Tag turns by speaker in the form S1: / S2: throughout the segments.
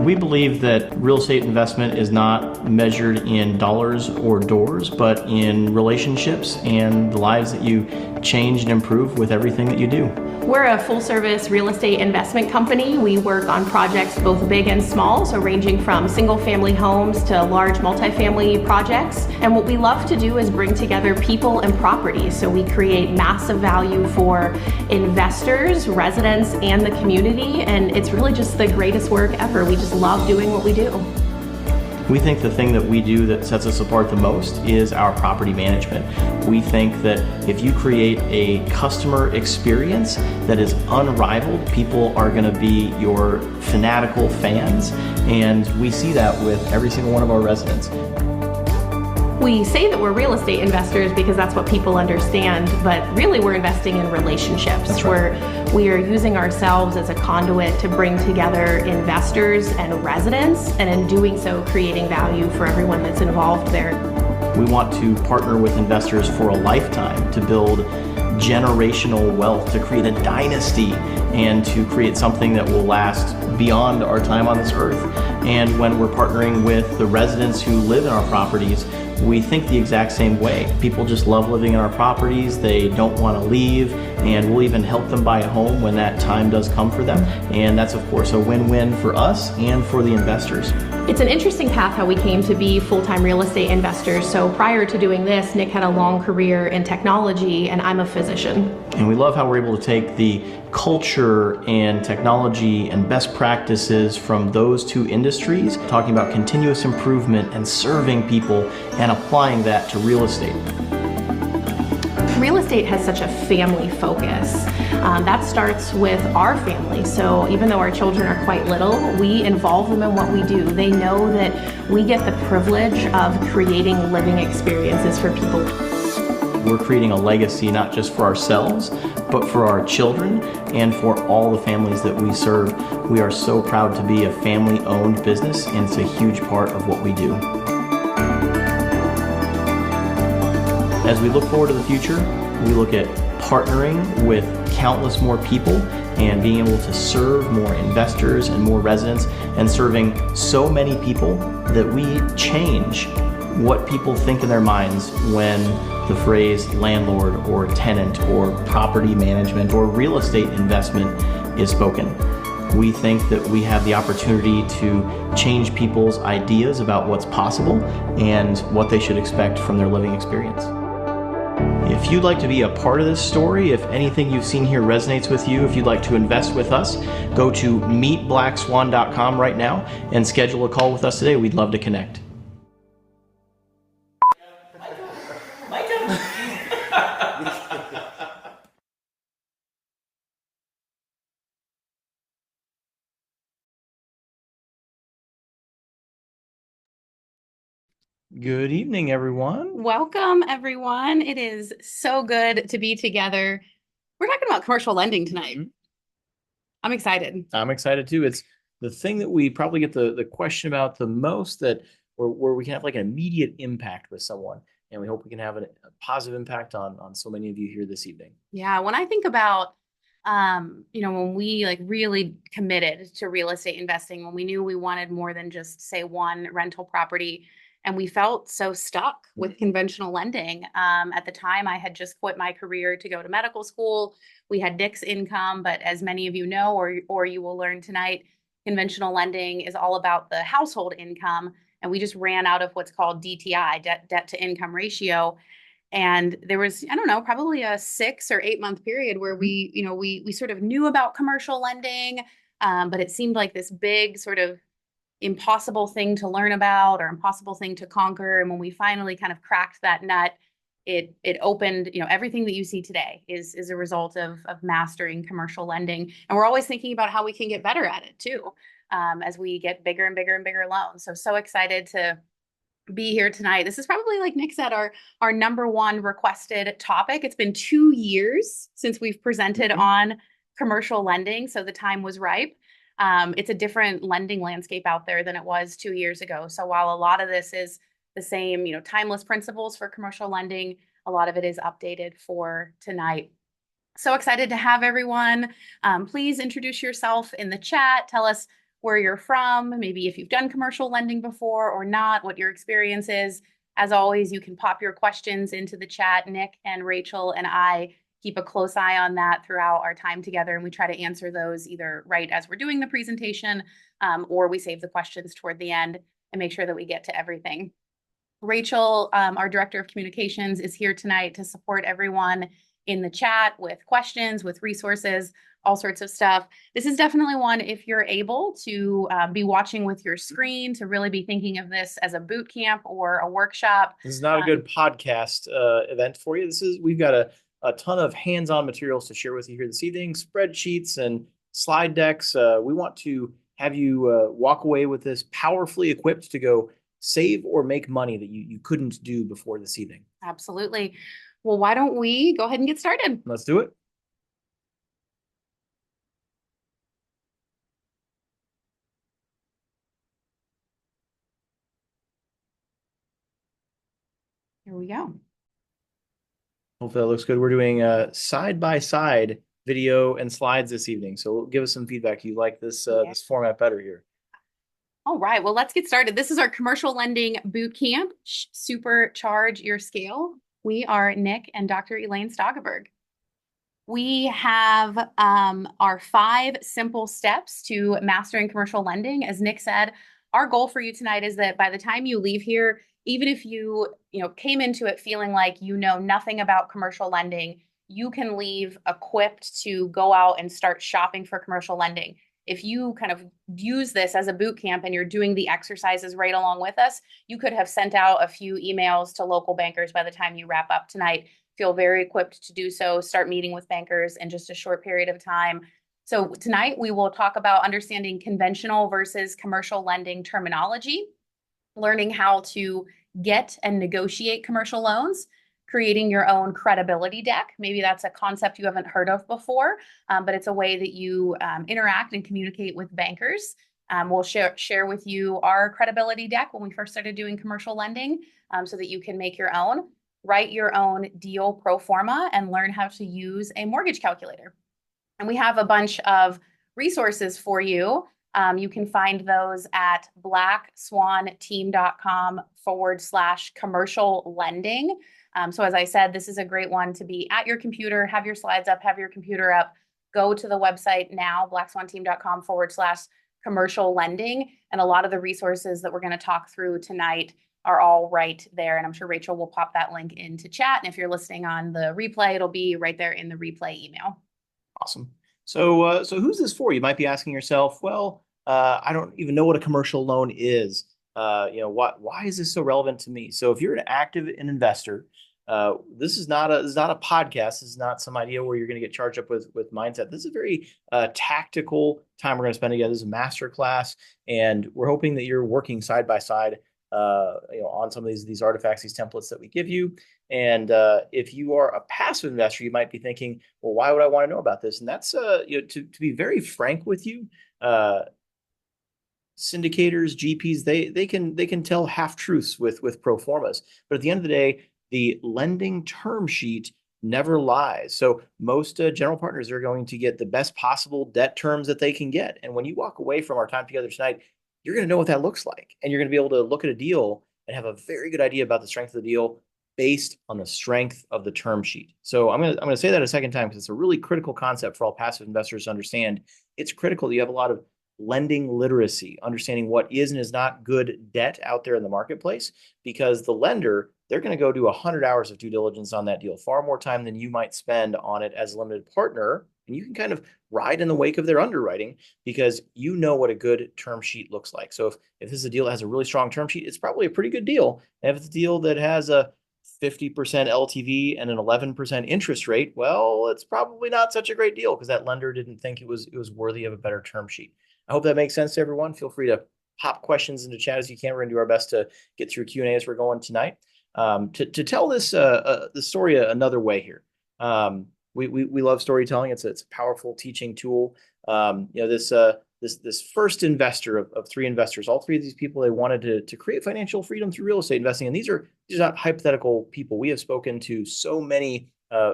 S1: We believe that real estate investment is not measured in dollars or doors, but in relationships and the lives that you change and improve with everything that you do.
S2: We're a full-service real estate investment company. We work on projects both big and small, so ranging from single-family homes to large multifamily projects. And what we love to do is bring together people and properties. So we create massive value for investors, residents, and the community. And it's really just the greatest work ever. We just love doing what we do.
S1: We think the thing that we do that sets us apart the most is our property management. We think that if you create a customer experience that is unrivaled, people are going to be your fanatical fans, and we see that with every single one of our residents.
S2: We say that we're real estate investors because that's what people understand, but really we're investing in relationships.
S1: That's right.
S2: We are using ourselves as a conduit to bring together investors and residents, and in doing so, creating value for everyone that's involved there.
S1: We want to partner with investors for a lifetime to build generational wealth, to create a dynasty, and to create something that will last beyond our time on this earth. And when we're partnering with the residents who live in our properties, we think the exact same way. People just love living in our properties. They don't want to leave, and we'll even help them buy a home when that time does come for them. And that's, of course, a win-win for us and for the investors.
S2: It's an interesting path how we came to be full-time real estate investors. So prior to doing this, Nick had a long career in technology, and I'm a physician.
S1: And we love how we're able to take the culture and technology and best practices from those two industries, talking about continuous improvement and serving people, and applying that to real estate.
S2: Real estate has such a family focus. That starts with our family. So even though our children are quite little, we involve them in what we do. They know that we get the privilege of creating living experiences for people.
S1: We're creating a legacy not just for ourselves, but for our children and for all the families that we serve. We are so proud to be a family-owned business, and it's a huge part of what we do. As we look forward to the future, we look at partnering with countless more people and being able to serve more investors and more residents, and serving so many people that we change what people think in their minds when the phrase landlord or tenant or property management or real estate investment is spoken. We think that we have the opportunity to change people's ideas about what's possible and what they should expect from their living experience. If you'd like to be a part of this story, if anything you've seen here resonates with you, if you'd like to invest with us, go to meetblackswan.com right now and schedule a call with us today. We'd love to connect. Good evening, everyone.
S2: Welcome, everyone. It is so good to be together. We're talking about commercial lending tonight. I'm excited.
S1: I'm excited too. It's the thing that we probably get the question about the most, that where we can have like an immediate impact with someone. And we hope we can have a positive impact on so many of you here this evening.
S2: Yeah, when I think about, when we like really committed to real estate investing, when we knew we wanted more than just say one rental property, and we felt so stuck with conventional lending. At the time, I had just quit my career to go to medical school. We had Nick's income, but as many of you know, or you will learn tonight, conventional lending is all about the household income. And we just ran out of what's called DTI, debt to income ratio. And there was, I don't know, probably a 6 or 8 month period where we sort of knew about commercial lending, but it seemed like this big sort of impossible thing to learn about or impossible thing to conquer. And when we finally kind of cracked that nut, it opened, everything that you see today is a result of mastering commercial lending. And we're always thinking about how we can get better at it too, as we get bigger and bigger and bigger loans. So excited to be here tonight. This is probably, like Nick said, our number one requested topic. It's been 2 years since we've presented on commercial lending, so the time was ripe. It's a different lending landscape out there than it was 2 years ago. So while a lot of this is the same, timeless principles for commercial lending, a lot of it is updated for tonight. So excited to have everyone. Please introduce yourself in the chat. Tell us where you're from, maybe if you've done commercial lending before or not, what your experience is. As always, you can pop your questions into the chat. Nick and Rachel and I keep a close eye on that throughout our time together, and we try to answer those either right as we're doing the presentation, or we save the questions toward the end and make sure that we get to everything. Rachel, our Director of Communications, is here tonight to support everyone in the chat with questions, with resources, all sorts of stuff. This is definitely one, if you're able to be watching with your screen, to really be thinking of this as a boot camp or a workshop.
S1: This is not a good podcast event for you. We've got a ton of hands-on materials to share with you here this evening, spreadsheets and slide decks. We want to have you walk away with this powerfully equipped to go save or make money that you couldn't do before this evening.
S2: Absolutely. Well, why don't we go ahead and get started?
S1: Let's do it.
S2: Here we go.
S1: Hopefully that looks good. We're doing side-by-side video and slides this evening. So give us some feedback. You like this this format better here?
S2: All right, well, let's get started. This is our commercial lending boot camp, Supercharge Your Scale. We are Nick and Dr. Elaine Stoggeberg. We have our 5 simple steps to mastering commercial lending. As Nick said, our goal for you tonight is that by the time you leave here, even if you came into it feeling like you know nothing about commercial lending, you can leave equipped to go out and start shopping for commercial lending. If you kind of use this as a boot camp and you're doing the exercises right along with us, you could have sent out a few emails to local bankers by the time you wrap up tonight. Feel very equipped to do so, start meeting with bankers in just a short period of time. So tonight we will talk about understanding conventional versus commercial lending terminology, learning how to get and negotiate commercial loans, creating your own credibility deck. Maybe that's a concept you haven't heard of before, but it's a way that you interact and communicate with bankers. We'll share with you our credibility deck when we first started doing commercial lending, so that you can make your own, write your own deal pro forma, and learn how to use a mortgage calculator. And we have a bunch of resources for you. You can find those at blackswanteam.com/commercial lending. So as I said, this is a great one to be at your computer, have your slides up, have your computer up, go to the website now, blackswanteam.com/commercial lending. And a lot of the resources that we're going to talk through tonight are all right there. And I'm sure Rachel will pop that link into chat. And if you're listening on the replay, it'll be right there in the replay email.
S1: Awesome. So who's this for? You might be asking yourself, well, I don't even know what a commercial loan is. Why is this so relevant to me? So if you're an active investor, this is not a podcast. This is not some idea where you're going to get charged up with mindset. This is a very tactical time we're going to spend together. This is a master class, and we're hoping that you're working side by side on some of these artifacts, these templates that we give you. And if you are a passive investor, you might be thinking, well, why would I want to know about this? And that's to be very frank with you, syndicators, GPs, they can tell half truths with pro formas. But at the end of the day, the lending term sheet never lies. So most general partners are going to get the best possible debt terms that they can get. And when you walk away from our time together tonight, you're going to know what that looks like. And you're going to be able to look at a deal and have a very good idea about the strength of the deal based on the strength of the term sheet. So I'm going to say that a second time because it's a really critical concept for all passive investors to understand. It's critical that you have a lot of lending literacy, understanding what is and is not good debt out there in the marketplace, because the lender, they're going to go do 100 hours of due diligence on that deal, far more time than you might spend on it as a limited partner. And you can kind of ride in the wake of their underwriting because you know what a good term sheet looks like. So if this is a deal that has a really strong term sheet, it's probably a pretty good deal. And if it's a deal that has a 50% LTV and an 11% interest rate, well, it's probably not such a great deal because that lender didn't think it was worthy of a better term sheet. I hope that makes sense to everyone. Feel free to pop questions into chat as you can. We're going to do our best to get through Q&A as we're going tonight. To tell this the story another way here. We love storytelling. It's a powerful teaching tool. This first investor of 3 investors, all 3 of these people, they wanted to create financial freedom through real estate investing. And these are not hypothetical people. We have spoken to so many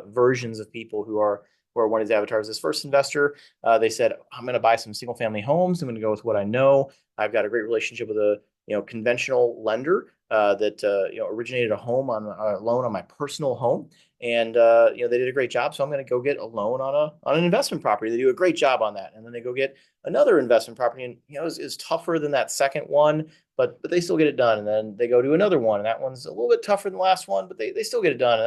S1: versions of people who are where one of these avatars, this first investor, they said, I'm going to buy some single family homes. I'm going to go with what I know. I've got a great relationship with a conventional lender that originated a loan on my personal home, and they did a great job. So I'm going to go get a loan on an investment property. They do a great job on that, and then they go get another investment property, and is tougher than that second one, but they still get it done. And then they go to another one, and that one's a little bit tougher than the last one, but they still get it done.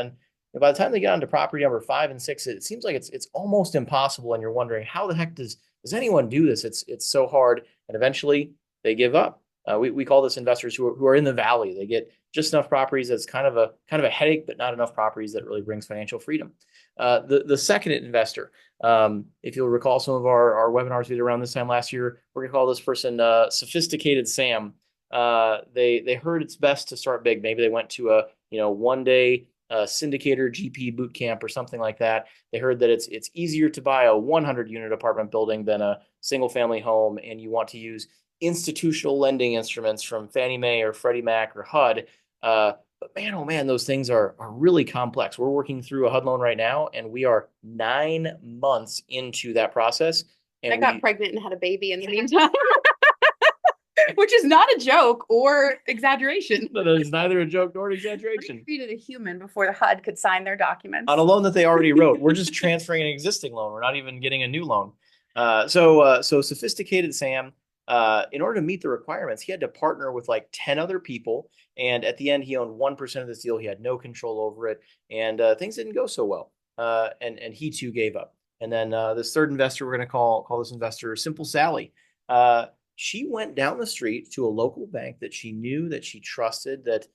S1: And by the time they get onto property number 5 and 6, it seems like it's almost impossible, and you're wondering how the heck does anyone do this? It's so hard, and eventually they give up. We call this investors who are in the valley. They get just enough properties that's kind of a headache, but not enough properties that really brings financial freedom. The second investor, if you'll recall some of our webinars we did around this time last year, we're gonna call this person Sophisticated Sam. They heard it's best to start big. Maybe they went to a 1-day syndicator GP bootcamp or something like that. They heard that it's easier to buy a 100-unit apartment building than a single family home, and you want to use institutional lending instruments from Fannie Mae or Freddie Mac or HUD. But man, oh man, those things are really complex. We're working through a HUD loan right now, and we are 9 months into that process. And
S2: I got pregnant and had a baby in the meantime. Which is not a joke or exaggeration.
S1: That is neither a joke nor an exaggeration.
S2: We treated a human before the HUD could sign their documents.
S1: On a loan that they already wrote. We're just transferring an existing loan. We're not even getting a new loan. So Sophisticated Sam, in order to meet the requirements, he had to partner with like 10 other people. And at the end, he owned 1% of this deal. He had no control over it. And things didn't go so well. And he too gave up. And then this third investor, we're going to call this investor Simple Sally. She went down the street to a local bank that she knew, that she trusted, that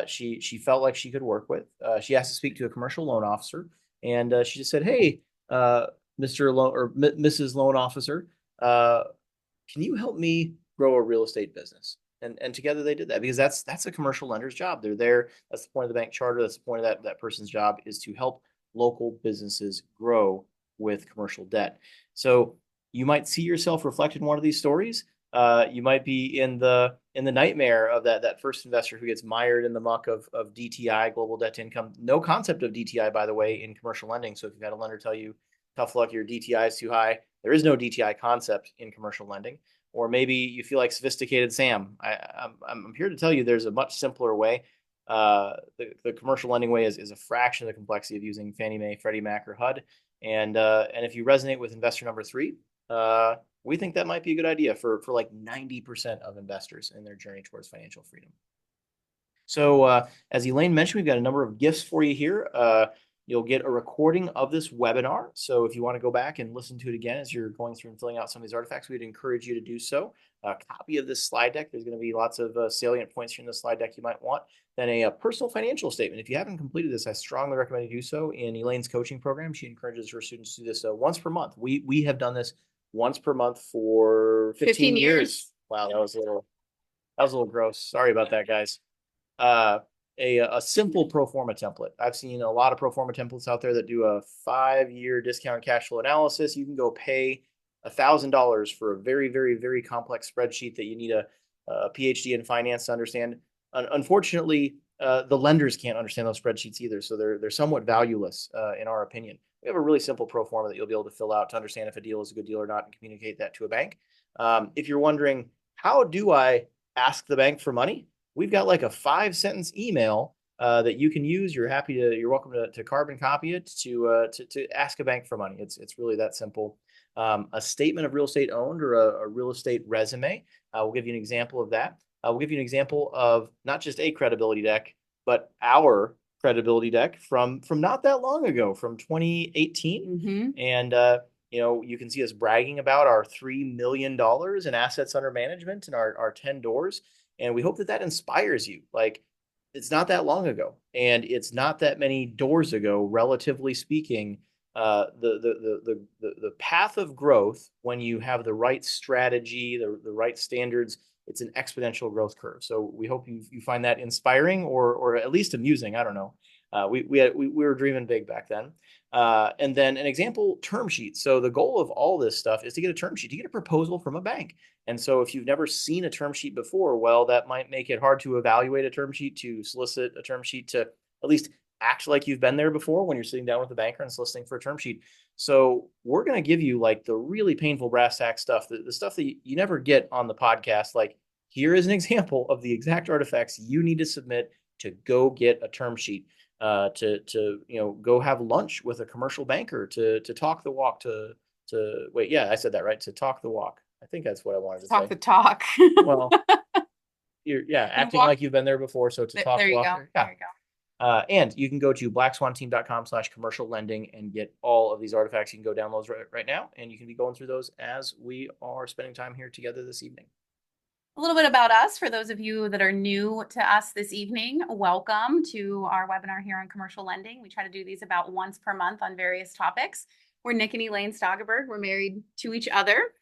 S1: she felt like she could work with. She asked to speak to a commercial loan officer, and she just said, "Hey, Mr. Loan or Mrs. Loan Officer, can you help me grow a real estate business?" And together they did that, because that's a commercial lender's job. They're there. That's the point of the bank charter. That's the point of that person's job, is to help local businesses grow with commercial debt. So you might see yourself reflected in one of these stories. You might be in the nightmare of that first investor who gets mired in the muck of DTI, global debt to income. No concept of DTI, by the way, in commercial lending. So if you've had a lender tell you, tough luck, your DTI is too high, there is no DTI concept in commercial lending. Or maybe you feel like Sophisticated Sam. I'm here to tell you there's a much simpler way. The commercial lending way is a fraction of the complexity of using Fannie Mae, Freddie Mac, or HUD. And if you resonate with investor number 3, we think that might be a good idea for like 90% of investors in their journey towards financial freedom. So as Elaine mentioned, we've got a number of gifts for you here. You'll get a recording of this webinar. So if you want to go back and listen to it again as you're going through and filling out some of these artifacts, we'd encourage you to do so. A copy of this slide deck. There's going to be lots of salient points here in the slide deck you might want. Then a personal financial statement. If you haven't completed this, I strongly recommend you do so. In Elaine's coaching program, she encourages her students to do this once per month. We have done this once per month for 15 years. Wow, that was a little gross. Sorry about that, guys. A simple pro forma template. I've seen a lot of pro forma templates out there that do a 5-year discounted cash flow analysis. You can go pay $1,000 for a very, very, very complex spreadsheet that you need a PhD in finance to understand. Unfortunately, the lenders can't understand those spreadsheets either, so they're somewhat valueless in our opinion. We have a really simple pro forma that you'll be able to fill out to understand if a deal is a good deal or not, and communicate that to a bank. If you're wondering, how do I ask the bank for money? We've got like a 5-sentence email that you can use. You're welcome to carbon copy it to ask a bank for money. It's really that simple. A statement of real estate owned, or a real estate resume. We'll give you an example of that. We'll give you an example of not just a credibility deck, but our credibility deck from not that long ago, from 2018.
S2: Mm-hmm.
S1: And you can see us bragging about our $3 million in assets under management and our 10 doors. And we hope that inspires you. Like, it's not that long ago, and it's not that many doors ago, relatively speaking. The path of growth, when you have the right strategy, the right standards, it's an exponential growth curve. So we hope you find that inspiring, or at least amusing. I don't know. We were dreaming big back then. And then an example term sheet. So the goal of all this stuff is to get a term sheet, to get a proposal from a bank. And so if you've never seen a term sheet before, well, that might make it hard to evaluate a term sheet, to solicit a term sheet, to at least act like you've been there before when you're sitting down with a banker and soliciting for a term sheet. So we're going to give you like the really painful brass tack stuff, the stuff that you never get on the podcast. Like, here is an example of the exact artifacts you need to submit to go get a term sheet, to go have lunch with a commercial banker, to talk the walk, to wait, yeah, I said that right, to talk the walk. I think that's what I wanted to
S2: Talk
S1: say.
S2: the talk.
S1: Well, yeah, acting like you've been there before. So to talk
S2: There
S1: the
S2: you
S1: walk,
S2: go.
S1: yeah.
S2: There you go.
S1: And you can go to blackswanteam.com/commercial lending and get all of these artifacts. You can go download right now, and you can be going through those as we are spending time here together this evening.
S2: A little bit about us for those of you that are new to us this evening. Welcome to our webinar here on commercial lending. We try to do these about once per month on various topics. We're Nick and Elaine Stoggerberg. We're married to each other.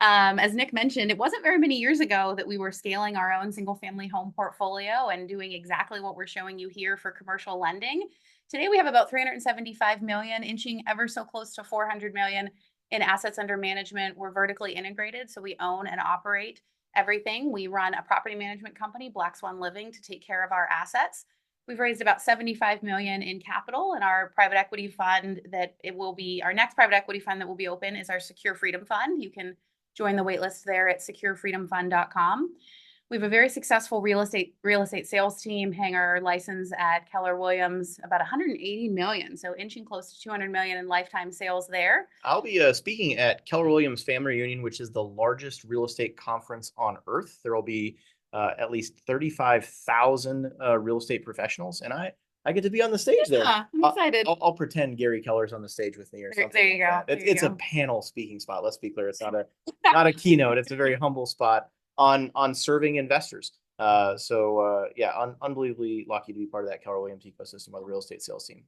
S2: As Nick mentioned, it wasn't very many years ago that we were scaling our own single family home portfolio and doing exactly what we're showing you here for commercial lending. Today we have about 375 million, inching ever so close to 400 million in assets under management. We're vertically integrated, so we own and operate everything. We run a property management company, Black Swan Living, to take care of our assets. We've raised about 75 million in capital, and our private equity fund our next private equity fund that will be open is our Secure Freedom Fund. You can join the waitlist there at securefreedomfund.com. We have a very successful real estate sales team, hang our license at Keller Williams, about 180 million, so inching close to 200 million in lifetime sales there.
S1: I'll be speaking at Keller Williams Family Reunion, which is the largest real estate conference on earth. There will be at least 35,000 real estate professionals, and I get to be on the stage there.
S2: I'm excited.
S1: I'll pretend Gary Keller's on the stage with me or something.
S2: There you go.
S1: It's a panel speaking spot. Let's be clear. It's not a keynote. It's a very humble spot on serving investors. Unbelievably lucky to be part of that Keller Williams ecosystem of the real estate sales team.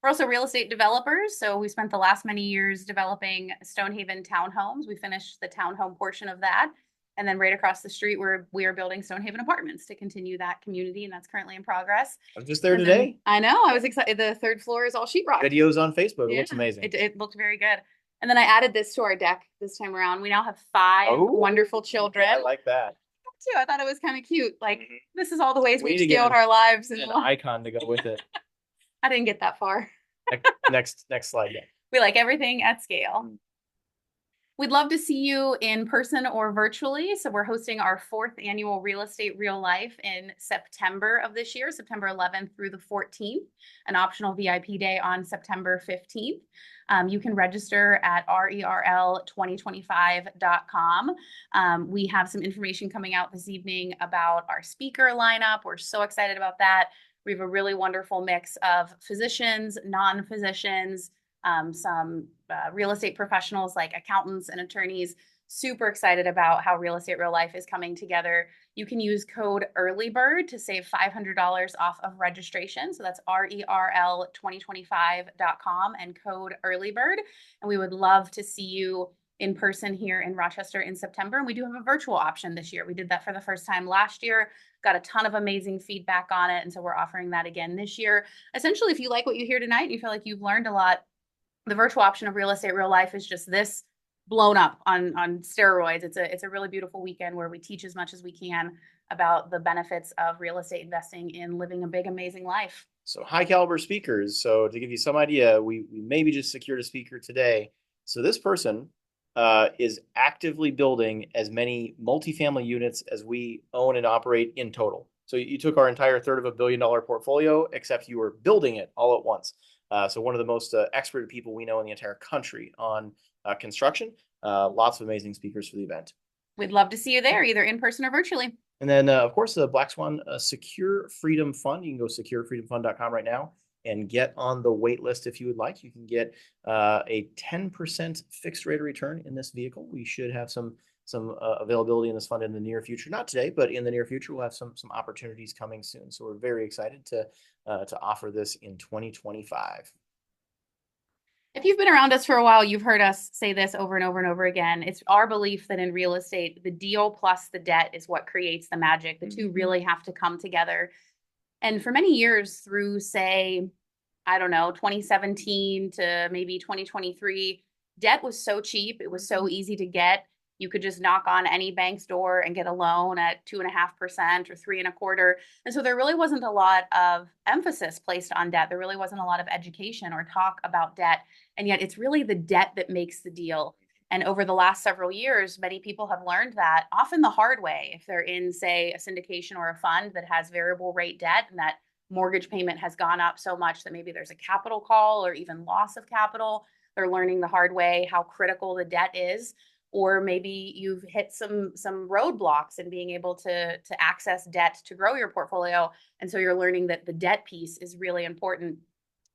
S2: We're also real estate developers. So we spent the last many years developing Stonehaven townhomes. We finished the townhome portion of that. And then right across the street, we are building Stonehaven apartments to continue that community. And that's currently in progress.
S1: I was just there today.
S2: I know. I was excited. The third floor is all sheetrock.
S1: Videos on Facebook. It looks amazing.
S2: It looked very good. And then I added this to our deck this time around. We now have 5 wonderful children.
S1: I like that.
S2: Too. I thought it was kind of cute. Like, this is all the ways we've scaled
S1: our
S2: lives.
S1: And an icon to go with it.
S2: I didn't get that far.
S1: Next slide. Yeah.
S2: We like everything at scale. We'd love to see you in person or virtually. So we're hosting our 4th annual Real Estate Real Life in September of this year, September 11th through the 14th, an optional VIP day on September 15th. You can register at rerl2025.com. We have some information coming out this evening about our speaker lineup. We're so excited about that. We have a really wonderful mix of physicians, non-physicians, some real estate professionals like accountants and attorneys. Super excited about how Real Estate Real Life is coming together. You can use code EARLYBIRD to save $500 off of registration. So that's rerl2025.com and code EARLYBIRD. And we would love to see you in person here in Rochester in September. And we do have a virtual option this year. We did that for the first time last year, got a ton of amazing feedback on it. And so we're offering that again this year. Essentially, if you like what you hear tonight and you feel like you've learned a lot, the virtual option of Real Estate Real Life is just this blown up on steroids. It's a really beautiful weekend where we teach as much as we can about the benefits of real estate investing in living a big, amazing life.
S1: So high caliber speakers. So to give you some idea, we maybe just secured a speaker today. So this person is actively building as many multifamily units as we own and operate in total. So you took our entire $3 billion portfolio, except you were building it all at once. So one of the most expert people we know in the entire country on construction. Lots of amazing speakers for the event.
S2: We'd love to see you there, either in person or virtually.
S1: And then, of course, the Black Swan Secure Freedom Fund. You can go securefreedomfund.com right now and get on the wait list if you would like. You can get a 10% fixed rate of return in this vehicle. We should have some availability in this fund in the near future. Not today, but in the near future, we'll have some opportunities coming soon. So we're very excited to offer this in 2025.
S2: If you've been around us for a while, you've heard us say this over and over and over again. It's our belief that in real estate, the deal plus the debt is what creates the magic. The two really have to come together. And for many years through, say, 2017 to maybe 2023, debt was so cheap. It was so easy to get. You could just knock on any bank's door and get a loan at 2.5% or 3.25%. And so there really wasn't a lot of emphasis placed on debt. There really wasn't a lot of education or talk about debt. And yet it's really the debt that makes the deal. And over the last several years, many people have learned that often the hard way. If they're in, say, a syndication or a fund that has variable rate debt and that mortgage payment has gone up so much that maybe there's a capital call or even loss of capital, they're learning the hard way how critical the debt is. Or maybe you've hit some roadblocks in being able to access debt to grow your portfolio. And so you're learning that the debt piece is really important.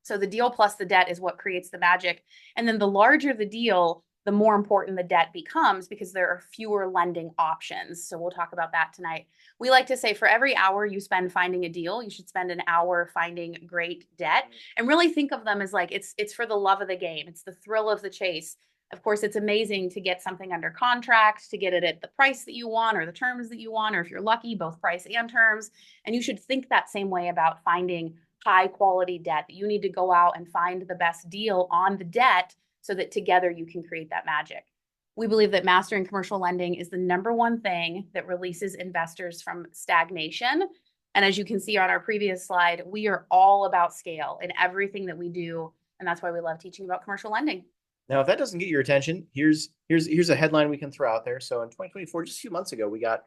S2: So the deal plus the debt is what creates the magic. And then the larger the deal, the more important the debt becomes because there are fewer lending options. So we'll talk about that tonight. We like to say for every hour you spend finding a deal, you should spend an hour finding great debt, and really think of them as like it's for the love of the game. It's the thrill of the chase. Of course, it's amazing to get something under contract, to get it at the price that you want or the terms that you want, or if you're lucky, both price and terms. And you should think that same way about finding high quality debt. You need to go out and find the best deal on the debt so that together you can create that magic. We believe that mastering commercial lending is the number one thing that releases investors from stagnation. And as you can see on our previous slide, we are all about scale in everything that we do. And that's why we love teaching about commercial lending.
S3: Now, if that doesn't get your attention, here's a headline we can throw out there. So in 2024, just a few months ago, we got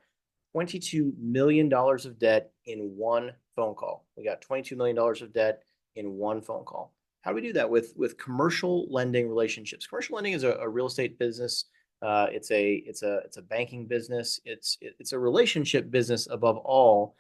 S3: $22 million of debt in one phone call. We got $22 million of debt in one phone call. How do we do that with commercial lending relationships? Commercial lending is a real estate business. It's a banking business. It's a relationship business above all.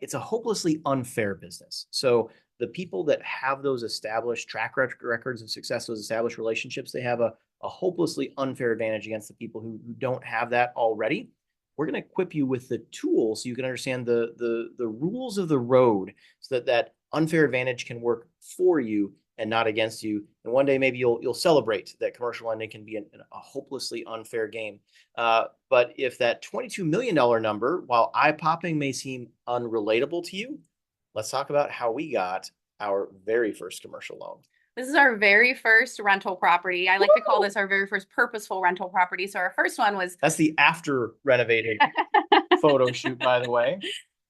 S3: It's a hopelessly unfair business. So the people that have those established track records of success, those established relationships, they have a hopelessly unfair advantage against the people who don't have that already. We're going to equip you with the tools so you can understand the rules of the road so that unfair advantage can work for you and not against you. And one day maybe you'll celebrate that commercial lending can be a hopelessly unfair game. But if that $22 million number, while eye-popping, may seem unrelatable to you, let's talk about how we got our very first commercial loan.
S2: This is our very first rental property. I like to call this our very first purposeful rental property. So our first one was...
S3: That's the after renovated photo shoot, by the way.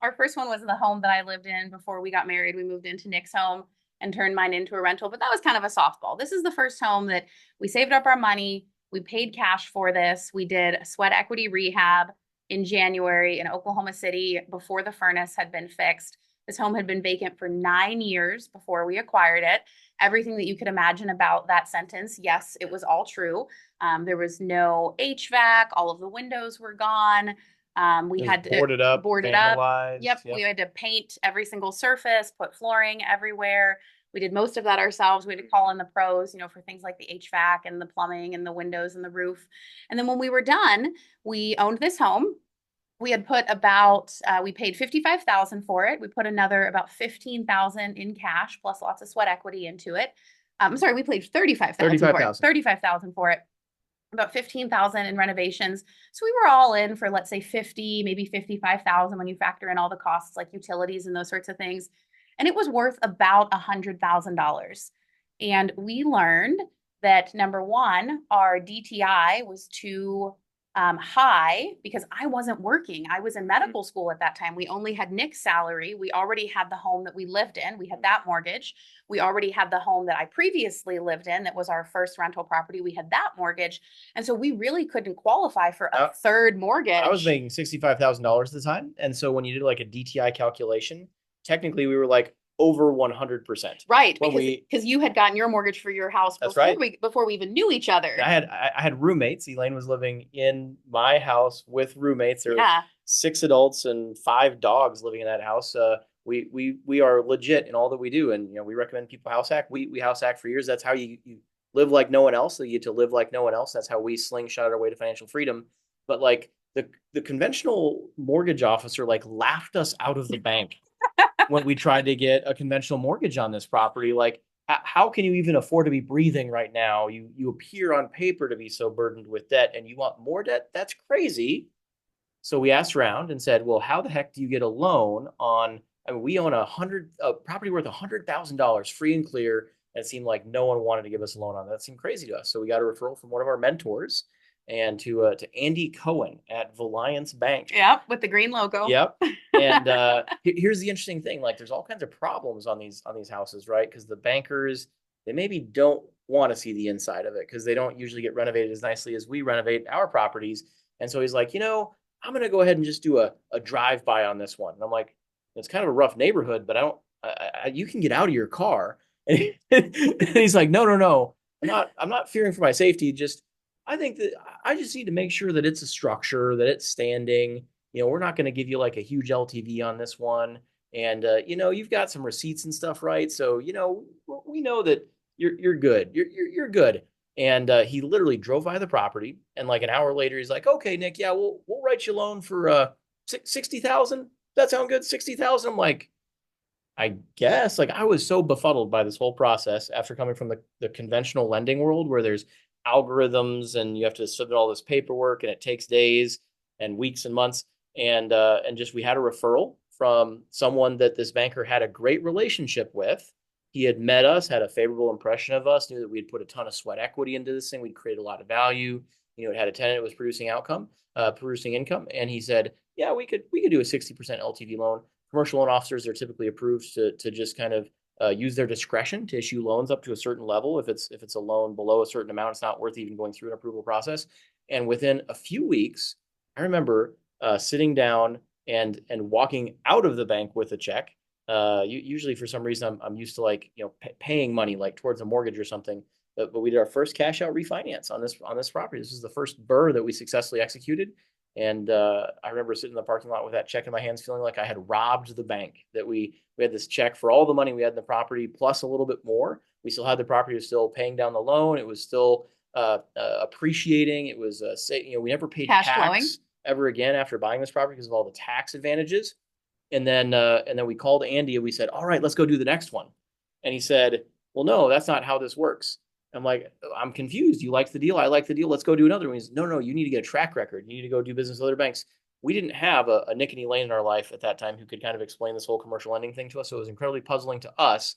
S2: Our first one was the home that I lived in before we got married. We moved into Nick's home and turned mine into a rental, but that was kind of a softball. This is the first home that we saved up our money. We paid cash for this. We did a sweat equity rehab in January in Oklahoma City before the furnace had been fixed. This home had been vacant for 9 years before we acquired it. Everything that you could imagine about that sentence, yes, it was all true. There was no HVAC. All of the windows were gone. We had to
S3: board it up.
S2: Yep. We had to paint every single surface, put flooring everywhere. We did most of that ourselves. We had to call in the pros, for things like the HVAC and the plumbing and the windows and the roof. And then when we were done, we owned this home. We had put we paid $55,000 for it. We put another about $15,000 in cash plus lots of sweat equity into it. I'm sorry, we paid $35,000 for it. About $15,000 in renovations. So we were all in for, let's say, $50,000, maybe $55,000 when you factor in all the costs like utilities and those sorts of things. And it was worth about $100,000. And we learned that number one, our DTI was too high because I wasn't working. I was in medical school at that time. We only had Nick's salary. We already had the home that we lived in. We had that mortgage. We already had the home that I previously lived in. That was our first rental property. We had that mortgage. And so we really couldn't qualify for a third mortgage.
S3: I was making $65,000 at the time. And so when you did like a DTI calculation, technically we were like over 100%.
S2: Right, because you had gotten your mortgage for your house before we even knew each other.
S3: I had roommates. Elaine was living in my house with roommates. There were 6 adults and 5 dogs living in that house. We are legit in all that we do, and we recommend people house hack. We house hack for years. That's how you live like no one else. So you get to live like no one else. That's how we slingshot our way to financial freedom. But like the conventional mortgage officer laughed us out of the bank. When we tried to get a conventional mortgage on this property, how can you even afford to be breathing right now? You appear on paper to be so burdened with debt and you want more debt? That's crazy. So we asked around and said, well, how the heck do you get a loan on, we own a property worth $100,000 free and clear. And it seemed like no one wanted to give us a loan on that. It seemed crazy to us. So we got a referral from one of our mentors and to Andy Cohen at Valiance Bank.
S2: Yep, with the green logo.
S3: Yep. And here's the interesting thing: like, there's all kinds of problems on these houses, right? Because the bankers, they maybe don't want to see the inside of it because they don't usually get renovated as nicely as we renovate our properties. And so he's like, I'm going to go ahead and just do a drive by on this one. And I'm like, it's kind of a rough neighborhood, but you can get out of your car. And he's like, no. I'm not fearing for my safety. I think that I just need to make sure that it's a structure, that it's standing. We're not going to give you like a huge LTV on this one. And, you've got some receipts and stuff, right? So, we know that you're good. You're good. And he literally drove by the property. And like an hour later, he's like, okay, Nick, yeah, we'll write you a loan for 60,000. That sound good? 60,000. I'm like, I guess. Like, I was so befuddled by this whole process after coming from the conventional lending world where there's algorithms and you have to submit all this paperwork and it takes days and weeks and months. And just we had a referral from someone that this banker had a great relationship with. He had met us, had a favorable impression of us, knew that we had put a ton of sweat equity into this thing. We'd created a lot of value. It had a tenant that was producing income. And he said, yeah, we could do a 60% LTV loan. Commercial loan officers are typically approved to just kind of use their discretion to issue loans up to a certain level. If it's a loan below a certain amount, it's not worth even going through an approval process. And within a few weeks, I remember sitting down and walking out of the bank with a check. Usually for some reason I'm used to paying money like towards a mortgage or something. But we did our first cash out refinance on this property. This was the first BRRRR that we successfully executed. And I remember sitting in the parking lot with that check in my hands, feeling like I had robbed the bank, that we had this check for all the money we had in the property, plus a little bit more. We still had the property, was still paying down the loan. It was still appreciating. It was, we never paid
S2: Cash
S3: tax
S2: flowing
S3: ever again after buying this property because of all the tax advantages. And then we called Andy and we said, all right, let's go do the next one. And he said, well, no, that's not how this works. I'm like, I'm confused. You like the deal? I like the deal. Let's go do another one. He's, no, you need to get a track record. You need to go do business with other banks. We didn't have a Nick and Elaine in our life at that time who could kind of explain this whole commercial lending thing to us. So it was incredibly puzzling to us.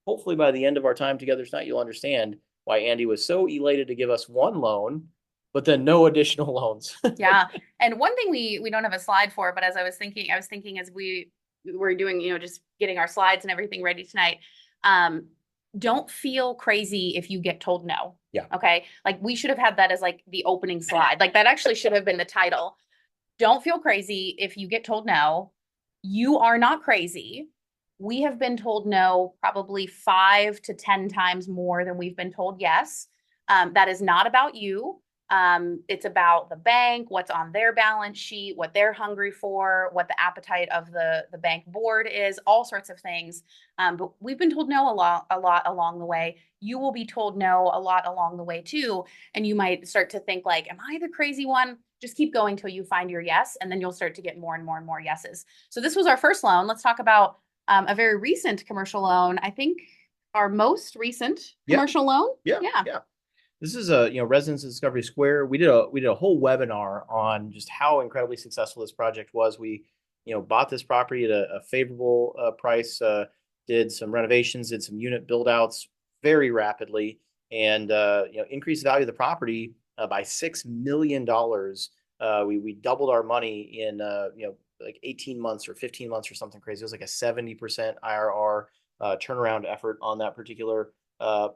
S3: Hopefully by the end of our time together tonight, you'll understand why Andy was so elated to give us one loan, but then no additional loans.
S2: Yeah. And one thing we don't have a slide for, but as I was thinking as we were doing, just getting our slides and everything ready tonight, don't feel crazy if you get told no.
S3: Yeah.
S2: Okay. Like, we should have had that as like the opening slide. Like, that actually should have been the title. Don't feel crazy if you get told no. You are not crazy. We have been told no probably 5 to 10 times more than we've been told yes. That is not about you. It's about the bank, what's on their balance sheet, what they're hungry for, what the appetite of the bank board is, all sorts of things. But we've been told no a lot along the way. You will be told no a lot along the way too. And you might start to think like, am I the crazy one? Just keep going till you find your yes. And then you'll start to get more and more and more yeses. So this was our first loan. Let's talk about a very recent commercial loan. I think our most recent commercial loan.
S3: Yeah. This is a Residence Discovery Square. We did a whole webinar on just how incredibly successful this project was. We bought this property at a favorable price, did some renovations, did some unit build outs very rapidly, and increased the value of the property by $6 million. We doubled our money in like 18 months or 15 months or something crazy. It was like a 70% IRR turnaround effort on that particular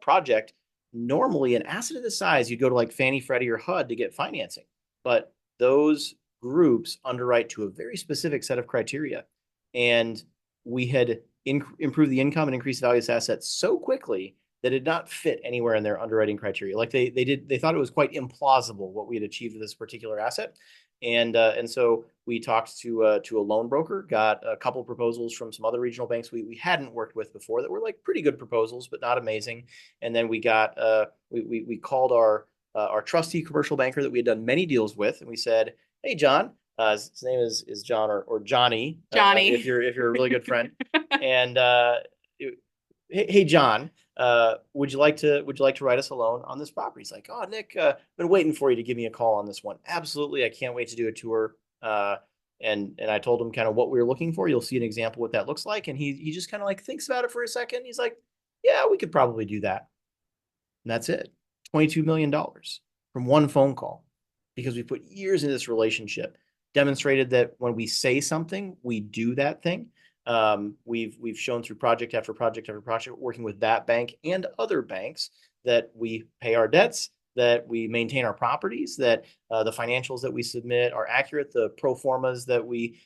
S3: project. Normally, an asset of this size, you'd go to like Fannie, Freddie, or HUD to get financing. But those groups underwrite to a very specific set of criteria. And we had improved the income and increased the value of this asset so quickly that it did not fit anywhere in their underwriting criteria. Like they thought it was quite implausible what we had achieved with this particular asset. And so we talked to a loan broker, got a couple proposals from some other regional banks we hadn't worked with before that were like pretty good proposals, but not amazing. And then we got we called our trustee commercial banker that we had done many deals with, and we said, "Hey, John." His name is John or Johnny. If you're a really good friend. And hey, John, would you like to write us a loan on this property? He's like, oh, Nick, been waiting for you to give me a call on this one. Absolutely. I can't wait to do a tour. And I told him kind of what we were looking for. You'll see an example what that looks like. And he just kind of like thinks about it for a second. He's like, yeah, we could probably do that. And that's it. $22 million from one phone call. because we put years into this relationship, demonstrated that when we say something, we do that thing. We've shown through project after project after project, working with that bank and other banks, that we pay our debts, that we maintain our properties, that the financials that we submit are accurate, the pro formas that we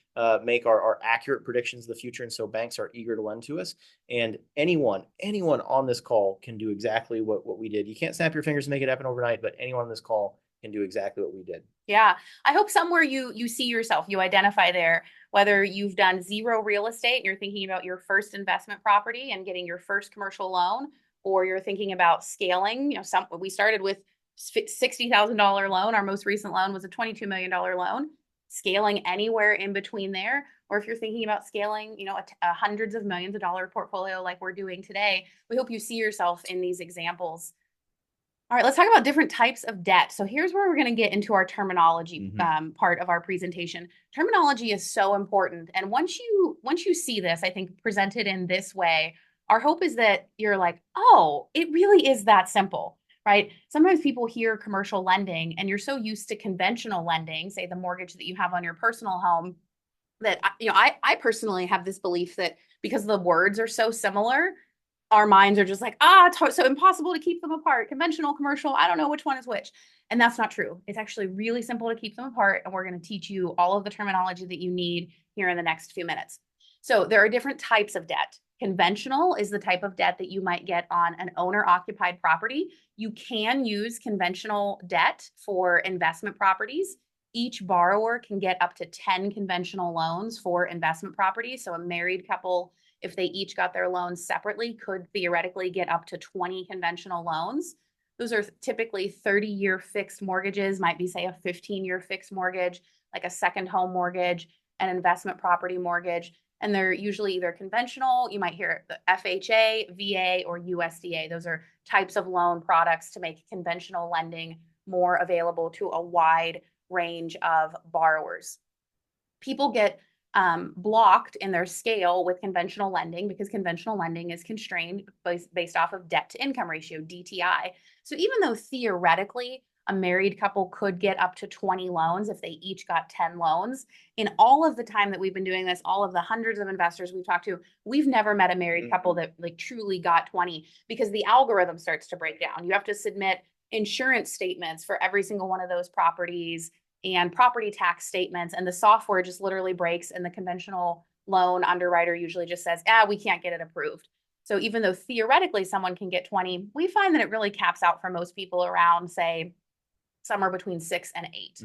S3: make are accurate predictions of the future. And so banks are eager to lend to us. And anyone on this call can do exactly what we did. You can't snap your fingers and make it happen overnight, but anyone on this call can do exactly what we did.
S2: Yeah. I hope somewhere you see yourself, you identify there, whether you've done zero real estate and you're thinking about your first investment property and getting your first commercial loan, or you're thinking about scaling. We started with $60,000 loan. Our most recent loan was a $22 million loan. Scaling anywhere in between there, or if you're thinking about scaling, a hundreds of millions of dollar portfolio like we're doing today, we hope you see yourself in these examples. All right, let's talk about different types of debt. So here's where we're going to get into our terminology part of our presentation. Terminology is so important. And once you see this, I think presented in this way, our hope is that you're like, oh, it really is that simple, right? Sometimes people hear commercial lending and you're so used to conventional lending, say the mortgage that you have on your personal home, that I personally have this belief that because the words are so similar, our minds are just like, it's so impossible to keep them apart. Conventional, commercial, I don't know which one is which. And that's not true. It's actually really simple to keep them apart. And we're going to teach you all of the terminology that you need here in the next few minutes. So there are different types of debt. Conventional is the type of debt that you might get on an owner-occupied property. You can use conventional debt for investment properties. Each borrower can get up to 10 conventional loans for investment properties. So a married couple, if they each got their loans separately, could theoretically get up to 20 conventional loans. Those are typically 30-year fixed mortgages, might be, say, a 15-year fixed mortgage, like a second home mortgage, an investment property mortgage. And they're usually either conventional, you might hear the FHA, VA, or USDA. Those are types of loan products to make conventional lending more available to a wide range of borrowers. People get blocked in their scale with conventional lending because conventional lending is constrained based off of debt to income ratio, DTI. So even though theoretically a married couple could get up to 20 loans if they each got 10 loans, in all of the time that we've been doing this, all of the hundreds of investors we've talked to, we've never met a married couple that like truly got 20, because the algorithm starts to break down. You have to submit insurance statements for every single one of those properties and property tax statements, and the software just literally breaks, and the conventional loan underwriter usually just says, we can't get it approved. So even though theoretically someone can get 20, we find that it really caps out for most people around, say, somewhere between 6 and 8.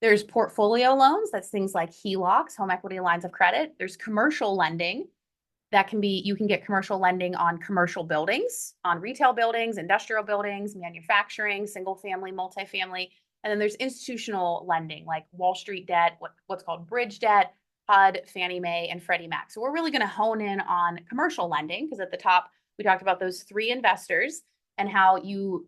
S2: There's portfolio loans. That's things like HELOCs, home equity lines of credit. There's commercial lending. You can get commercial lending on commercial buildings, on retail buildings, industrial buildings, manufacturing, single family, multifamily. And then there's institutional lending, like Wall Street debt, what's called bridge debt, HUD, Fannie Mae, and Freddie Mac. So we're really going to hone in on commercial lending, because at the top, we talked about those 3 investors and how you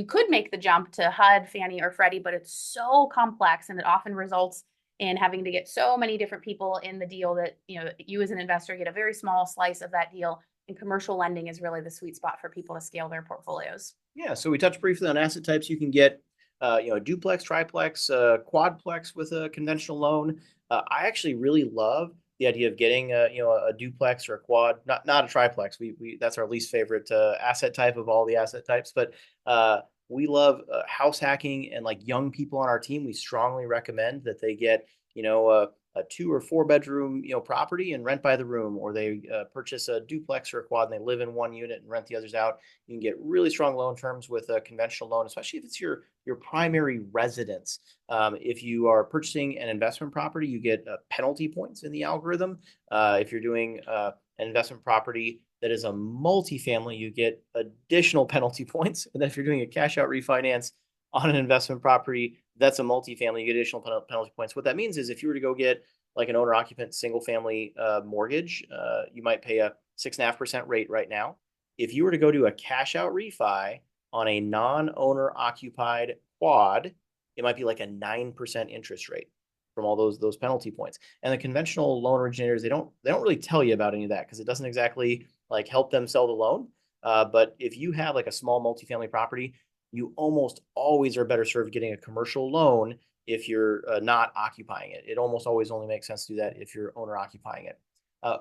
S2: could make the jump to HUD, Fannie, or Freddie, but it's so complex, and it often results in having to get so many different people in the deal that you as an investor get a very small slice of that deal. And commercial lending is really the sweet spot for people to scale their portfolios.
S3: Yeah, so we touched briefly on asset types. You can get a duplex, triplex, quadplex with a conventional loan. I actually really love the idea of getting a duplex or a quad, not a triplex. We that's our least favorite asset type of all the asset types, but we love house hacking, and like young people on our team, we strongly recommend that they get a 2 or 4 bedroom property and rent by the room, or they purchase a duplex or a quad and they live in one unit and rent the others out. You can get really strong loan terms with a conventional loan, especially if it's your primary residence. If you are purchasing an investment property, you get penalty points in the algorithm. If you're doing an investment property that is a multifamily, you get additional penalty points. And then if you're doing a cash out refinance on an investment property that's a multifamily, you get additional penalty points. What that means is if you were to go get like an owner occupant single family mortgage, you might pay a 6.5% rate right now. If you were to go to a cash out refi on a non-owner occupied quad, it might be like a 9% interest rate from all those penalty points. And the conventional loan originators, they don't really tell you about any of that, because it doesn't exactly like help them sell the loan. But if you have like a small multifamily property, you almost always are better served getting a commercial loan if you're not occupying it. It almost always only makes sense to do that if you're owner occupying it.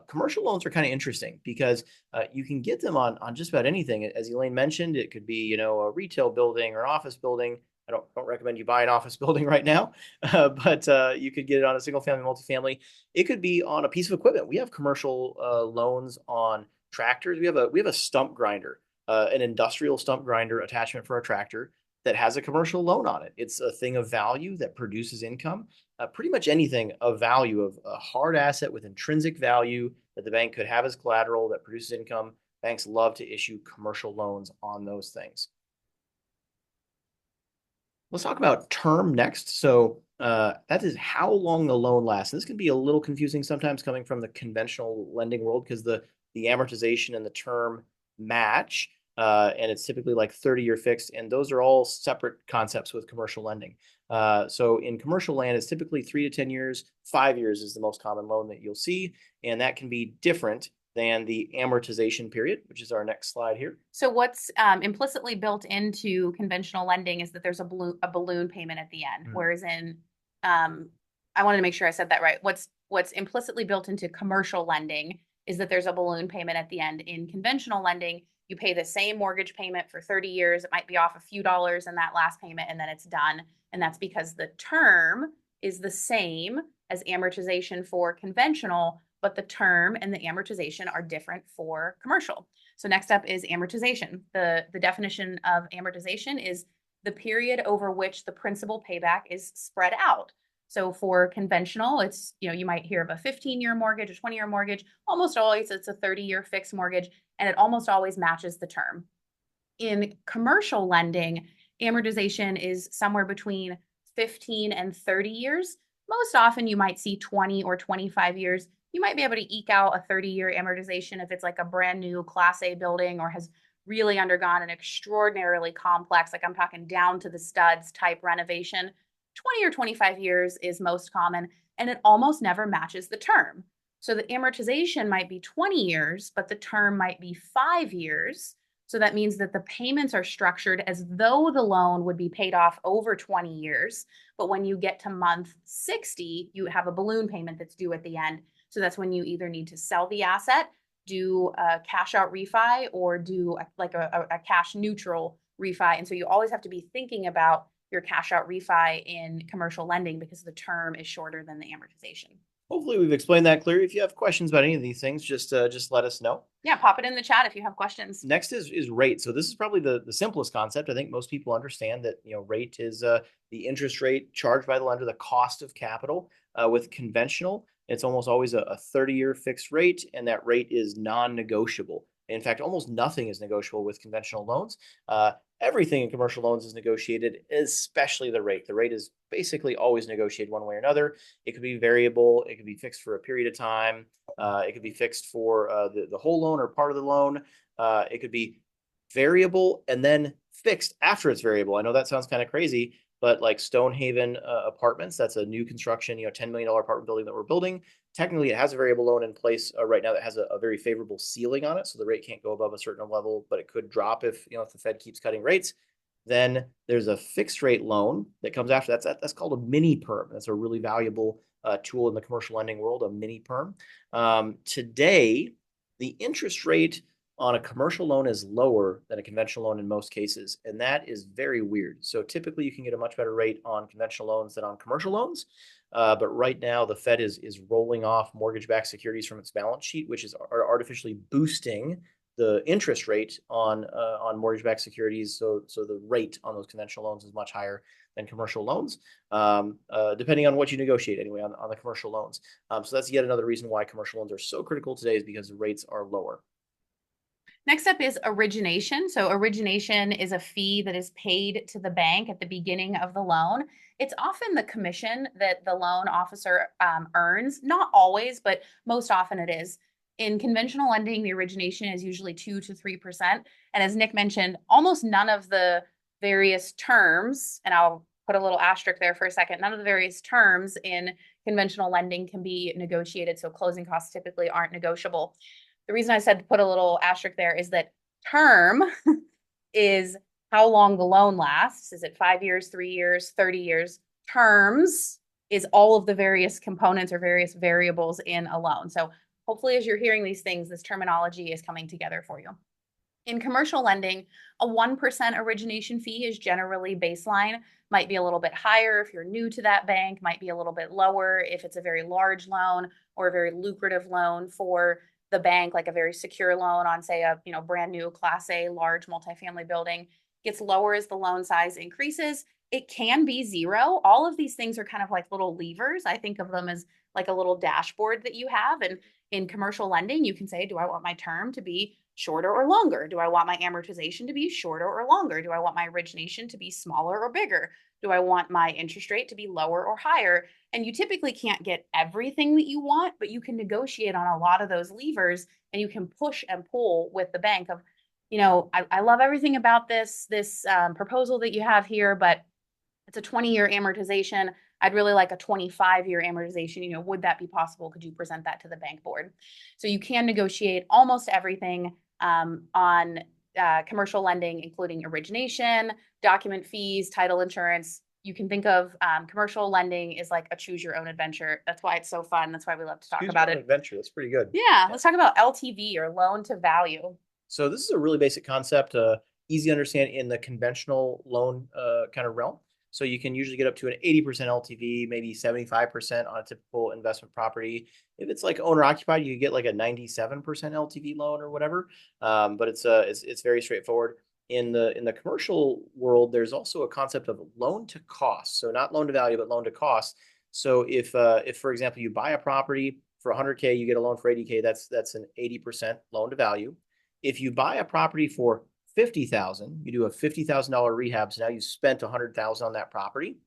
S3: Commercial loans are kind of interesting because you can get them on just about anything. As Elaine mentioned, it could be, you know, a retail building or office building. I don't recommend you buy an office building right now, but you could get it on a single family, multifamily. It could be on a piece of equipment. We have commercial loans on tractors. We have a stump grinder, an industrial stump grinder attachment for a tractor that has a commercial loan on it. It's a thing of value that produces income. Pretty much anything of value, of a hard asset with intrinsic value that the bank could have as collateral that produces income. Banks love to issue commercial loans on those things. Let's talk about term next. So that is how long the loan lasts. And this can be a little confusing sometimes coming from the conventional lending world because the amortization and the term match. And it's typically like 30-year fixed. And those are all separate concepts with commercial lending. So in commercial land, it's typically 3 to 10 years. 5 years is the most common loan that you'll see. And that can be different than the amortization period, which is our next slide here.
S2: So what's implicitly built into conventional lending is that there's a balloon payment at the end, whereas in I wanted to make sure I said that right. What's implicitly built into commercial lending is that there's a balloon payment at the end. In conventional lending, you pay the same mortgage payment for 30 years. It might be off a few dollars in that last payment, and then it's done. And that's because the term is the same as amortization for conventional, but the term and the amortization are different for commercial. So next up is amortization. The definition of amortization is the period over which the principal payback is spread out. So for conventional, it's, you know, you might hear of a 15-year mortgage, a 20-year mortgage. Almost always it's a 30-year fixed mortgage, and it almost always matches the term. In commercial lending, amortization is somewhere between 15 and 30 years. Most often you might see 20 or 25 years. You might be able to eke out a 30-year amortization if it's like a brand new Class A building or has really undergone an extraordinarily complex, like I'm talking down to the studs type renovation. 20 or 25 years is most common, and it almost never matches the term. So the amortization might be 20 years, but the term might be 5 years. So that means that the payments are structured as though the loan would be paid off over 20 years. But when you get to month 60, you have a balloon payment that's due at the end. So that's when you either need to sell the asset, do a cash out refi, or do a cash neutral refi. And so you always have to be thinking about your cash out refi in commercial lending because the term is shorter than the amortization.
S3: Hopefully we've explained that clearly. If you have questions about any of these things, just let us know.
S2: Yeah, pop it in the chat if you have questions.
S3: Next is rate. So this is probably the simplest concept. I think most people understand that, you know, rate is the interest rate charged by the lender, the cost of capital. With conventional, it's almost always a 30-year fixed rate, and that rate is non-negotiable. In fact, almost nothing is negotiable with conventional loans. Everything in commercial loans is negotiated, especially the rate. The rate is basically always negotiated one way or another. It could be variable. It could be fixed for a period of time. It could be fixed for the whole loan or part of the loan. It could be variable and then fixed after it's variable. I know that sounds kind of crazy, but like Stonehaven Apartments, that's a new construction, you know, $10 million apartment building that we're building. Technically, it has a variable loan in place right now that has a very favorable ceiling on it. So the rate can't go above a certain level, but it could drop if, you know, if the Fed keeps cutting rates. Then there's a fixed rate loan that comes after that. That's called a mini perm. That's a really valuable tool in the commercial lending world, a mini perm. Today, the interest rate on a commercial loan is lower than a conventional loan in most cases, and that is very weird. So typically you can get a much better rate on conventional loans than on commercial loans. But right now the Fed is rolling off mortgage-backed securities from its balance sheet, which is artificially boosting the interest rate on mortgage-backed securities. So the rate on those conventional loans is much higher than commercial loans, depending on what you negotiate anyway on the commercial loans. So that's yet another reason why commercial loans are so critical today, is because the rates are lower.
S2: Next up is origination. So origination is a fee that is paid to the bank at the beginning of the loan. It's often the commission that the loan officer earns. Not always, but most often it is. In conventional lending, the origination is usually 2 to 3%. And as Nick mentioned, almost none of the various terms, and I'll put a little asterisk there for a second, none of the various terms in conventional lending can be negotiated. So closing costs typically aren't negotiable. The reason I said to put a little asterisk there is that term is how long the loan lasts. Is it 5 years, 3 years, 30 years? Terms is all of the various components or various variables in a loan. So hopefully, as you're hearing these things, this terminology is coming together for you. In commercial lending, a 1% origination fee is generally baseline. Might be a little bit higher if you're new to that bank, might be a little bit lower if it's a very large loan or a very lucrative loan for the bank, like a very secure loan on, say, a brand new Class A large multifamily building. Gets lower as the loan size increases. It can be zero. All of these things are kind of like little levers. I think of them as like a little dashboard that you have. And in commercial lending, you can say, do I want my term to be shorter or longer? Do I want my amortization to be shorter or longer? Do I want my origination to be smaller or bigger? Do I want my interest rate to be lower or higher? And you typically can't get everything that you want, but you can negotiate on a lot of those levers and you can push and pull with the bank of, I love everything about this proposal that you have here, but it's a 20-year amortization. I'd really like a 25-year amortization. Would that be possible? Could you present that to the bank board? So you can negotiate almost everything on commercial lending, including origination, document fees, title insurance. You can think of commercial lending is like a choose your own adventure. That's why it's so fun. That's why we love to talk about it.
S3: Adventure. That's pretty good.
S2: Yeah, let's talk about LTV or loan to value.
S3: So this is a really basic concept, easy to understand in the conventional loan kind of realm. So you can usually get up to an 80% LTV, maybe 75% on a typical investment property. If it's like owner occupied, you get like a 97% LTV loan or whatever. But it's very straightforward. In the commercial world, there's also a concept of loan to cost. So not loan to value, but loan to cost. So if for example you buy a property for 100K, you get a loan for 80K. That's an 80% loan to value. If you buy a property for 50,000, you do a $50,000 rehab. So now you spent 100,000 on that property.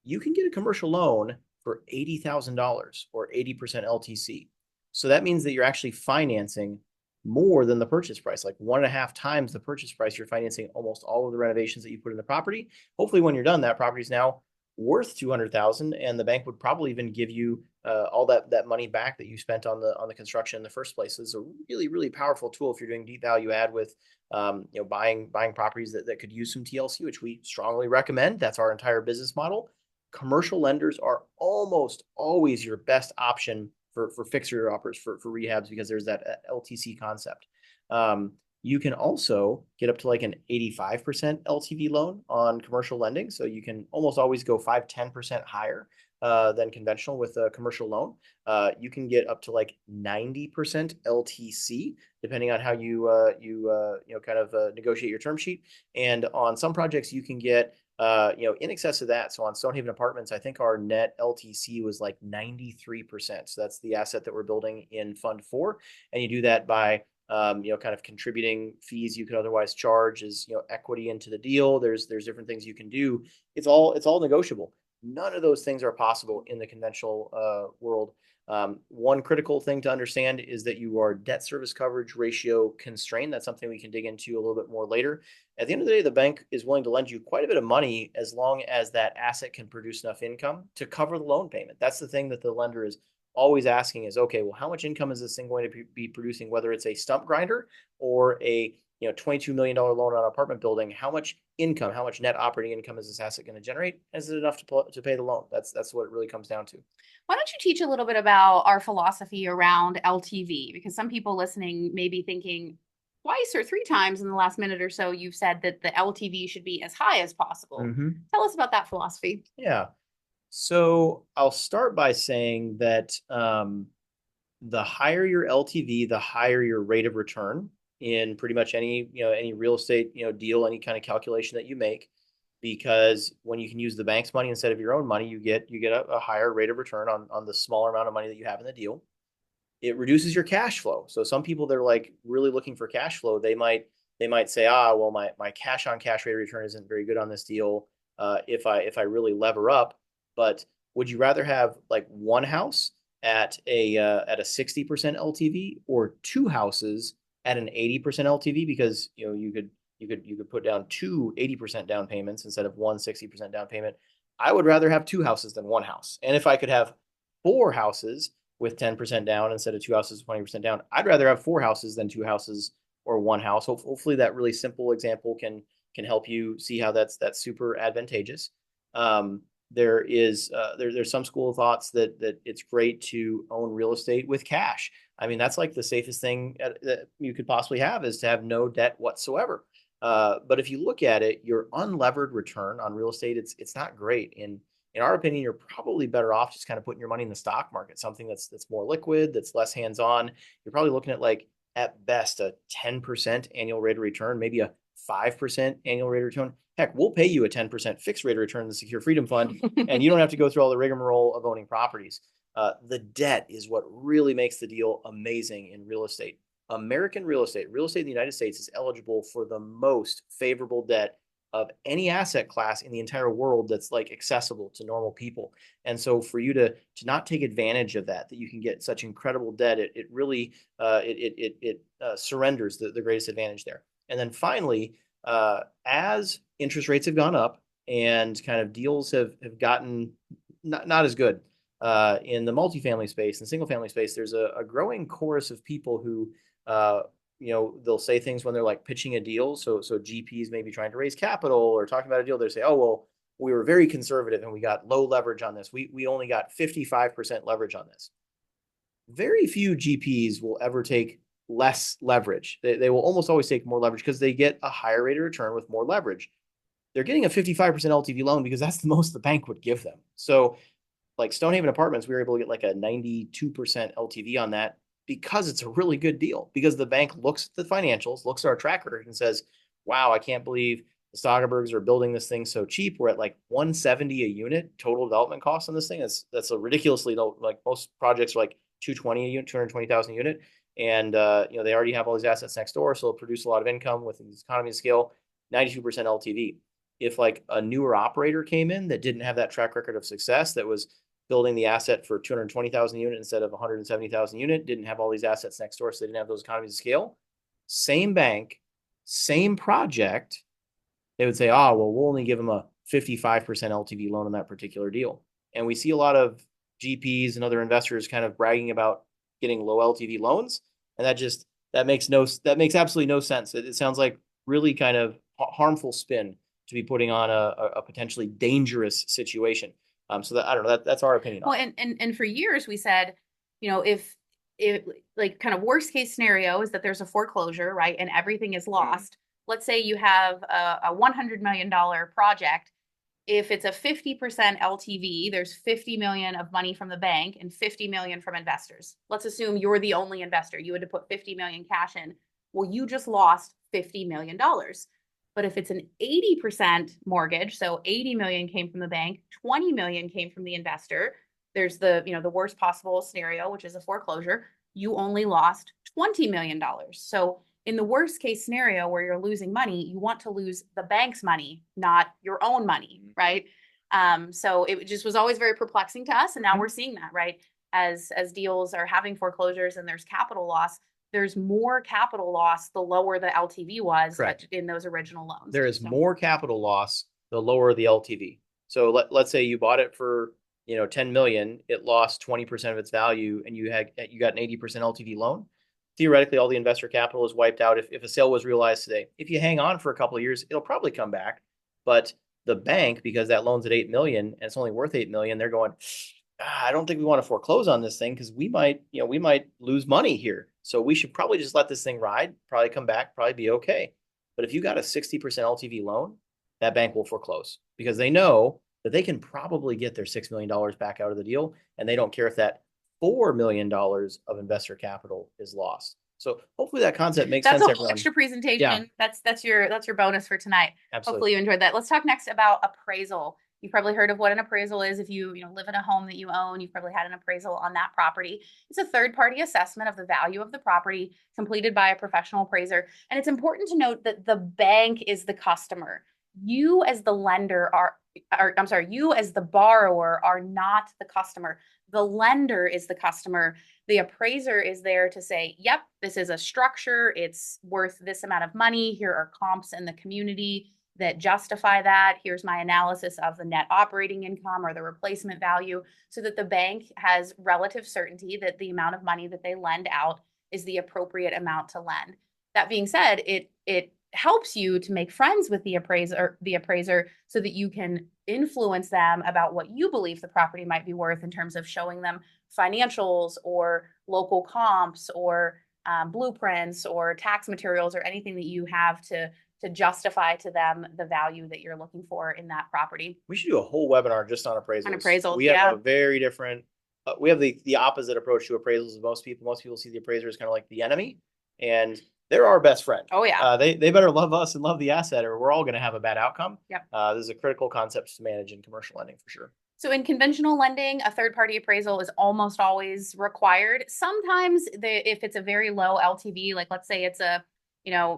S3: You can get a commercial loan for $80,000 or 80% LTC. So that means that you're actually financing more than the purchase price, like 1.5 times the purchase price. You're financing almost all of the renovations that you put in the property. Hopefully, when you're done, that property is now worth 200,000, and the bank would probably even give you all that money back that you spent on the construction in the first place. So it's a really, really powerful tool if you're doing deep value add with buying properties that could use some TLC, which we strongly recommend. That's our entire business model. Commercial lenders are almost always your best option for fixer uppers for rehabs because there's that LTC concept. You can also get up to like an 85% LTV loan on commercial lending. So you can almost always go 5-10% higher than conventional with a commercial loan. You can get up to like 90% LTC, depending on how you negotiate your term sheet. And on some projects, you can get in excess of that. So on Stonehaven Apartments, I think our net LTC was like 93%. So that's the asset that we're building in Fund 4. And you do that by kind of contributing fees you could otherwise charge as equity into the deal. There's different things you can do. It's all negotiable. None of those things are possible in the conventional world. One critical thing to understand is that you are debt service coverage ratio constrained. That's something we can dig into a little bit more later. At the end of the day, the bank is willing to lend you quite a bit of money as long as that asset can produce enough income to cover the loan payment. That's the thing that the lender is always asking is, okay, well, how much income is this thing going to be producing, whether it's a stump grinder or a $22 million loan on an apartment building? How much income, how much net operating income is this asset going to generate? Is it enough to pay the loan? That's what it really comes down to.
S2: Why don't you teach a little bit about our philosophy around LTV? Because some people listening may be thinking twice or 3 times in the last minute or so, you've said that the LTV should be as high as possible. Mm-hmm. Tell us about that philosophy.
S3: Yeah. So I'll start by saying that the higher your LTV, the higher your rate of return in pretty much any real estate deal, any kind of calculation that you make. Because when you can use the bank's money instead of your own money, you get a higher rate of return on the smaller amount of money that you have in the deal. It reduces your cash flow. So some people, they're like really looking for cash flow. They might say, well, my cash on cash rate of return isn't very good on this deal. If I really lever up. But would you rather have like one house at a 60% LTV or 2 houses at an 80% LTV? Because you could put down 2 80% down payments instead of 1 60% down payment. I would rather have 2 houses than 1 house. And if I could have 4 houses with 10% down instead of 2 houses with 20% down, I'd rather have 4 houses than 2 houses or 1 house. Hopefully that really simple example can can help you see how that's super advantageous. There's some school of thoughts that it's great to own real estate with cash. I mean, that's like the safest thing that you could possibly have, is to have no debt whatsoever. But if you look at it, your unlevered return on real estate, it's not great. In our opinion, you're probably better off just kind of putting your money in the stock market, something that's more liquid, that's less hands-on. You're probably looking at, like, at best a 10% annual rate of return, maybe a 5% annual rate of return. Heck, we'll pay you a 10% fixed rate of return in the Secure Freedom Fund, and you don't have to go through all the rigmarole of owning properties. The debt is what really makes the deal amazing in real estate. American real estate in the United States is eligible for the most favorable debt of any asset class in the entire world that's like accessible to normal people. And so for you to not take advantage of that you can get such incredible debt, it really surrenders the greatest advantage there. And then finally, as interest rates have gone up and kind of deals have gotten not as good in the multifamily space and single family space, there's a growing chorus of people who they'll say things when they're like pitching a deal. So GPs may be trying to raise capital or talking about a deal. They say, oh, well, we were very conservative and we got low leverage on this. We only got 55% leverage on this. Very few GPs will ever take less leverage. They will almost always take more leverage because they get a higher rate of return with more leverage. They're getting a 55% LTV loan because that's the most the bank would give them. So like Stonehaven Apartments, we were able to get like a 92% LTV on that, because it's a really good deal, because the bank looks at the financials, looks at our track record and says, wow, I can't believe the Stoggenbergs are building this thing so cheap. We're at like 170 a unit total development cost on this thing. That's a ridiculously low. Like most projects are like 220 a unit, 220,000 a unit. And they already have all these assets next door, so it'll produce a lot of income with these economies of scale. 92% LTV. If like a newer operator came in that didn't have that track record of success, that was building the asset for 220,000 unit instead of 170,000 unit, didn't have all these assets next door, so they didn't have those economies of scale. Same bank, same project, they would say, oh, well, we'll only give them a 55% LTV loan on that particular deal. And we see a lot of GPs and other investors kind of bragging about getting low LTV loans, and that makes absolutely no sense. It sounds like really kind of harmful spin to be putting on a potentially dangerous situation. So that, I don't know, that's our opinion.
S2: Well, and for years we said, if like kind of worst case scenario is that there's a foreclosure, right? And everything is lost. Let's say you have a $100 million project. If it's a 50% LTV, there's 50 million of money from the bank and 50 million from investors. Let's assume you're the only investor. You had to put 50 million cash in. Well, you just lost $50 million. But if it's an 80% mortgage, so 80 million came from the bank, 20 million came from the investor, there's the worst possible scenario, which is a foreclosure, you only lost $20 million. So in the worst case scenario where you're losing money, you want to lose the bank's money, not your own money, right? So it just was always very perplexing to us. And now we're seeing that, right? As deals are having foreclosures and there's capital loss, there's more capital loss the lower the LTV was. Correct. In those original loans.
S3: There is more capital loss the lower the LTV. So let's say you bought it for 10 million, it lost 20% of its value, and you got an 80% LTV loan. Theoretically, all the investor capital is wiped out if a sale was realized today. If you hang on for a couple of years, it'll probably come back. But the bank, because that loan's at 8 million and it's only worth 8 million, they're going, I don't think we want to foreclose on this thing because we might lose money here. So we should probably just let this thing ride, probably come back, probably be okay. But if you got a 60% LTV loan, that bank will foreclose because they know that they can probably get their $6 million back out of the deal, and they don't care if that $4 million of investor capital is lost. So hopefully that concept makes sense.
S2: That's a whole extra presentation. Yeah. That's your bonus for tonight. Absolutely. Hopefully you enjoyed that. Let's talk next about appraisal. You've probably heard of what an appraisal is. If you live in a home that you own, you've probably had an appraisal on that property. It's a third-party assessment of the value of the property completed by a professional appraiser. And it's important to note that the bank is the customer. You as the lender you as the borrower are not the customer. The lender is the customer. The appraiser is there to say, yep, this is a structure. It's worth this amount of money. Here are comps in the community that justify that. Here's my analysis of the net operating income or the replacement value, so that the bank has relative certainty that the amount of money that they lend out is the appropriate amount to lend. That being said, it helps you to make friends with the appraiser so that you can influence them about what you believe the property might be worth in terms of showing them financials or local comps or blueprints or tax materials or anything that you have to justify to them the value that you're looking for in that property.
S3: We should do a whole webinar just on appraisals.
S2: On appraisals,
S3: we have
S2: yeah.
S3: a very different, we have the opposite approach to appraisals of most people. Most people see the appraiser as kind of like the enemy, and they're our best friend.
S2: Oh yeah.
S3: They better love us and love the asset, or we're all going to have a bad outcome.
S2: Yep.
S3: This is a critical concept to manage in commercial lending for sure.
S2: So in conventional lending, a third-party appraisal is almost always required. Sometimes if it's a very low LTV, like let's say it's a,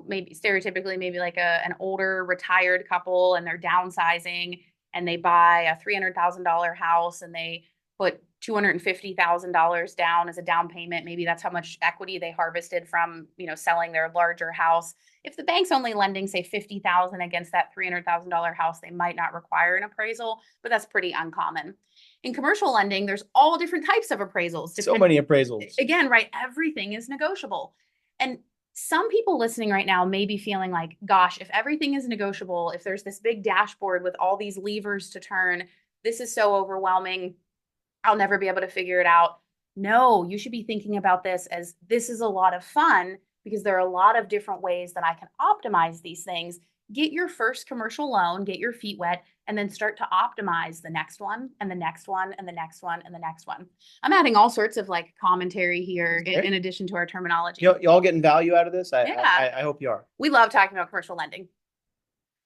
S2: maybe stereotypically, maybe like an older retired couple and they're downsizing and they buy a $300,000 house and they put $250,000 down as a down payment. Maybe that's how much equity they harvested from, selling their larger house. If the bank's only lending, say, $50,000 against that $300,000 house, they might not require an appraisal, but that's pretty uncommon. In commercial lending, there's all different types of appraisals.
S3: So many appraisals.
S2: Again, right? Everything is negotiable. And some people listening right now may be feeling like, gosh, if everything is negotiable, if there's this big dashboard with all these levers to turn, this is so overwhelming. I'll never be able to figure it out. No, you should be thinking about this as this is a lot of fun because there are a lot of different ways that I can optimize these things. Get your first commercial loan, get your feet wet, and then start to optimize the next one and the next one and the next one and the next one. I'm adding all sorts of like commentary here in addition to our terminology.
S3: You all getting value out of this?
S2: Yeah.
S3: I hope you are.
S2: We love talking about commercial lending.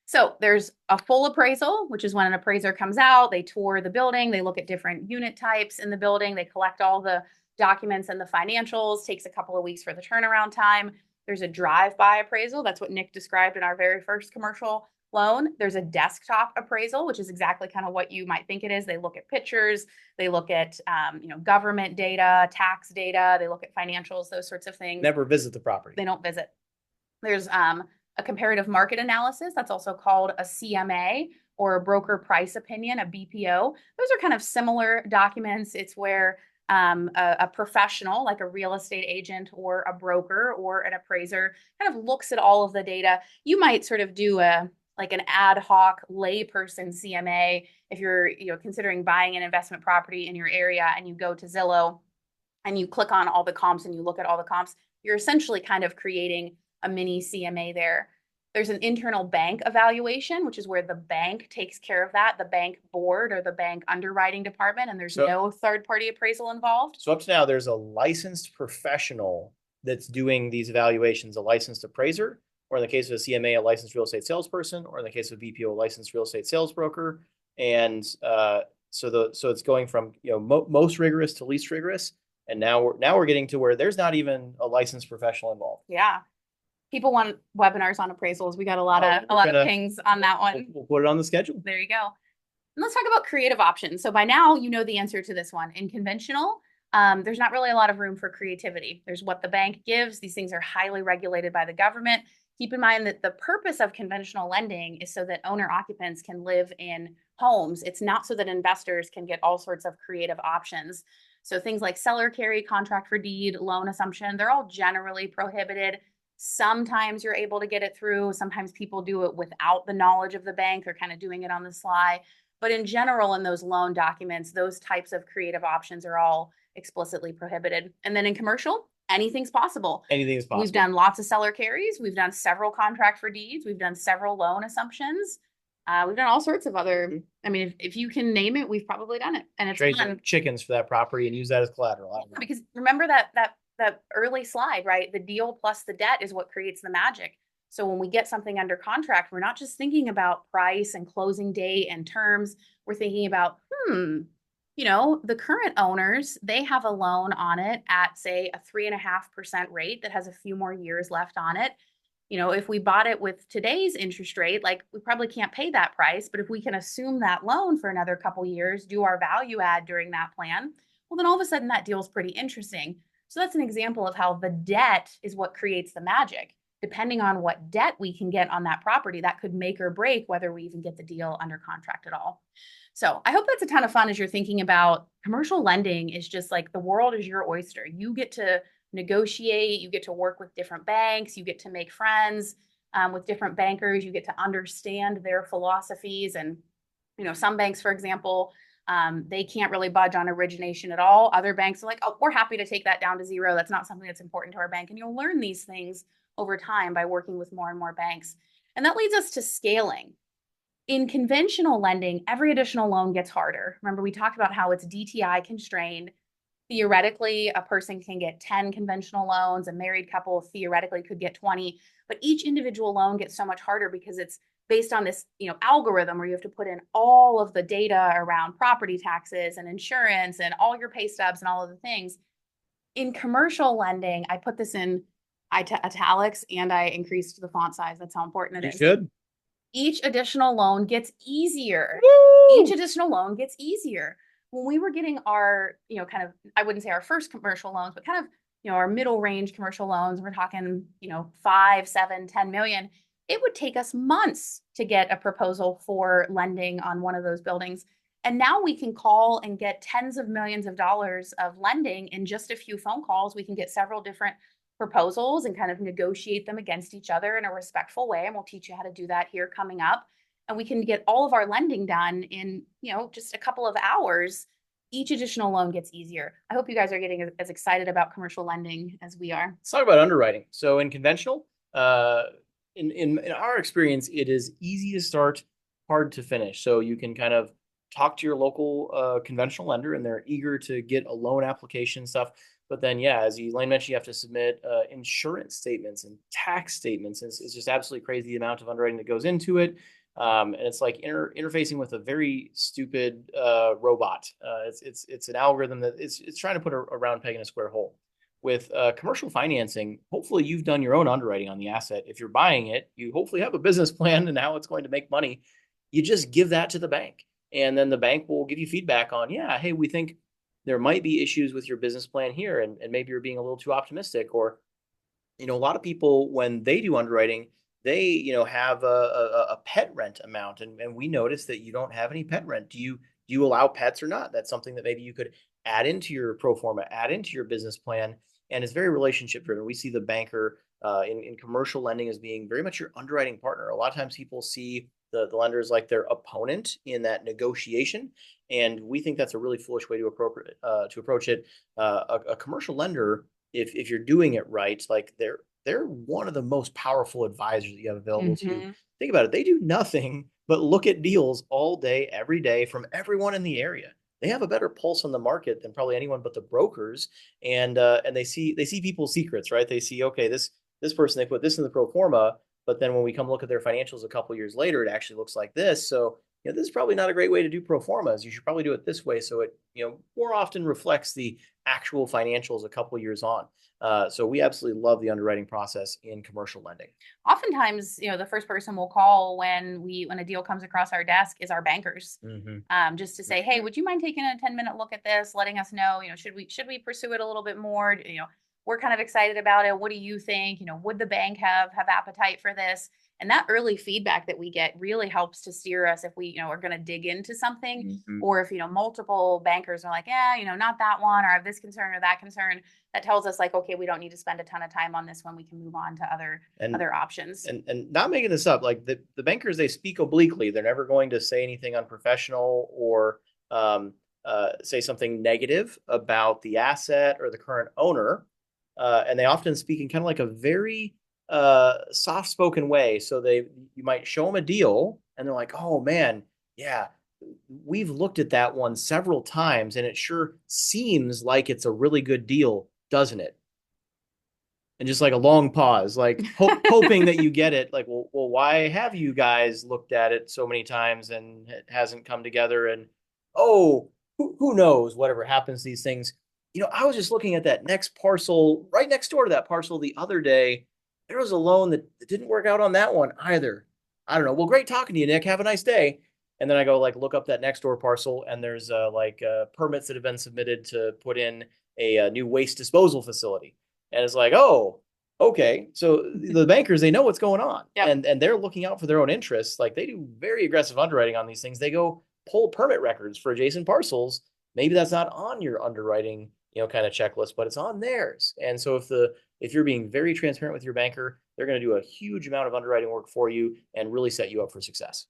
S2: So there's a full appraisal, which is when an appraiser comes out, they tour the building, they look at different unit types in the building, they collect all the documents and the financials, takes a couple of weeks for the turnaround time. There's a drive-by appraisal. That's what Nick described in our very first commercial loan. There's a desktop appraisal, which is exactly kind of what you might think it is. They look at pictures, they look at government data, tax data, they look at financials, those sorts of things.
S3: Never visit the property.
S2: They don't visit. There's a comparative market analysis. That's also called a CMA or a broker price opinion, a BPO. Those are kind of similar documents. It's where a professional like a real estate agent or a broker or an appraiser kind of looks at all of the data. You might sort of do an ad hoc layperson CMA if you're considering buying an investment property in your area and you go to Zillow and you click on all the comps and you look at all the comps. You're essentially kind of creating a mini CMA there. There's an internal bank evaluation, which is where the bank takes care of that, the bank board or the bank underwriting department, and there's no third-party appraisal involved.
S3: So up to now, there's a licensed professional that's doing these evaluations, a licensed appraiser, or in the case of a CMA, a licensed real estate salesperson, or in the case of BPO, a licensed real estate sales broker. And so it's going from most rigorous to least rigorous, and now we're getting to where there's not even a licensed professional involved.
S2: Yeah. People want webinars on appraisals. We got a lot of pings on that one.
S3: We'll put it on the schedule.
S2: There you go. And let's talk about creative options. So by now, you know the answer to this one. In conventional, there's not really a lot of room for creativity. There's what the bank gives. These things are highly regulated by the government. Keep in mind that the purpose of conventional lending is so that owner occupants can live in homes. It's not so that investors can get all sorts of creative options. So things like seller carry, contract for deed, loan assumption, they're all generally prohibited. Sometimes you're able to get it through. Sometimes people do it without the knowledge of the bank. They're kind of doing it on the sly. But in general, in those loan documents, those types of creative options are all explicitly prohibited. And then in commercial, anything's possible.
S3: Anything is possible.
S2: We've done lots of seller carries. We've done several contract for deeds. We've done several loan assumptions. We've done all sorts of other, I mean, if you can name it, we've probably done it. And it's
S3: trade
S2: fun.
S3: Chickens for that property and use that as collateral.
S2: Because remember that early slide, right? The deal plus the debt is what creates the magic. So when we get something under contract, we're not just thinking about price and closing date and terms. We're thinking about, the current owners, they have a loan on it at, say, a 3.5% rate that has a few more years left on it. If we bought it with today's interest rate, we probably can't pay that price. But if we can assume that loan for another couple years, do our value add during that plan, well, then all of a sudden that deal is pretty interesting. So that's an example of how the debt is what creates the magic. Depending on what debt we can get on that property, that could make or break whether we even get the deal under contract at all. So I hope that's a ton of fun as you're thinking about commercial lending is just like the world is your oyster. You get to negotiate, you get to work with different banks, you get to make friends. with different bankers. You get to understand their philosophies. And, some banks, for example, they can't really budge on origination at all. Other banks are like, oh, we're happy to take that down to zero. That's not something that's important to our bank. And you'll learn these things over time by working with more and more banks. And that leads us to scaling. In conventional lending, every additional loan gets harder. Remember, we talked about how it's DTI constrained. Theoretically, a person can get 10 conventional loans. A married couple theoretically could get 20, but each individual loan gets so much harder because it's based on this, algorithm where you have to put in all of the data around property taxes and insurance and all your pay stubs and all of the things. In commercial lending, I put this in italics and I increased the font size. That's how important it is.
S3: Good.
S2: Each additional loan gets easier.
S3: Woo!
S2: Each additional loan gets easier. When we were getting our, I wouldn't say our first commercial loans, but kind of, our middle range commercial loans, we're talking, 5, 7, 10 million. It would take us months to get a proposal for lending on one of those buildings. And now we can call and get tens of millions of dollars of lending in just a few phone calls. We can get several different proposals and kind of negotiate them against each other in a respectful way. And we'll teach you how to do that here coming up. And we can get all of our lending done in, just a couple of hours. Each additional loan gets easier. I hope you guys are getting as excited about commercial lending as we are.
S3: Let's talk about underwriting. So in conventional, in our experience, it is easy to start, hard to finish. So you can kind of talk to your local conventional lender, and they're eager to get a loan application stuff. But then, yeah, as Elaine mentioned, you have to submit insurance statements and tax statements. It's just absolutely crazy the amount of underwriting that goes into it. And it's like interfacing with a very stupid robot. It's an algorithm that it's trying to put a round peg in a square hole. With commercial financing, hopefully you've done your own underwriting on the asset. If you're buying it, you hopefully have a business plan and how it's going to make money. You just give that to the bank, and then the bank will give you feedback on, yeah, hey, we think there might be issues with your business plan here, and maybe you're being a little too optimistic. Or, a lot of people, when they do underwriting, they, have a pet rent amount, and we notice that you don't have any pet rent. Do you allow pets or not? That's something that maybe you could add into your pro forma, add into your business plan. And it's very relationship driven. We see the banker in commercial lending as being very much your underwriting partner. A lot of times people see the lenders like their opponent in that negotiation. And we think that's a really foolish way to approach it. A commercial lender, if you're doing it right, like they're one of the most powerful advisors that you have available to you. Think about it. They do nothing but look at deals all day, every day from everyone in the area. They have a better pulse on the market than probably anyone but the brokers. And they see people's secrets, right? They see, okay, this person, they put this in the pro forma, but then when we come look at their financials a couple years later, it actually looks like this. So, this is probably not a great way to do pro formas. You should probably do it this way, so it, more often reflects the actual financials a couple years on. So we absolutely love the underwriting process in commercial lending.
S2: Oftentimes, the first person we'll call when a deal comes across our desk is our bankers, just to say, hey, would you mind taking a 10-minute look at this, letting us know, should we pursue it a little bit more? We're kind of excited about it. What do you think? Would the bank have appetite for this? And that early feedback that we get really helps to steer us if we, are going to dig into something, or if, multiple bankers are like, yeah, not that one, or I have this concern or that concern. That tells us like, okay, we don't need to spend a ton of time on this one. We can move on to other options.
S3: And not making this up, like the bankers, they speak obliquely. They're never going to say anything unprofessional or say something negative about the asset or the current owner. And they often speak in kind of like a very soft-spoken way. So you might show them a deal and they're like, oh man, yeah, we've looked at that one several times and it sure seems like it's a really good deal, doesn't it? And just like a long pause, like hoping that you get it. Like, well, why have you guys looked at it so many times and it hasn't come together? And who knows, whatever happens to these things. I was just looking at that next parcel right next door to that parcel the other day. There was a loan that didn't work out on that one either. I don't know. Well, great talking to you, Nick. Have a nice day. And then I go look up that next door parcel, and there's permits that have been submitted to put in a new waste disposal facility. And it's like, oh, okay. So the bankers, they know what's going on. Yep. And they're looking out for their own interests. Like, they do very aggressive underwriting on these things. They go pull permit records for adjacent parcels. Maybe that's not on your underwriting, kind of checklist, but it's on theirs. And so if you're being very transparent with your banker, They're going to do a huge amount of underwriting work for you and really set you up for success.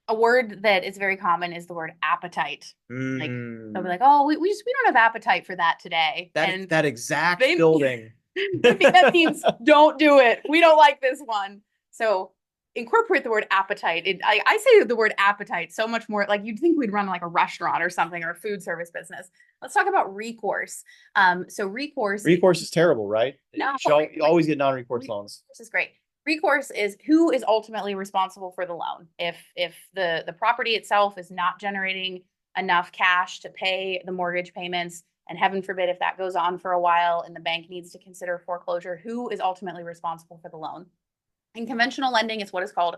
S2: A word that is very common is the word appetite. Like they'll be
S3: Mm.
S2: like, oh, we don't have appetite for that today. And
S3: That exact
S2: they-
S3: building.
S2: I think that means don't do it. We don't like this one. So incorporate the word appetite. I say the word appetite so much more like you'd think we'd run like a restaurant or something or a food service business. Let's talk about recourse. So recourse
S3: Recourse is terrible, right?
S2: No,
S3: You always get non-recourse loans.
S2: This is great. Recourse is who is ultimately responsible for the loan. If the property itself is not generating enough cash to pay the mortgage payments, and heaven forbid if that goes on for a while and the bank needs to consider foreclosure, who is ultimately responsible for the loan? In conventional lending, it's what is called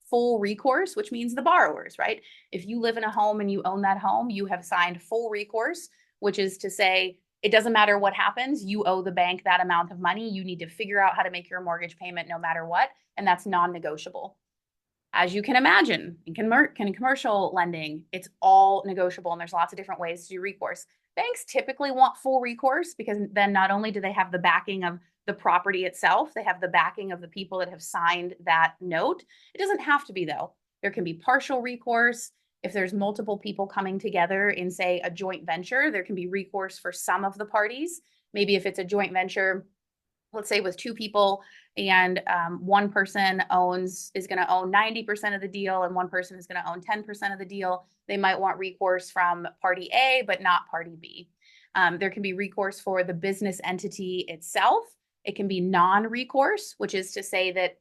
S2: full recourse, which means the borrowers, right? If you live in a home and you own that home, you have signed full recourse, which is to say it doesn't matter what happens, you owe the bank that amount of money. You need to figure out how to make your mortgage payment no matter what, and that's non-negotiable. As you can imagine, in commercial lending, it's all negotiable, and there's lots of different ways to do recourse. Banks typically want full recourse because then not only do they have the backing of the property itself, they have the backing of the people that have signed that note. It doesn't have to be, though. There can be partial recourse. If there's multiple people coming together in, say, a joint venture, there can be recourse for some of the parties. Maybe if it's a joint venture, let's say with two people, and one person is going to own 90% of the deal and one person is going to own 10% of the deal, they might want recourse from party A, but not party B. There can be recourse for the business entity itself. It can be non-recourse, which is to say that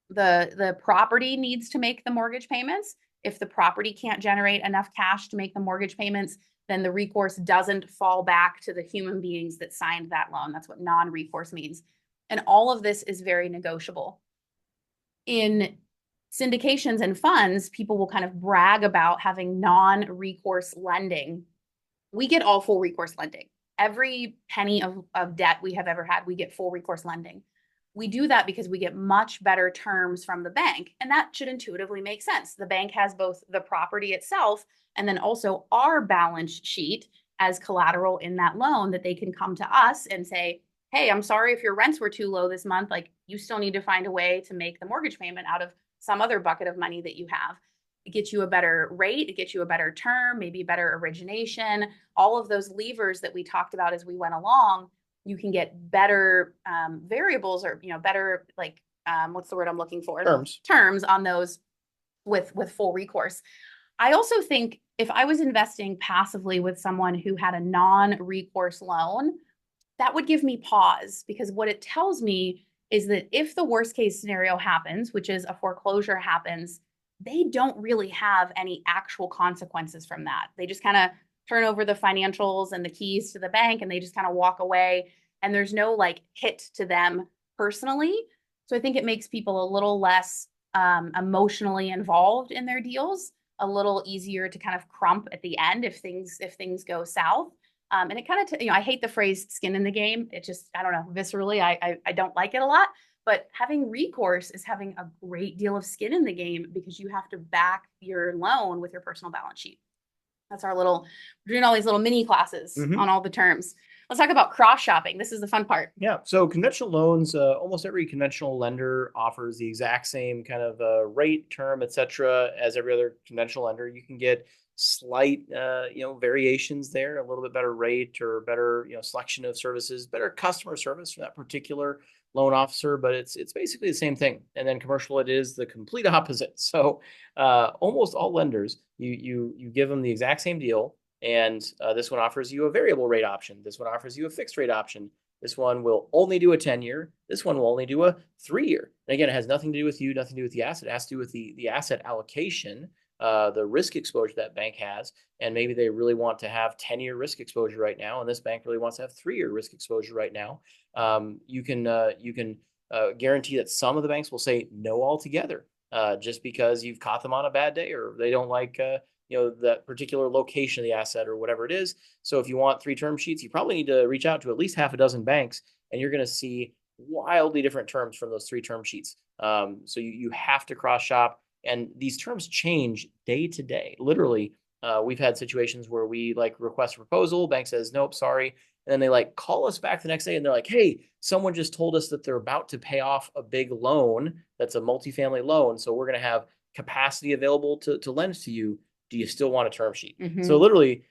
S2: the property needs to make the mortgage payments. If the property can't generate enough cash to make the mortgage payments, then the recourse doesn't fall back to the human beings that signed that loan. That's what non-recourse means. And all of this is very negotiable. In syndications and funds, people will kind of brag about having non-recourse lending. We get all full recourse lending. Every penny of debt we have ever had, we get full recourse lending. We do that because we get much better terms from the bank, and that should intuitively make sense. The bank has both the property itself and then also our balance sheet as collateral in that loan that they can come to us and say, hey, I'm sorry if your rents were too low this month. Like, you still need to find a way to make the mortgage payment out of some other bucket of money that you have. It gets you a better rate, it gets you a better term, maybe better origination, all of those levers that we talked about as we went along. You can get better variables or, better, like, what's the word I'm looking for? Terms on those with full recourse. I also think if I was investing passively with someone who had a non-recourse loan, that would give me pause, because what it tells me is that if the worst case scenario happens, which is a foreclosure happens, they don't really have any actual consequences from that. They just kind of turn over the financials and the keys to the bank and they just kind of walk away, and there's no like hit to them personally. So I think it makes people a little less emotionally involved in their deals, a little easier to kind of crump at the end if things go south. And it kind of, I hate the phrase skin in the game. It just, I don't know, viscerally, I don't like it a lot. But having recourse is having a great deal of skin in the game, because you have to back your loan with your personal balance sheet. That's we're doing all these little mini classes on all the terms. Let's talk about cross shopping. This is the fun part.
S3: Yeah. So conventional loans, almost every conventional lender offers the exact same kind of rate, term, etc. as every other conventional lender. You can get slight, variations there, a little bit better rate or better, selection of services, better customer service from that particular loan officer, but it's basically the same thing. And then commercial, it is the complete opposite. So almost all lenders, you give them the exact same deal. And this one offers you a variable rate option. This one offers you a fixed rate option. This one will only do a 10-year. This one will only do a 3-year. And again, it has nothing to do with you, nothing to do with the asset. It has to do with the asset allocation, the risk exposure that bank has. And maybe they really want to have 10-year risk exposure right now, and this bank really wants to have 3-year risk exposure right now. You can guarantee that some of the banks will say no altogether, just because you've caught them on a bad day, or they don't like that particular location of the asset or whatever it is. So if you want 3 term sheets, you probably need to reach out to at least half a dozen banks, and you're going to see wildly different terms from those 3 term sheets. So you have to cross shop, and these terms change day to day. Literally, we've had situations where we request a proposal. Bank says, nope, sorry. And then they like call us back the next day and they're like, hey, someone just told us that they're about to pay off a big loan that's a multifamily loan. So we're going to have capacity available to lend to you. Do you still want a term sheet? So literally,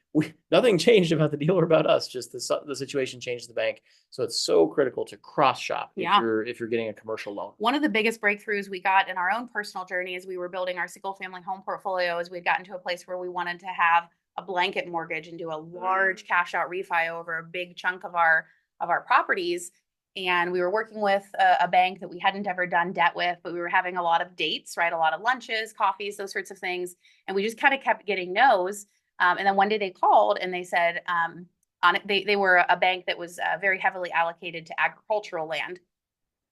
S3: nothing changed about the deal or about us. Just the situation changed the bank. So it's so critical to cross shop if you're getting a commercial loan.
S2: One of the biggest breakthroughs we got in our own personal journey as we were building our single family home portfolio is we'd gotten to a place where we wanted to have a blanket mortgage and do a large cash out refi over a big chunk of our properties. And we were working with a bank that we hadn't ever done debt with, but we were having a lot of dates, right? A lot of lunches, coffees, those sorts of things. And we just kind of kept getting no's. And then one day they called and they said, they were a bank that was very heavily allocated to agricultural land.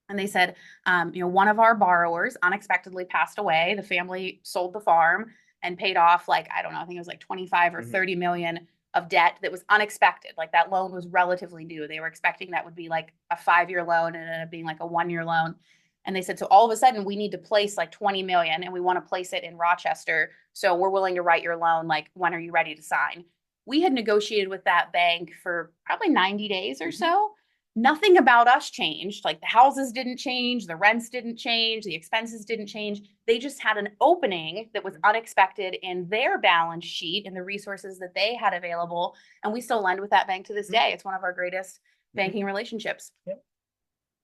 S2: And they said, one of our borrowers unexpectedly passed away. The family sold the farm and paid off I don't know, I think it was like 25 or 30 million of debt that was unexpected. Like that loan was relatively new. They were expecting that would be like a 5-year loan and it ended up being like a 1-year loan. And they said, so all of a sudden we need to place like 20 million and we want to place it in Rochester. So we're willing to write your loan. Like, when are you ready to sign? We had negotiated with that bank for probably 90 days or so. Nothing about us changed. Like the houses didn't change, the rents didn't change, the expenses didn't change. They just had an opening that was unexpected in their balance sheet and the resources that they had available. And we still lend with that bank to this day. It's one of our greatest banking relationships.
S3: Yep.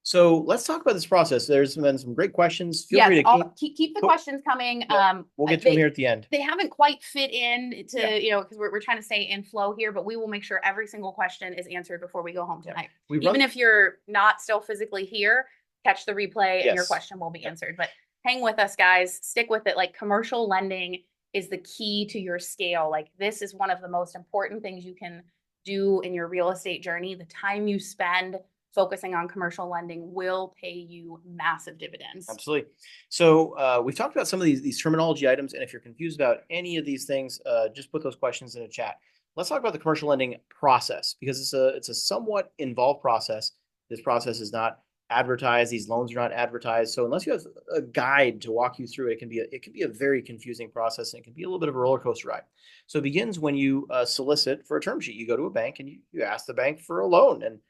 S3: So let's talk about this process. There's been some great questions. Feel free to
S2: keep the questions coming.
S3: Yep. We'll get to them here at the end.
S2: They haven't quite fit in to, because we're trying to stay in flow here, but we will make sure every single question is answered before we go home tonight. Even if you're not still physically here, catch the replay and your question will be answered. But hang with us, guys. Stick with it. Like, commercial lending is the key to your scale. Like, this is one of the most important things you can do in your real estate journey. The time you spend focusing on commercial lending will pay you massive dividends.
S3: Absolutely. So we've talked about some of these terminology items, and if you're confused about any of these things, just put those questions in a chat. Let's talk about the commercial lending process, because it's a somewhat involved process. This process is not advertised. These loans are not advertised. So unless you have a guide to walk you through it, it can be a very confusing process, and it can be a little bit of a roller coaster ride. So it begins when you solicit for a term sheet. You go to a bank and you ask the bank for a loan, and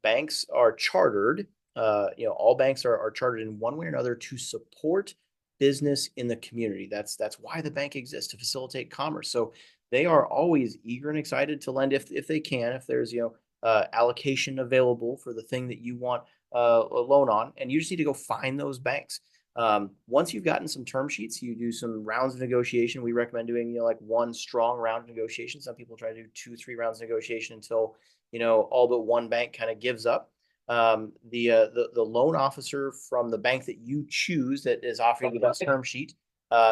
S3: banks are chartered. All banks are chartered in one way or another to support business in the community. That's why the bank exists, to facilitate commerce. So they are always eager and excited to lend if they can, if there's allocation available for the thing that you want a loan on, and you just need to go find those banks. Once you've gotten some term sheets, you do some rounds of negotiation. We recommend doing like one strong round of negotiation. Some people try to do 2-3 rounds of negotiation until all but one bank kind of gives up. The loan officer from the bank that you choose that is offering the best term sheet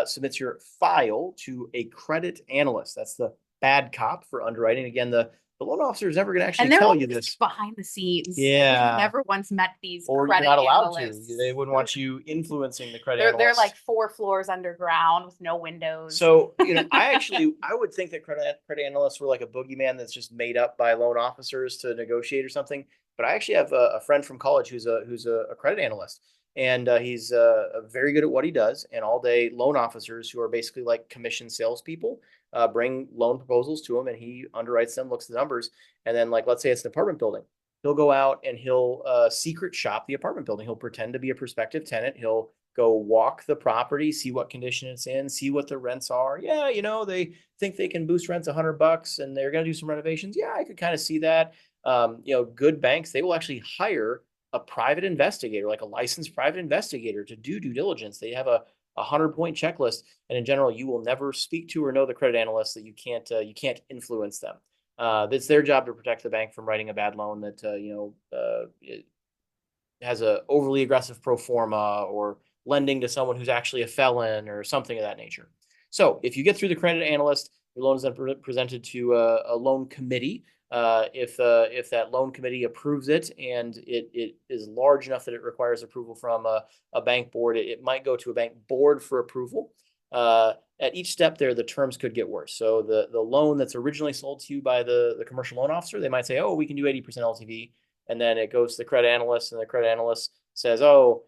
S3: submits your file to a credit analyst. That's the bad cop for underwriting. Again, the loan officer is never going to actually tell you this
S2: behind the scenes.
S3: Yeah,
S2: we've never once met these,
S3: or you're not allowed to. They wouldn't want you influencing the credit analyst.
S2: They're like 4 floors underground with no windows.
S3: So I would think that credit analysts were like a boogeyman that's just made up by loan officers to negotiate or something. But I actually have a friend from college who's a credit analyst, and he's very good at what he does. And all day loan officers, who are basically like commission salespeople, bring loan proposals to him, and he underwrites them, looks at the numbers, and then, like, let's say it's an apartment building, he'll go out and he'll secret shop the apartment building. He'll pretend to be a prospective tenant. He'll go walk the property, see what condition it's in, see what the rents are. Yeah, they think they can boost rents $100 and they're going to do some renovations. Yeah, I could kind of see that. Good banks, they will actually hire a private investigator, like a licensed private investigator, to do due diligence. They have a 100-point checklist, and in general, you will never speak to or know the credit analyst that you can't influence them. It's their job to protect the bank from writing a bad loan that it has a overly aggressive pro forma, or lending to someone who's actually a felon or something of that nature. So if you get through the credit analyst, your loan is then presented to a loan committee. If that loan committee approves it and it is large enough that it requires approval from a bank board, it might go to a bank board for approval. At each step there, the terms could get worse. So the loan that's originally sold to you by the commercial loan officer, they might say, oh, we can do 80% LTV. And then it goes to the credit analyst, and the credit analyst says, oh,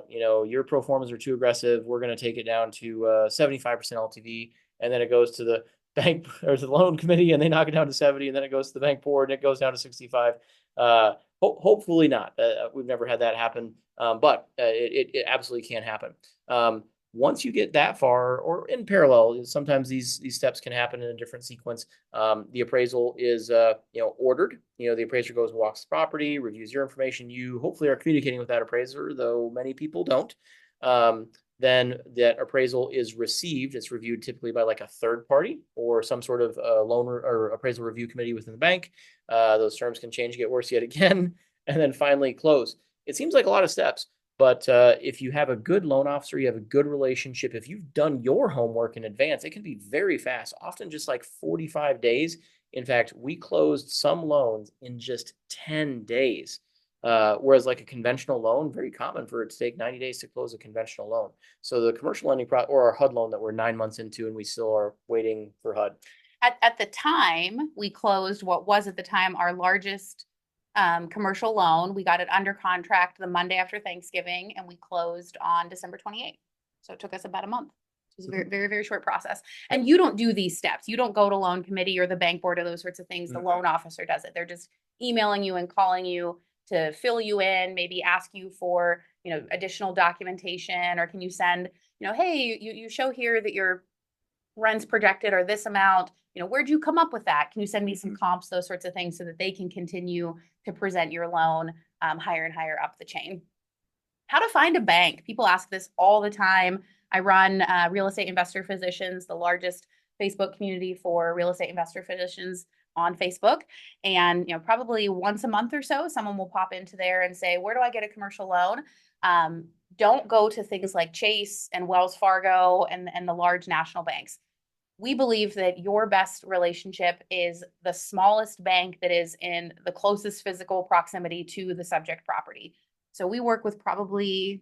S3: your pro formas are too aggressive. We're going to take it down to 75% LTV. And then it goes to the bank or the loan committee and they knock it down to 70, and then it goes to the bank board and it goes down to 65. Hopefully not. We've never had that happen, but it absolutely can happen. Once you get that far, or in parallel, sometimes these steps can happen in a different sequence. The appraisal is ordered. The appraiser goes and walks the property, reviews your information. You hopefully are communicating with that appraiser, though many people don't. Then that appraisal is received. It's reviewed typically by like a third party or some sort of loan or appraisal review committee within the bank. Those terms can change, get worse yet again, and then finally close. It seems like a lot of steps, but if you have a good loan officer, you have a good relationship, if you've done your homework in advance, it can be very fast, often just like 45 days. In fact, we closed some loans in just 10 days. Whereas like a conventional loan, very common for it to take 90 days to close a conventional loan. So the commercial lending or our HUD loan that we're 9 months into and we still are waiting for HUD.
S2: At the time, we closed what was at the time our largest commercial loan. We got it under contract the Monday after Thanksgiving, and we closed on December 28th. So it took us about a month. It was a very, very, very short process. And you don't do these steps. You don't go to loan committee or the bank board or those sorts of things. The loan officer does it. They're just emailing you and calling you to fill you in, maybe ask you for, additional documentation, or can you send, hey, you show here that your rent's projected or this amount, where'd you come up with that? Can you send me some comps, those sorts of things, so that they can continue to present your loan higher and higher up the chain. How to find a bank. People ask this all the time. I run Real Estate Investor Physicians, the largest Facebook community for real estate investor physicians on Facebook. And, probably once a month or so, someone will pop into there and say, where do I get a commercial loan? Don't go to things like Chase and Wells Fargo and the large national banks. We believe that your best relationship is the smallest bank that is in the closest physical proximity to the subject property. So we work with probably,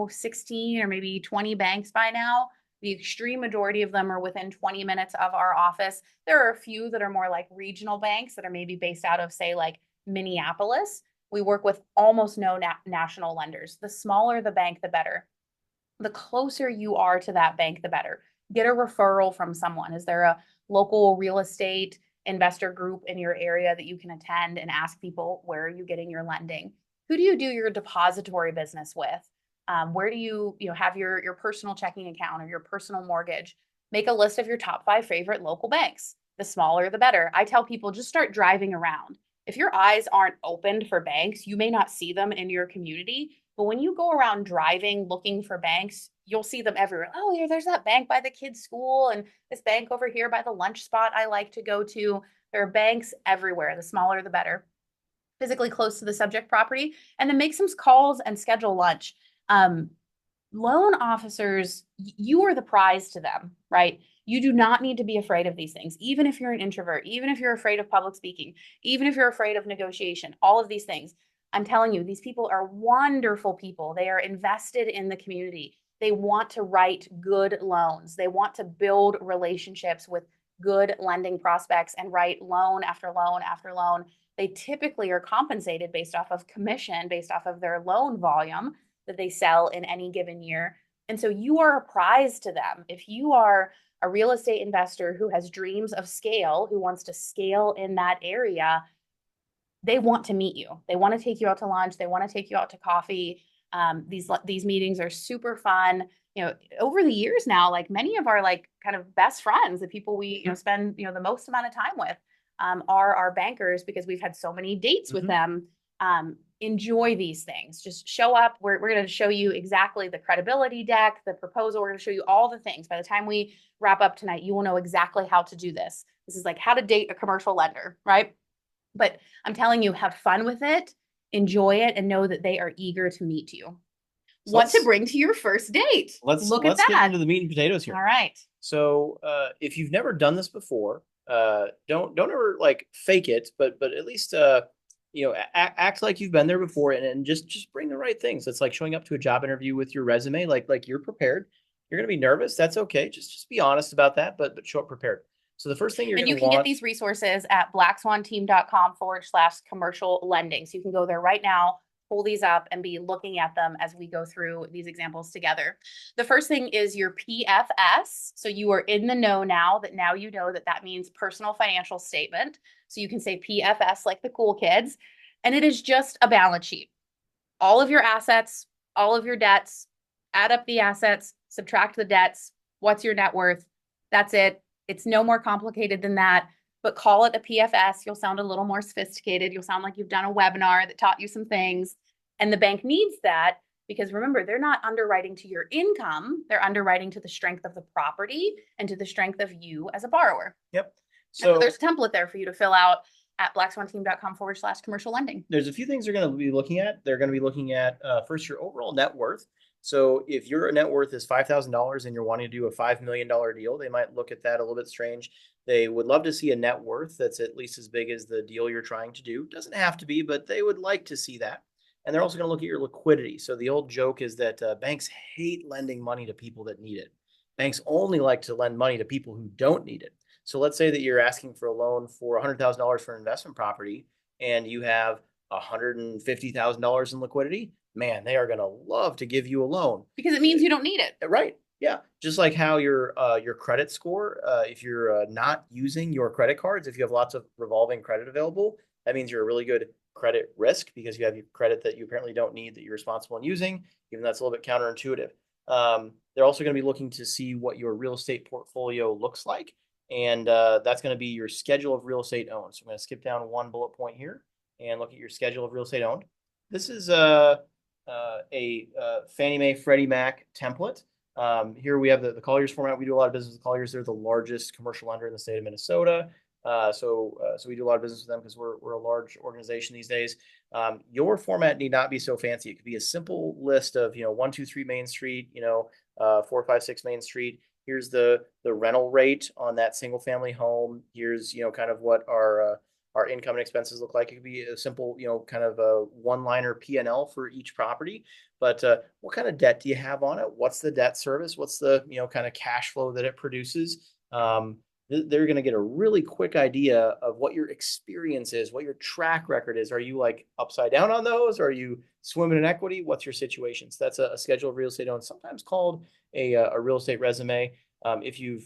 S2: 16 or maybe 20 banks by now. The extreme majority of them are within 20 minutes of our office. There are a few that are more like regional banks that are maybe based out of, say, like Minneapolis. We work with almost no national lenders. The smaller the bank, the better. The closer you are to that bank, the better. Get a referral from someone. Is there a local real estate investor group in your area that you can attend and ask people, where are you getting your lending? Who do you do your depository business with? Where do you have your personal checking account or your personal mortgage? Make a list of your top 5 favorite local banks. The smaller, the better. I tell people, just start driving around. If your eyes aren't opened for banks, you may not see them in your community. But when you go around driving, looking for banks, you'll see them everywhere. Oh, yeah, there's that bank by the kids' school and this bank over here by the lunch spot I like to go to. There are banks everywhere. The smaller, the better. Physically close to the subject property, and then make some calls and schedule lunch. Loan officers, you are the prize to them, right? You do not need to be afraid of these things. Even if you're an introvert, even if you're afraid of public speaking, even if you're afraid of negotiation, all of these things. I'm telling you, these people are wonderful people. They are invested in the community. They want to write good loans. They want to build relationships with good lending prospects and write loan after loan after loan. They typically are compensated based off of commission, based off of their loan volume that they sell in any given year. And so you are a prize to them. If you are a real estate investor who has dreams of scale, who wants to scale in that area, they want to meet you. They want to take you out to lunch. They want to take you out to coffee. These meetings are super fun. Over the years now, like many of our like kind of best friends, the people we spend the most amount of time with, are our bankers, because we've had so many dates with them. Enjoy these things. Just show up. We're going to show you exactly the credibility deck, the proposal. We're going to show you all the things. By the time we wrap up tonight, you will know exactly how to do this. This is like how to date a commercial lender, right? But I'm telling you, have fun with it, enjoy it, and know that they are eager to meet you.
S3: So
S2: what to bring to your first date.
S3: Let's
S2: get
S3: get into the meat and potatoes here.
S2: All right.
S3: So if you've never done this before, don't ever like fake it, but at least act like you've been there before, and just bring the right things. It's like showing up to a job interview with your resume, like you're prepared. You're gonna be nervous. That's okay. Just be honest about that, but show up prepared. So the first thing you're going to want. And
S2: you can get these resources at blackswanteam.com/commercial lending. So you can go there right now, pull these up and be looking at them as we go through these examples together. The first thing is your PFS. So you are in the know now you know that means personal financial statement. So you can say PFS like the cool kids. And it is just a balance sheet. All of your assets, all of your debts, add up the assets, subtract the debts. What's your net worth? That's it. It's no more complicated than that, but call it a PFS. You'll sound a little more sophisticated. You'll sound like you've done a webinar that taught you some things. And the bank needs that because remember, they're not underwriting to your income. They're underwriting to the strength of the property and to the strength of you as a borrower.
S3: Yep.
S2: So there's a template there for you to fill out at blackswanteam.com/commercial lending.
S3: There's a few things they're going to be looking at. They're going to be looking at first your overall net worth. So if your net worth is $5,000 and you're wanting to do a $5 million deal, they might look at that a little bit strange. They would love to see a net worth that's at least as big as the deal you're trying to do. Doesn't have to be, but they would like to see that. And they're also going to look at your liquidity. So the old joke is that banks hate lending money to people that need it. Banks only like to lend money to people who don't need it. So let's say that you're asking for a loan for $100,000 for an investment property and you have $150,000 in liquidity. Man, they are going to love to give you a loan
S2: because it means you don't need it.
S3: Right. Yeah. Just like how your credit score, if you're not using your credit cards, if you have lots of revolving credit available, that means you're a really good credit risk because you have credit that you apparently don't need that you're responsible in using, even though that's a little bit counterintuitive. They're also going to be looking to see what your real estate portfolio looks like. And that's going to be your schedule of real estate owned. So I'm going to skip down one bullet point here and look at your schedule of real estate owned. This is a Fannie Mae, Freddie Mac template. Here we have the Colliers format. We do a lot of business with Colliers. They're the largest commercial lender in the state of Minnesota. So we do a lot of business with them because we're a large organization these days. Your format need not be so fancy. It could be a simple list of 1, 2, 3 Main Street, 4, 5, 6 Main Street. Here's the rental rate on that single family home. Here's kind of what our income and expenses look like. It could be a simple, kind of a one-liner P&L for each property. But what kind of debt do you have on it? What's the debt service? What's the, kind of cash flow that it produces? They're going to get a really quick idea of what your experience is, what your track record is. Are you like upside down on those? Are you swimming in equity? What's your situation? So that's a schedule of real estate owned, sometimes called a real estate resume. If you're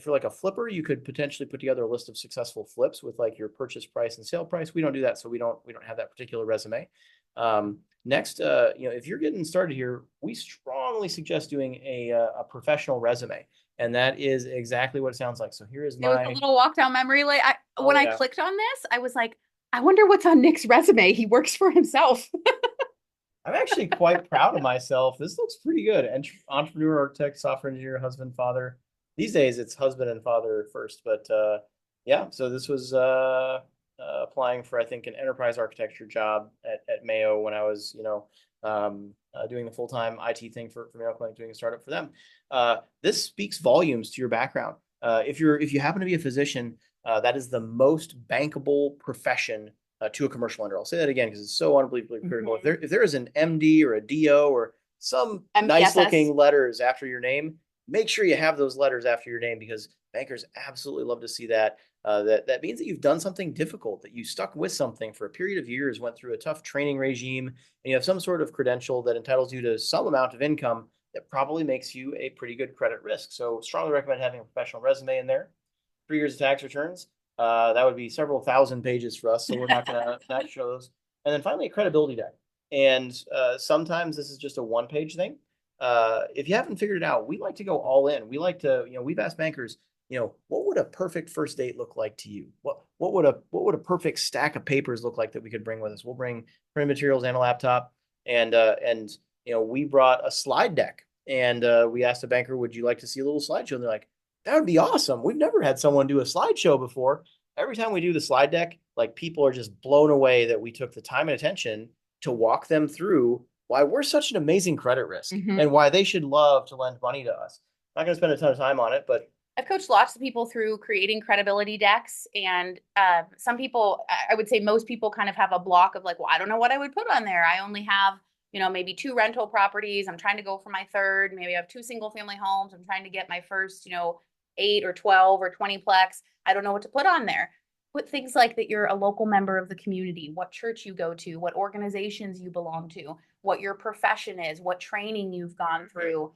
S3: like a flipper, you could potentially put together a list of successful flips with like your purchase price and sale price. We don't do that, so we don't have that particular resume. Next, if you're getting started here, we strongly suggest doing a professional resume, and that is exactly what it sounds like. So here is my
S2: a little walk down memory lane. When I clicked on this, I was like, I wonder what's on Nick's resume. He works for himself.
S3: I'm actually quite proud of myself. This looks pretty good. Entrepreneur, architect, software engineer, husband, father. These days it's husband and father first, but yeah. So this was applying for, I think, an enterprise architecture job at Mayo when I was, doing the full-time IT thing for Mayo Clinic, doing a startup for them. This speaks volumes to your background. If you happen to be a physician, that is the most bankable profession to a commercial lender. I'll say that again because it's so unbelievably critical.
S2: Mm-hmm.
S3: If there is an MD or a DO or some
S2: MPSS.
S3: nice looking letters after your name, make sure you have those letters after your name because bankers absolutely love to see that. That means that you've done something difficult, that you stuck with something for a period of years, went through a tough training regime, and you have some sort of credential that entitles you to some amount of income that probably makes you a pretty good credit risk. So strongly recommend having a professional resume in there. 3 years of tax returns. That would be several thousand pages for us, so we're not going to not show those. And then finally, a credibility deck. And sometimes this is just a one-page thing. If you haven't figured it out, we like to go all in. We like to, we've asked bankers, what would a perfect first date look like to you? What would a perfect stack of papers look like that we could bring with us? We'll bring printed materials and a laptop, and we brought a slide deck, and we asked a banker, would you like to see a little slideshow? And they're like, that would be awesome. We've never had someone do a slideshow before. Every time we do the slide deck, like people are just blown away that we took the time and attention to walk them through why we're such an amazing credit risk and why they should love to lend money to us. I'm not going to spend a ton of time on it, but
S2: I've coached lots of people through creating credibility decks. And some people, I would say most people kind of have a block of like, well, I don't know what I would put on there. I only have, maybe 2 rental properties. I'm trying to go for my third. Maybe I have 2 single family homes. I'm trying to get my first, 8 or 12 or 20 plex. I don't know what to put on there. put things like that you're a local member of the community, what church you go to, what organizations you belong to, what your profession is, what training you've gone through,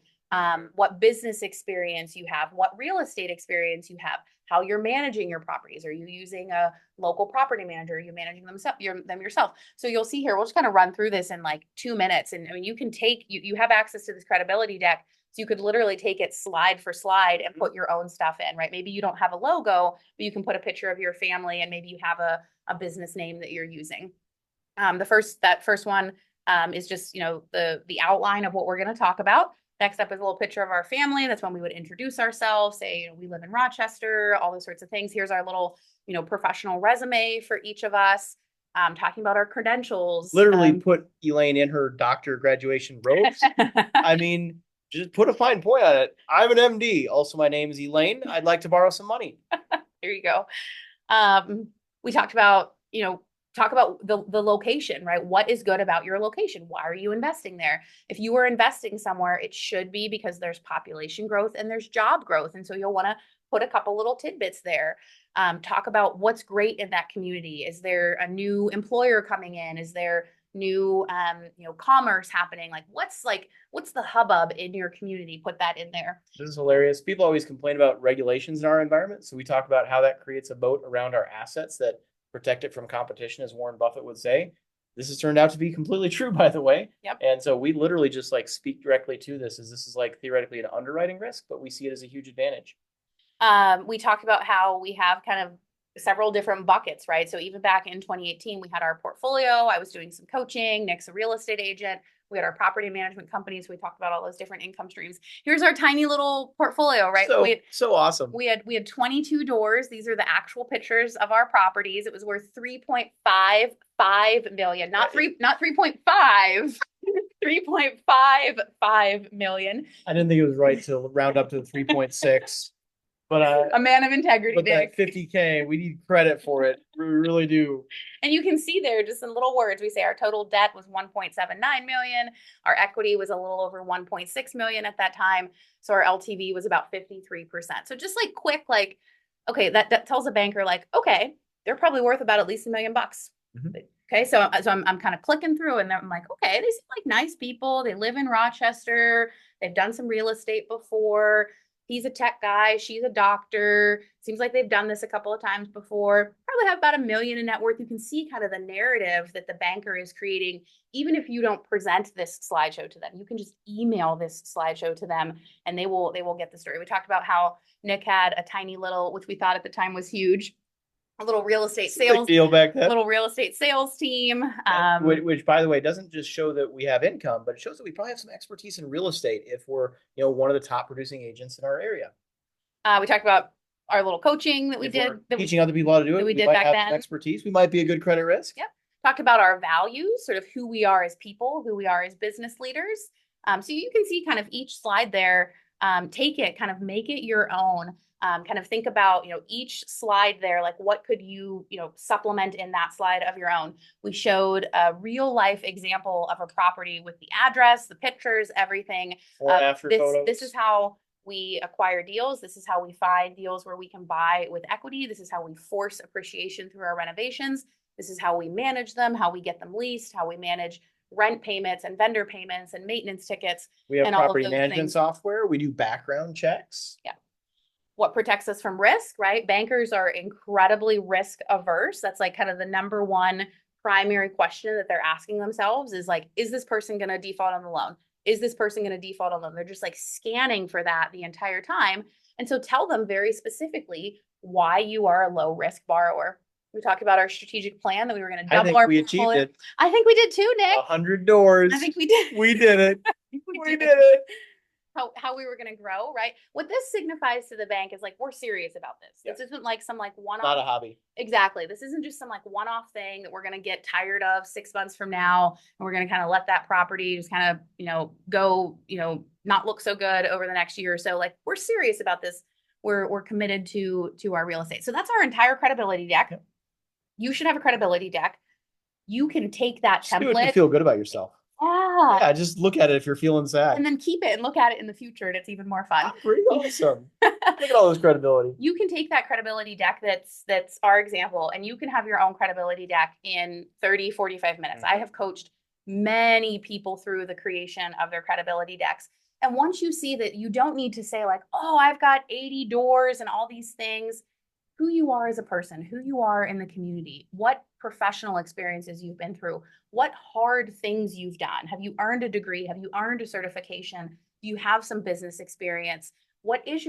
S2: what business experience you have, what real estate experience you have, how you're managing your properties. Are you using a local property manager? Are you managing them yourself? So you'll see here, we'll just kind of run through this in like 2 minutes. And I mean, you can take, you have access to this credibility deck. So you could literally take it slide for slide and put your own stuff in, right? Maybe you don't have a logo, but you can put a picture of your family and maybe you have a business name that you're using. That first one is just, the outline of what we're going to talk about. Next up is a little picture of our family. That's when we would introduce ourselves, say, we live in Rochester, all those sorts of things. Here's our little, professional resume for each of us. Talking about our credentials.
S3: Literally put Elaine in her doctor graduation robes. I mean, just put a fine point on it. I'm an MD. Also, my name is Elaine. I'd like to borrow some money.
S2: There you go. We talked about, the location, right? What is good about your location? Why are you investing there? If you are investing somewhere, it should be because there's population growth and there's job growth. And so you'll want to put a couple little tidbits there. Talk about what's great in that community. Is there a new employer coming in? Is there new, commerce happening? What's the hubbub in your community? Put that in there.
S3: This is hilarious. People always complain about regulations in our environment. So we talk about how that creates a moat around our assets that protect it from competition, as Warren Buffett would say. This has turned out to be completely true, by the way.
S2: Yep.
S3: And so we literally just speak directly to this, as this is theoretically an underwriting risk, but we see it as a huge advantage.
S2: We talked about how we have kind of several different buckets, right? So even back in 2018, we had our portfolio. I was doing some coaching. Nick's a real estate agent. We had our property management companies. We talked about all those different income streams. Here's our tiny little portfolio, right?
S3: So awesome.
S2: We had 22 doors. These are the actual pictures of our properties. It was worth 3.55 million, not 3.5, 3.55 million.
S3: I didn't think it was right to round up to 3.6. But
S2: a man of integrity.
S3: But that $50K, we need credit for it. We really do.
S2: And you can see there, just in little words, we say our total debt was 1.79 million. Our equity was a little over 1.6 million at that time. So our LTV was about 53%. So just quick, okay, that tells a banker okay, they're probably worth about at least $1 million. Mm-hmm. Okay, so I'm kind of clicking through and I'm like, okay, they seem like nice people. They live in Rochester. They've done some real estate before. He's a tech guy. She's a doctor. Seems like they've done this a couple of times before. Probably have about $1 million in net worth. You can see kind of the narrative that the banker is creating. Even if you don't present this slideshow to them, you can just email this slideshow to them and they will get the story. We talked about how Nick had a tiny little, which we thought at the time was huge, a little real estate sales
S3: deal back then.
S2: Little real estate sales team.
S3: Which, by the way, doesn't just show that we have income, but it shows that we probably have some expertise in real estate if we're, one of the top producing agents in our area.
S2: We talked about our little coaching that we did.
S3: Teaching other people how to do it.
S2: We did back then.
S3: Expertise. We might be a good credit risk.
S2: Yep. Talked about our values, sort of who we are as people, who we are as business leaders. So you can see kind of each slide there. Take it, kind of make it your own. Kind of think about, each slide there, what could you, supplement in that slide of your own. We showed a real life example of a property with the address, the pictures, everything.
S3: After photos.
S2: This is how we acquire deals. This is how we find deals where we can buy with equity. This is how we force appreciation through our renovations. This is how we manage them, how we get them leased, how we manage rent payments and vendor payments and maintenance tickets.
S3: We have property management software. We do background checks.
S2: Yeah. What protects us from risk, right? Bankers are incredibly risk averse. That's kind of the number one primary question that they're asking themselves is is this person going to default on the loan? Is this person going to default on the loan? They're just scanning for that the entire time. And so tell them very specifically why you are a low risk borrower. We talked about our strategic plan that we were going to double our portfolio.
S3: Achieved it.
S2: I think we did too, Nick.
S3: 100 doors.
S2: I think we did.
S3: We did it. We did it.
S2: How we were going to grow, right? What this signifies to the bank is we're serious about this.
S3: Yeah.
S2: This isn't some one-off.
S3: Not a hobby.
S2: Exactly. This isn't just some one-off thing that we're going to get tired of 6 months from now, and we're going to kind of let that property just kind of go not look so good over the next year or so. We're serious about this. We're committed to our real estate. So that's our entire credibility deck. Yeah. You should have a credibility deck. You can take that template.
S3: Do it to feel good about yourself.
S2: Yeah. Yeah.
S3: Yeah, just look at it if you're feeling sad.
S2: And then keep it and look at it in the future, and it's even more fun.
S3: Pretty awesome. Look at all this credibility.
S2: You can take that credibility deck that's our example, and you can have your own credibility deck in 30, 45 minutes. I have coached many people through the creation of their credibility decks. And once you see that you don't need to say like, oh, I've got 80 doors and all these things, who you are as a person, who you are in the community, what professional experiences you've been through, what hard things you've done. Have you earned a degree? Have you earned a certification? Do you have some business experience? What is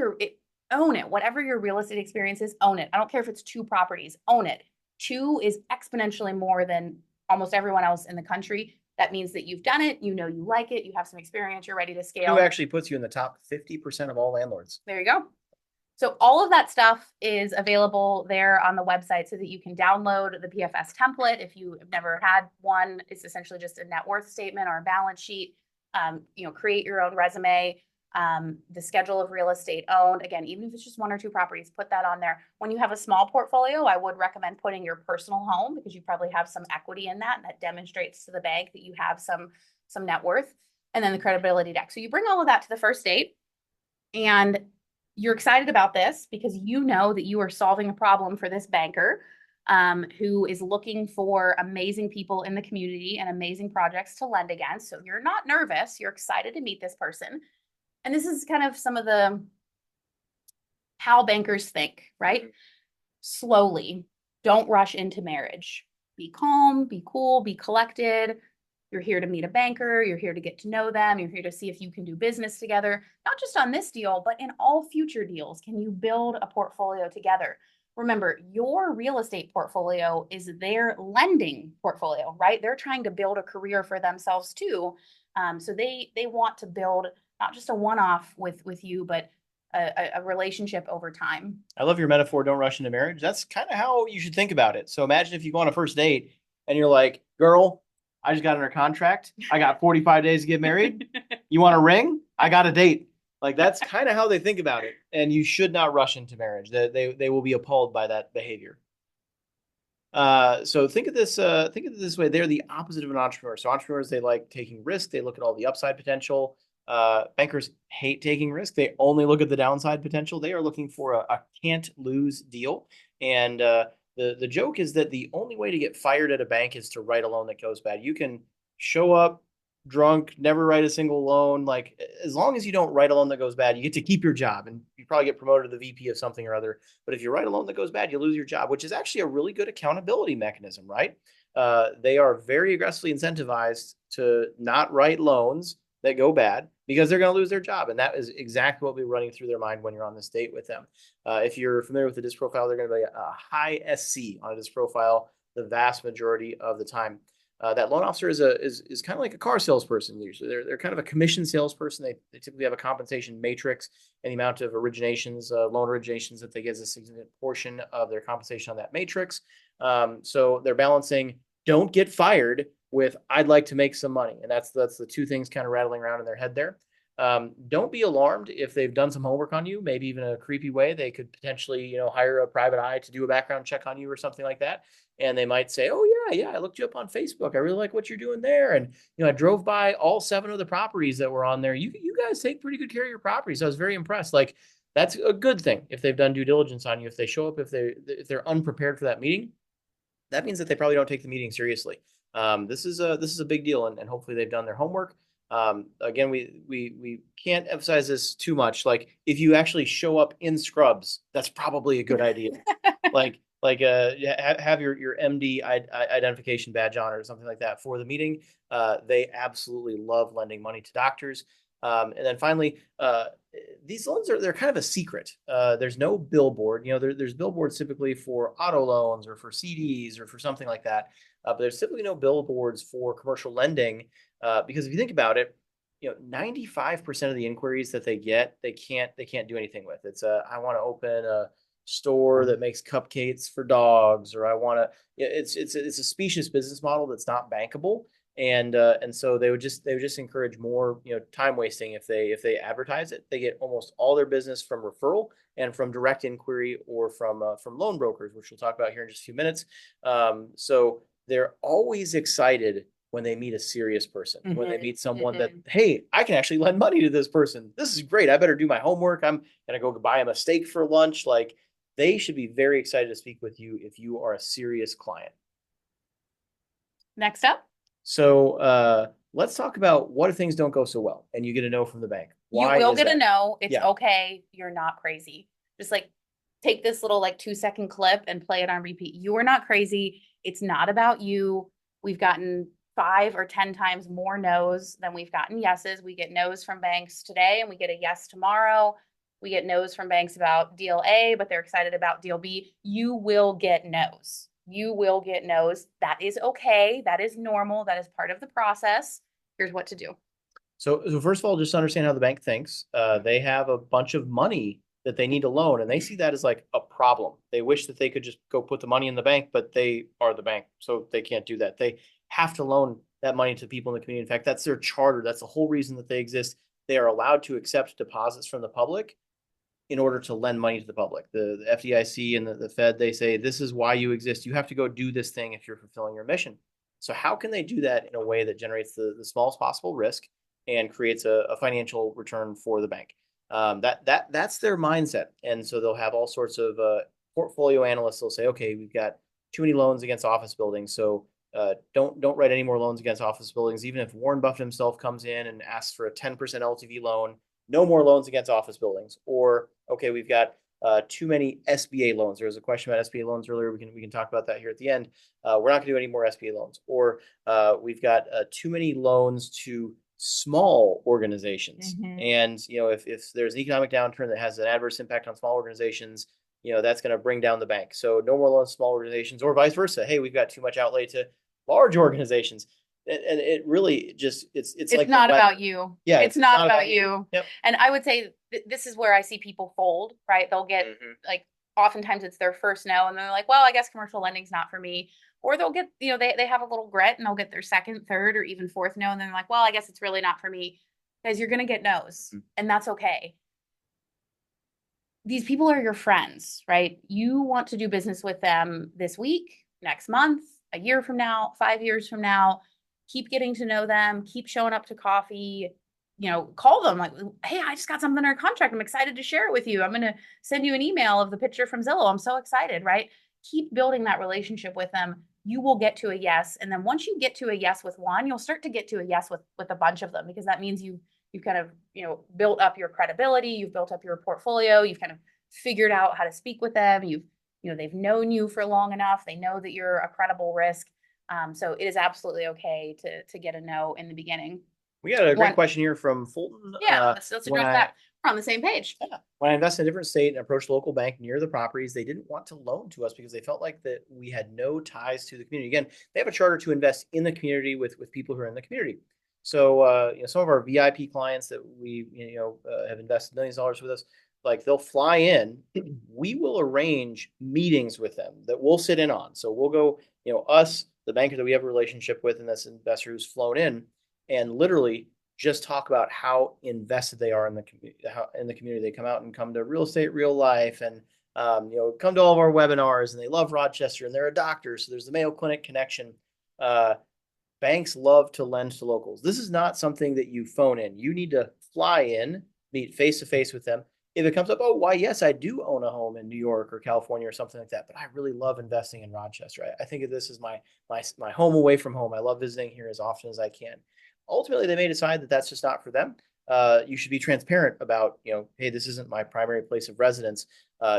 S2: own it. Whatever your real estate experience is, own it. I don't care if it's 2 properties, own it. 2 is exponentially more than almost everyone else in the country. That means that you've done it, you like it, you have some experience, you're ready to scale.
S3: Who actually puts you in the top 50% of all landlords.
S2: There you go. So all of that stuff is available there on the website so that you can download the PFS template. If you have never had one, it's essentially just a net worth statement or a balance sheet. Create your own resume, the schedule of real estate owned. Again, even if it's just 1 or 2 properties, put that on there. When you have a small portfolio, I would recommend putting your personal home because you probably have some equity in that, and that demonstrates to the bank that you have some net worth. And then the credibility deck. So you bring all of that to the first date, and you're excited about this because you know that you are solving a problem for this banker who is looking for amazing people in the community and amazing projects to lend against. So you're not nervous. You're excited to meet this person. And this is kind of some of how bankers think, right? Slowly. Don't rush into marriage. Be calm, be cool, be collected. You're here to meet a banker. You're here to get to know them. You're here to see if you can do business together, not just on this deal, but in all future deals. Can you build a portfolio together? Remember, your real estate portfolio is their lending portfolio, right? They're trying to build a career for themselves too. So they want to build not just a one-off with you, but a relationship over time.
S3: I love your metaphor, don't rush into marriage. That's kind of how you should think about it. So imagine if you go on a first date and you're like, girl, I just got under contract. I got 45 days to get married. You want a ring? I got a date. Like that's kind of how they think about it. And you should not rush into marriage. They will be appalled by that behavior. So think of this this way. They're the opposite of an entrepreneur. So entrepreneurs, they like taking risk. They look at all the upside potential. Bankers hate taking risk. They only look at the downside potential. They are looking for a can't lose deal. And the joke is that the only way to get fired at a bank is to write a loan that goes bad. You can show up drunk, never write a single loan. Like as long as you don't write a loan that goes bad, you get to keep your job and you probably get promoted to the VP of something or other. But if you write a loan that goes bad, you lose your job, which is actually a really good accountability mechanism, right? They are very aggressively incentivized to not write loans that go bad because they're going to lose their job. And that is exactly what will be running through their mind when you're on this date with them. If you're familiar with the DISC profile, they're going to be a high SC on a DISC profile the vast majority of the time. That loan officer is kind of like a car salesperson. Usually they're kind of a commission salesperson. They typically have a compensation matrix, and the amount of originations, loan originations that they get is a significant portion of their compensation on that matrix. So they're balancing don't get fired with I'd like to make some money. And that's the 2 things kind of rattling around in their head there. Don't be alarmed if they've done some homework on you, maybe even in a creepy way. They could potentially, hire a private eye to do a background check on you or something like that. And they might say, oh yeah, I looked you up on Facebook. I really like what you're doing there. And, I drove by all 7 of the properties that were on there. You guys take pretty good care of your properties. I was very impressed. Like that's a good thing. If they've done due diligence on you, if they show up, if they're unprepared for that meeting, that means that they probably don't take the meeting seriously. This is a big deal, and hopefully they've done their homework. Again, we can't emphasize this too much. Like if you actually show up in scrubs, that's probably a good idea. Have your MD identification badge on or something like that for the meeting. They absolutely love lending money to doctors. And then finally, these loans they're kind of a secret. There's no billboard. There's billboards typically for auto loans or for CDs or for something like that. But there's typically no billboards for commercial lending because if you think about it, 95% of the inquiries that they get, they can't do anything with. It's I want to open a store that makes cupcakes for dogs, or I want to. It's a specious business model that's not bankable. And so they would just encourage more time wasting if they advertise it. They get almost all their business from referral and from direct inquiry or from loan brokers, which we'll talk about here in just a few minutes. So they're always excited when they meet a serious person, when they
S2: Mhm,
S3: meet someone that,
S2: mhm.
S3: hey, I can actually lend money to this person. This is great. I better do my homework. I'm gonna go buy him a steak for lunch. Like, they should be very excited to speak with you if you are a serious client.
S2: Next up,
S3: So let's talk about what if things don't go so well and you get a no from the bank.
S2: you
S3: Why
S2: will
S3: is
S2: get a
S3: that?
S2: no. It's
S3: Yeah.
S2: okay. You're not crazy. Just like take this little like 2-second clip and play it on repeat. You are not crazy. It's not about you. We've gotten 5 or 10 times more no's than we've gotten yeses. We get no's from banks today and we get a yes tomorrow. We get no's from banks about deal A, but they're excited about deal B. You will get no's. You will get no's. That is okay. That is normal. That is part of the process. Here's what to do.
S3: So first of all, just understand how the bank thinks. They have a bunch of money that they need to loan, and they see that as like a problem. They wish that they could just go put the money in the bank, but they are the bank, so they can't do that. They have to loan that money to people in the community. In fact, that's their charter. That's the whole reason that they exist. They are allowed to accept deposits from the public in order to lend money to the public. The FDIC and the Fed, they say, this is why you exist. You have to go do this thing if you're fulfilling your mission. So how can they do that in a way that generates the smallest possible risk and creates a financial return for the bank? That's their mindset. And so they'll have all sorts of portfolio analysts. They'll say, okay, we've got too many loans against office buildings. So don't write any more loans against office buildings. Even if Warren Buffett himself comes in and asks for a 10% LTV loan, no more loans against office buildings. Or, okay, we've got too many SBA loans. There was a question about SBA loans earlier. We can talk about that here at the end. We're not going to do any more SBA loans. Or we've got too many loans to small organizations.
S2: Mhm.
S3: And if there's an economic downturn that has an adverse impact on small organizations, that's going to bring down the bank. So no more loans to small organizations, or vice versa. Hey, we've got too much outlay to large organizations. And it really just it's like
S2: Not about you.
S3: yeah,
S2: It's
S3: it's
S2: not
S3: not
S2: about
S3: about you.
S2: you.
S3: Yep.
S2: And I would say this is where I see people fold, right? They'll get like oftentimes it's their first no and they're like, well, I guess commercial lending's not for me. Or they'll get, they have a little grit and they'll get their second, third, or even fourth no. And then they're like, well, I guess it's really not for me. Guys, you're gonna get no's.
S3: Mhm.
S2: And that's okay. These people are your friends, right? You want to do business with them this week, next month, a year from now, 5 years from now. Keep getting to know them, keep showing up to coffee, call them like, hey, I just got something in our contract. I'm excited to share it with you. I'm going to send you an email of the picture from Zillow. I'm so excited, right? Keep building that relationship with them. You will get to a yes. And then once you get to a yes with one, you'll start to get to a yes with a bunch of them, because that means you've kind of, built up your credibility, you've built up your portfolio, you've kind of figured out how to speak with them. They've known you for long enough. They know that you're a credible risk. So it is absolutely okay to get a no in the beginning.
S3: We got a great
S2: One,
S3: question here from Fulton.
S2: yeah, let's
S3: When
S2: address
S3: I
S2: that. We're on the same page.
S3: yeah, when I invested in a different state and approached a local bank near the properties, they didn't want to loan to us because they felt like that we had no ties to the community. Again, they have a charter to invest in the community with people who are in the community. So some of our VIP clients that we have invested millions of dollars with us, like they'll fly in. We will arrange meetings with them that we'll sit in on. So we'll go, us, the banker that we have a relationship with, and this investor who's flown in, and literally just talk about how invested they are in the community. How in the community they come out and come to real estate, real life, and come to all of our webinars. And they love Rochester, and they're a doctor, so there's the Mayo Clinic connection. Banks love to lend to locals. This is not something that you phone in. You need to fly in, meet face to face with them. If it comes up, oh, why, yes, I do own a home in New York or California or something like that, but I really love investing in Rochester. I think of this as my home away from home. I love visiting here as often as I can. Ultimately, they may decide that that's just not for them. You should be transparent about, hey, this isn't my primary place of residence.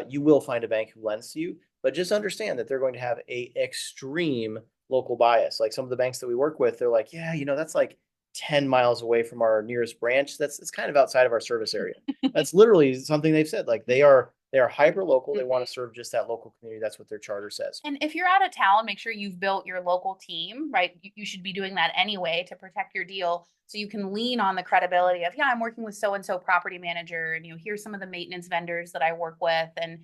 S3: You will find a bank who lends to you, but just understand that they're going to have a extreme local bias. Like some of the banks that we work with, they're like, yeah, that's like 10 miles away from our nearest branch. It's kind of outside of our service area. That's literally something they've said. Like they are hyper local. They want to serve just that local community. That's what their charter says.
S2: And if you're out of town, make sure you've built your local team, right? You should be doing that anyway to protect your deal, so you can lean on the credibility of, yeah, I'm working with so-and-so property manager, and here's some of the maintenance vendors that I work with, and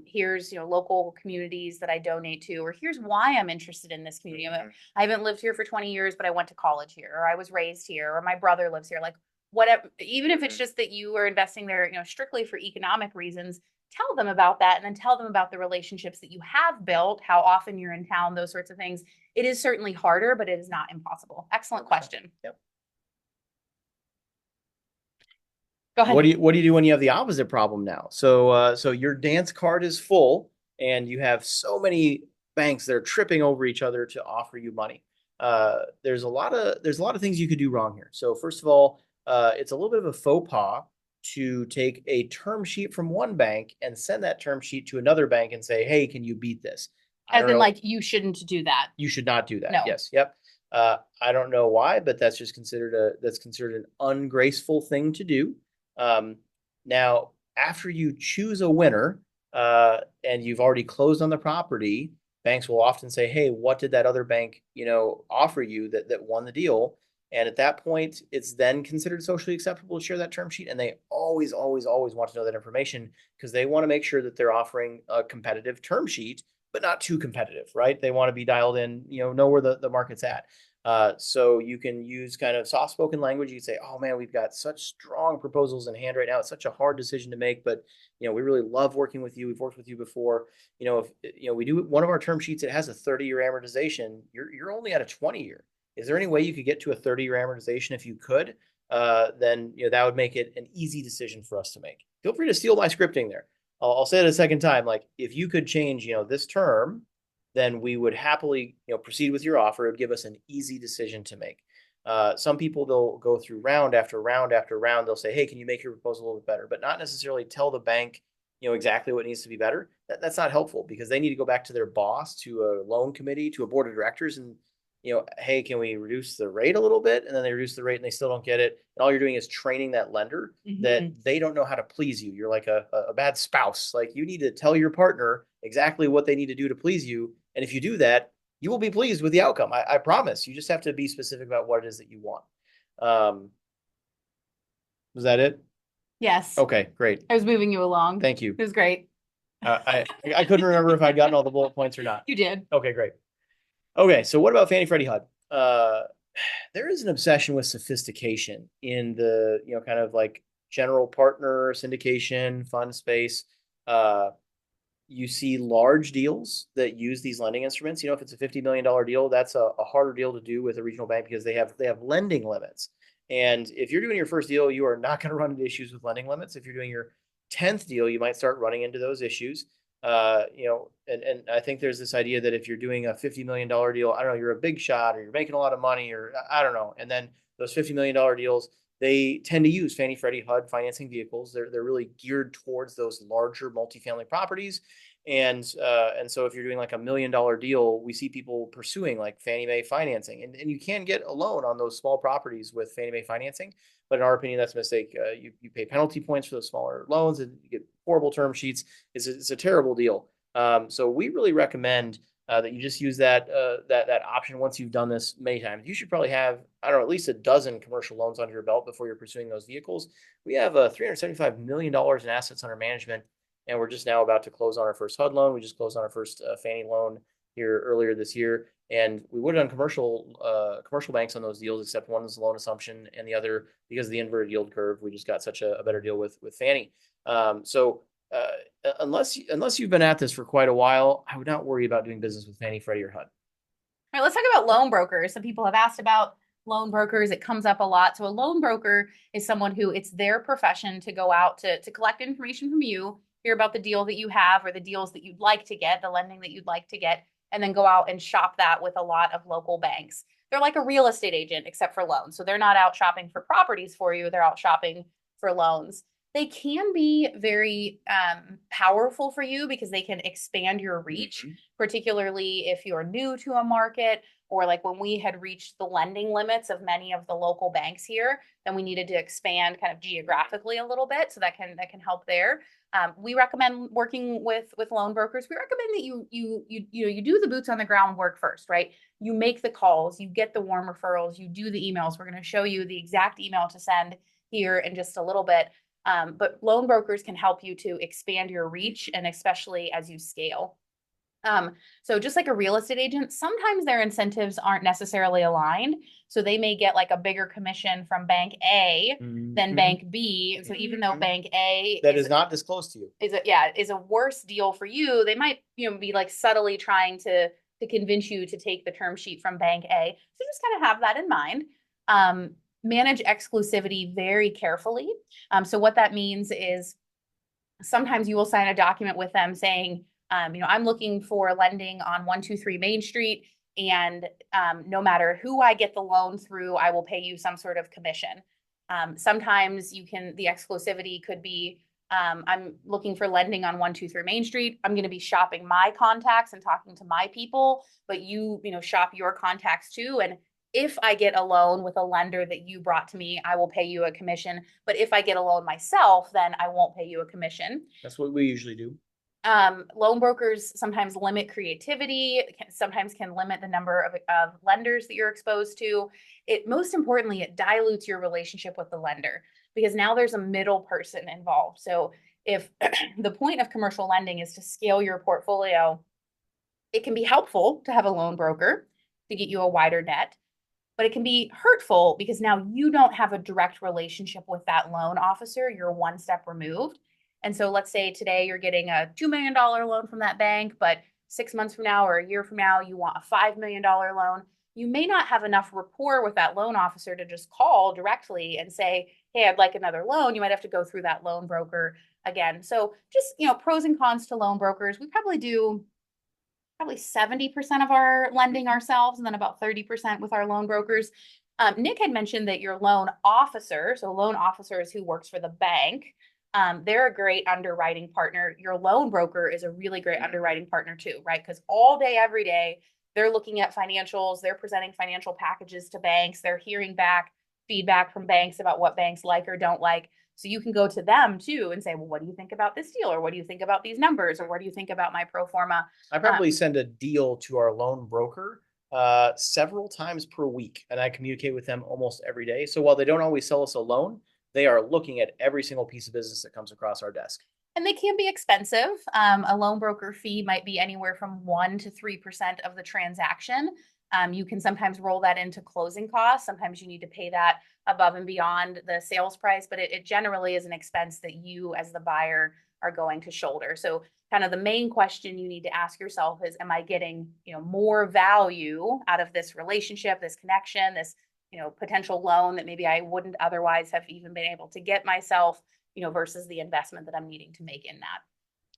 S2: here's local communities that I donate to, or here's why I'm interested in this community. I haven't lived here for 20 years, but I went to college here, or I was raised here, or my brother lives here. Like whatever, even if it's just that you are investing there, strictly for economic reasons, tell them about that and then tell them about the relationships that you have built, how often you're in town, those sorts of things. It is certainly harder, but it is not impossible. Excellent question.
S3: Yep.
S2: Go ahead.
S3: What do you do when you have the opposite problem now? So your dance card is full and you have so many banks that are tripping over each other to offer you money. There's a lot of things you could do wrong here. So first of all, it's a little bit of a faux pas to take a term sheet from one bank and send that term sheet to another bank and say, "Hey, can you beat this?" I
S2: As
S3: don't
S2: in,
S3: know.
S2: like, you shouldn't do that.
S3: You should not do that.
S2: No.
S3: Yes. Yep. I don't know why, but that's just considered an ungraceful thing to do. Now, after you choose a winner, and you've already closed on the property, banks will often say, "Hey, what did that other bank, offer you that won the deal?" And at that point, it's then considered socially acceptable to share that term sheet. And they always, always, always want to know that information because they want to make sure that they're offering a competitive term sheet, but not too competitive, right? They want to be dialed in, know where the market's at. So you can use kind of soft-spoken language. You can say, "Oh man, we've got such strong proposals in hand right now. It's such a hard decision to make, but we really love working with you. We've worked with you before. If we do one of our term sheets, it has a 30-year amortization. You're only at a 20-year. Is there any way you could get to a 30-year amortization? If you could, then that would make it an easy decision for us to make. Feel free to steal my scripting there. I'll say it a second time. Like if you could change, this term, then we would happily, proceed with your offer. It would give us an easy decision to make. Some people, they'll go through round after round after round. They'll say, "Hey, can you make your proposal a little bit better?" But not necessarily tell the bank, exactly what needs to be better. That's not helpful because they need to go back to their boss, to a loan committee, to a board of directors, and "Hey, can we reduce the rate a little bit?" And then they reduce the rate and they still don't get it. And all you're doing is training that lender that they don't know how to please you. You're like a bad spouse. Like you need to tell your partner exactly what they need to do to please you. And if you do that, you will be pleased with the outcome. I promise. You just have to be specific about what it is that you want. Was that it?
S2: Yes.
S3: Okay, great.
S2: I was moving you along.
S3: Thank you.
S2: It was great.
S3: I couldn't remember if I'd gotten all the bullet points or not.
S2: You did.
S3: Okay, great. Okay, so what about Fannie Freddie HUD? There is an obsession with sophistication in the, kind of like general partner syndication fund space. You see large deals that use these lending instruments. If it's a $50 million deal, that's a harder deal to do with a regional bank because they have lending limits. And if you're doing your first deal, you are not going to run into issues with lending limits. If you're doing your 10th deal, you might start running into those issues. And I think there's this idea that if you're doing a $50 million deal, I don't know, you're a big shot or you're making a lot of money or I don't know. And then those $50 million deals, they tend to use Fannie Freddie HUD financing vehicles. They're really geared towards those larger multifamily properties. And so if you're doing like $1 million deal, we see people pursuing like Fannie Mae financing, and you can get a loan on those small properties with Fannie Mae financing. But in our opinion, that's a mistake. You pay penalty points for those smaller loans and you get horrible term sheets. It's a terrible deal. So we really recommend that you just use that option once you've done this many times. You should probably have, I don't know, at least a dozen commercial loans under your belt before you're pursuing those vehicles. We have $375 million in assets under management, and we're just now about to close on our first HUD loan. We just closed on our first Fannie loan here earlier this year, and we would have done commercial banks on those deals, except one is a loan assumption, and the other, because of the inverted yield curve, we just got such a better deal with Fannie. Unless you've been at this for quite a while, I would not worry about doing business with Fannie, Freddie, or HUD.
S2: All right, let's talk about loan brokers. Some people have asked about loan brokers. It comes up a lot. So a loan broker is someone who it's their profession to go out to collect information from you, hear about the deal that you have or the deals that you'd like to get, the lending that you'd like to get, and then go out and shop that with a lot of local banks. They're like a real estate agent, except for loans. So they're not out shopping for properties for you. They're out shopping for loans. They can be very powerful for you because they can expand your reach, particularly if you're new to a market, or like when we had reached the lending limits of many of the local banks here, then we needed to expand kind of geographically a little bit. So that can help there. We recommend working with loan brokers. We recommend that you do the boots on the ground work first, right? You make the calls, you get the warm referrals, you do the emails. We're going to show you the exact email to send here in just a little bit. But loan brokers can help you to expand your reach, and especially as you scale. So just like a real estate agent, sometimes their incentives aren't necessarily aligned. So they may get like a bigger commission from bank A than bank B. And so even though bank A
S3: That is not disclosed to you.
S2: is a worse deal for you, they might, be like subtly trying to convince you to take the term sheet from bank A. So just kind of have that in mind. Manage exclusivity very carefully. So what that means is sometimes you will sign a document with them saying, I'm looking for lending on 123 Main Street, and no matter who I get the loan through, I will pay you some sort of commission. Sometimes the exclusivity could be, I'm looking for lending on 123 Main Street. I'm going to be shopping my contacts and talking to my people, but shop your contacts too. And if I get a loan with a lender that you brought to me, I will pay you a commission. But if I get a loan myself, then I won't pay you a commission.
S3: That's what we usually do.
S2: Loan brokers sometimes limit creativity, sometimes can limit the number of lenders that you're exposed to. Most importantly, it dilutes your relationship with the lender because now there's a middle person involved. So if the point of commercial lending is to scale your portfolio, it can be helpful to have a loan broker to get you a wider net, but it can be hurtful because now you don't have a direct relationship with that loan officer. You're one step removed. And so let's say today you're getting a $2 million loan from that bank, but 6 months from now or a year from now, you want a $5 million loan. You may not have enough rapport with that loan officer to just call directly and say, hey, I'd like another loan. You might have to go through that loan broker again. So just, pros and cons to loan brokers. We probably do 70% of our lending ourselves and then about 30% with our loan brokers. Nick had mentioned that your loan officer, so loan officer is who works for the bank. They're a great underwriting partner. Your loan broker is a really great underwriting partner too, right? Because all day, every day, they're looking at financials, they're presenting financial packages to banks, they're hearing back feedback from banks about what banks like or don't like. So you can go to them too and say, well, what do you think about this deal? Or what do you think about these numbers? Or what do you think about my pro forma?
S3: I probably send a deal to our loan broker several times per week, and I communicate with them almost every day. So while they don't always sell us a loan, they are looking at every single piece of business that comes across our desk.
S2: And they can be expensive. A loan broker fee might be anywhere from 1% to 3% of the transaction. You can sometimes roll that into closing costs. Sometimes you need to pay that above and beyond the sales price, but it generally is an expense that you as the buyer are going to shoulder. So kind of the main question you need to ask yourself is, am I getting, more value out of this relationship, this connection, this, potential loan that maybe I wouldn't otherwise have even been able to get myself, versus the investment that I'm needing to make in that.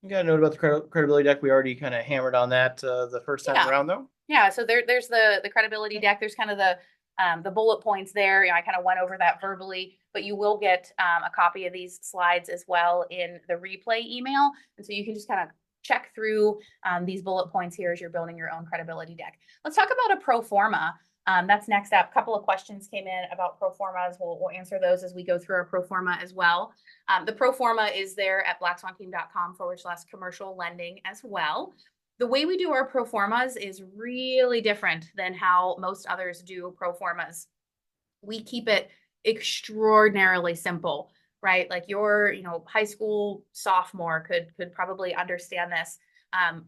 S3: You got a note about the credibility deck. We already kind of hammered on that the first time around, though.
S2: Yeah, so there's the credibility deck. There's kind of the bullet points there. I kind of went over that verbally, but you will get a copy of these slides as well in the replay email. And so you can just kind of check through these bullet points here as you're building your own credibility deck. Let's talk about a pro forma. That's next up. A couple of questions came in about pro formas. We'll answer those as we go through our pro forma as well. The pro forma is there at blackswanking.com/commercial lending as well. The way we do our pro formas is really different than how most others do pro formas. We keep it extraordinarily simple, right? Like your, high school sophomore could probably understand this.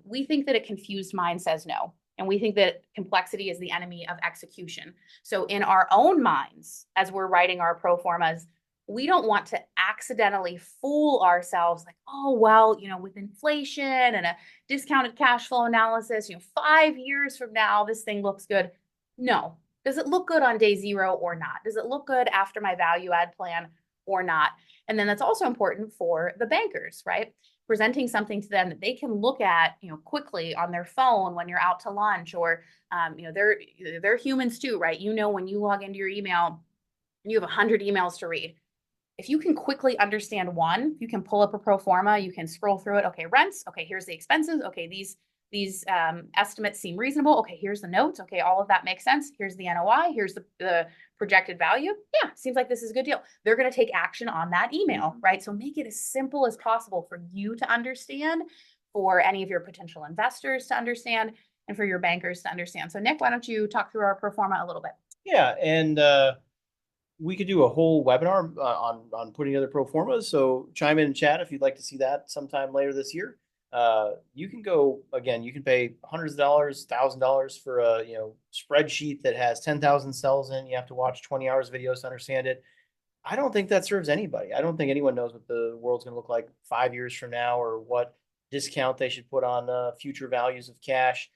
S2: We think that a confused mind says no. And we think that complexity is the enemy of execution. So in our own minds, as we're writing our pro formas, we don't want to accidentally fool ourselves like, oh, well, with inflation and a discounted cash flow analysis, 5 years from now, this thing looks good. No. Does it look good on day 0 or not? Does it look good after my value add plan or not? And then that's also important for the bankers, right? Presenting something to them that they can look at, quickly on their phone when you're out to lunch, or, they're humans too, right? When you log into your email, you have 100 emails to read. If you can quickly understand one, you can pull up a pro forma, you can scroll through it. Okay, rents. Okay, here's the expenses. Okay, these estimates seem reasonable. Okay, here's the notes. Okay, all of that makes sense. Here's the NOI. Here's the projected value. Yeah, seems like this is a good deal. They're going to take action on that email, right? So make it as simple as possible for you to understand, for any of your potential investors to understand, and for your bankers to understand. So Nick, why don't you talk through our pro forma a little bit?
S3: Yeah, and we could do a whole webinar on putting together pro formas. So chime in chat if you'd like to see that sometime later this year. You can go again. You can pay hundreds of dollars, $1,000 for a spreadsheet that has 10,000 cells in. You have to watch 20 hours of videos to understand it. I don't think that serves anybody. I don't think anyone knows what the world's going to look like 5 years from now or what discount they should put on future values of cash.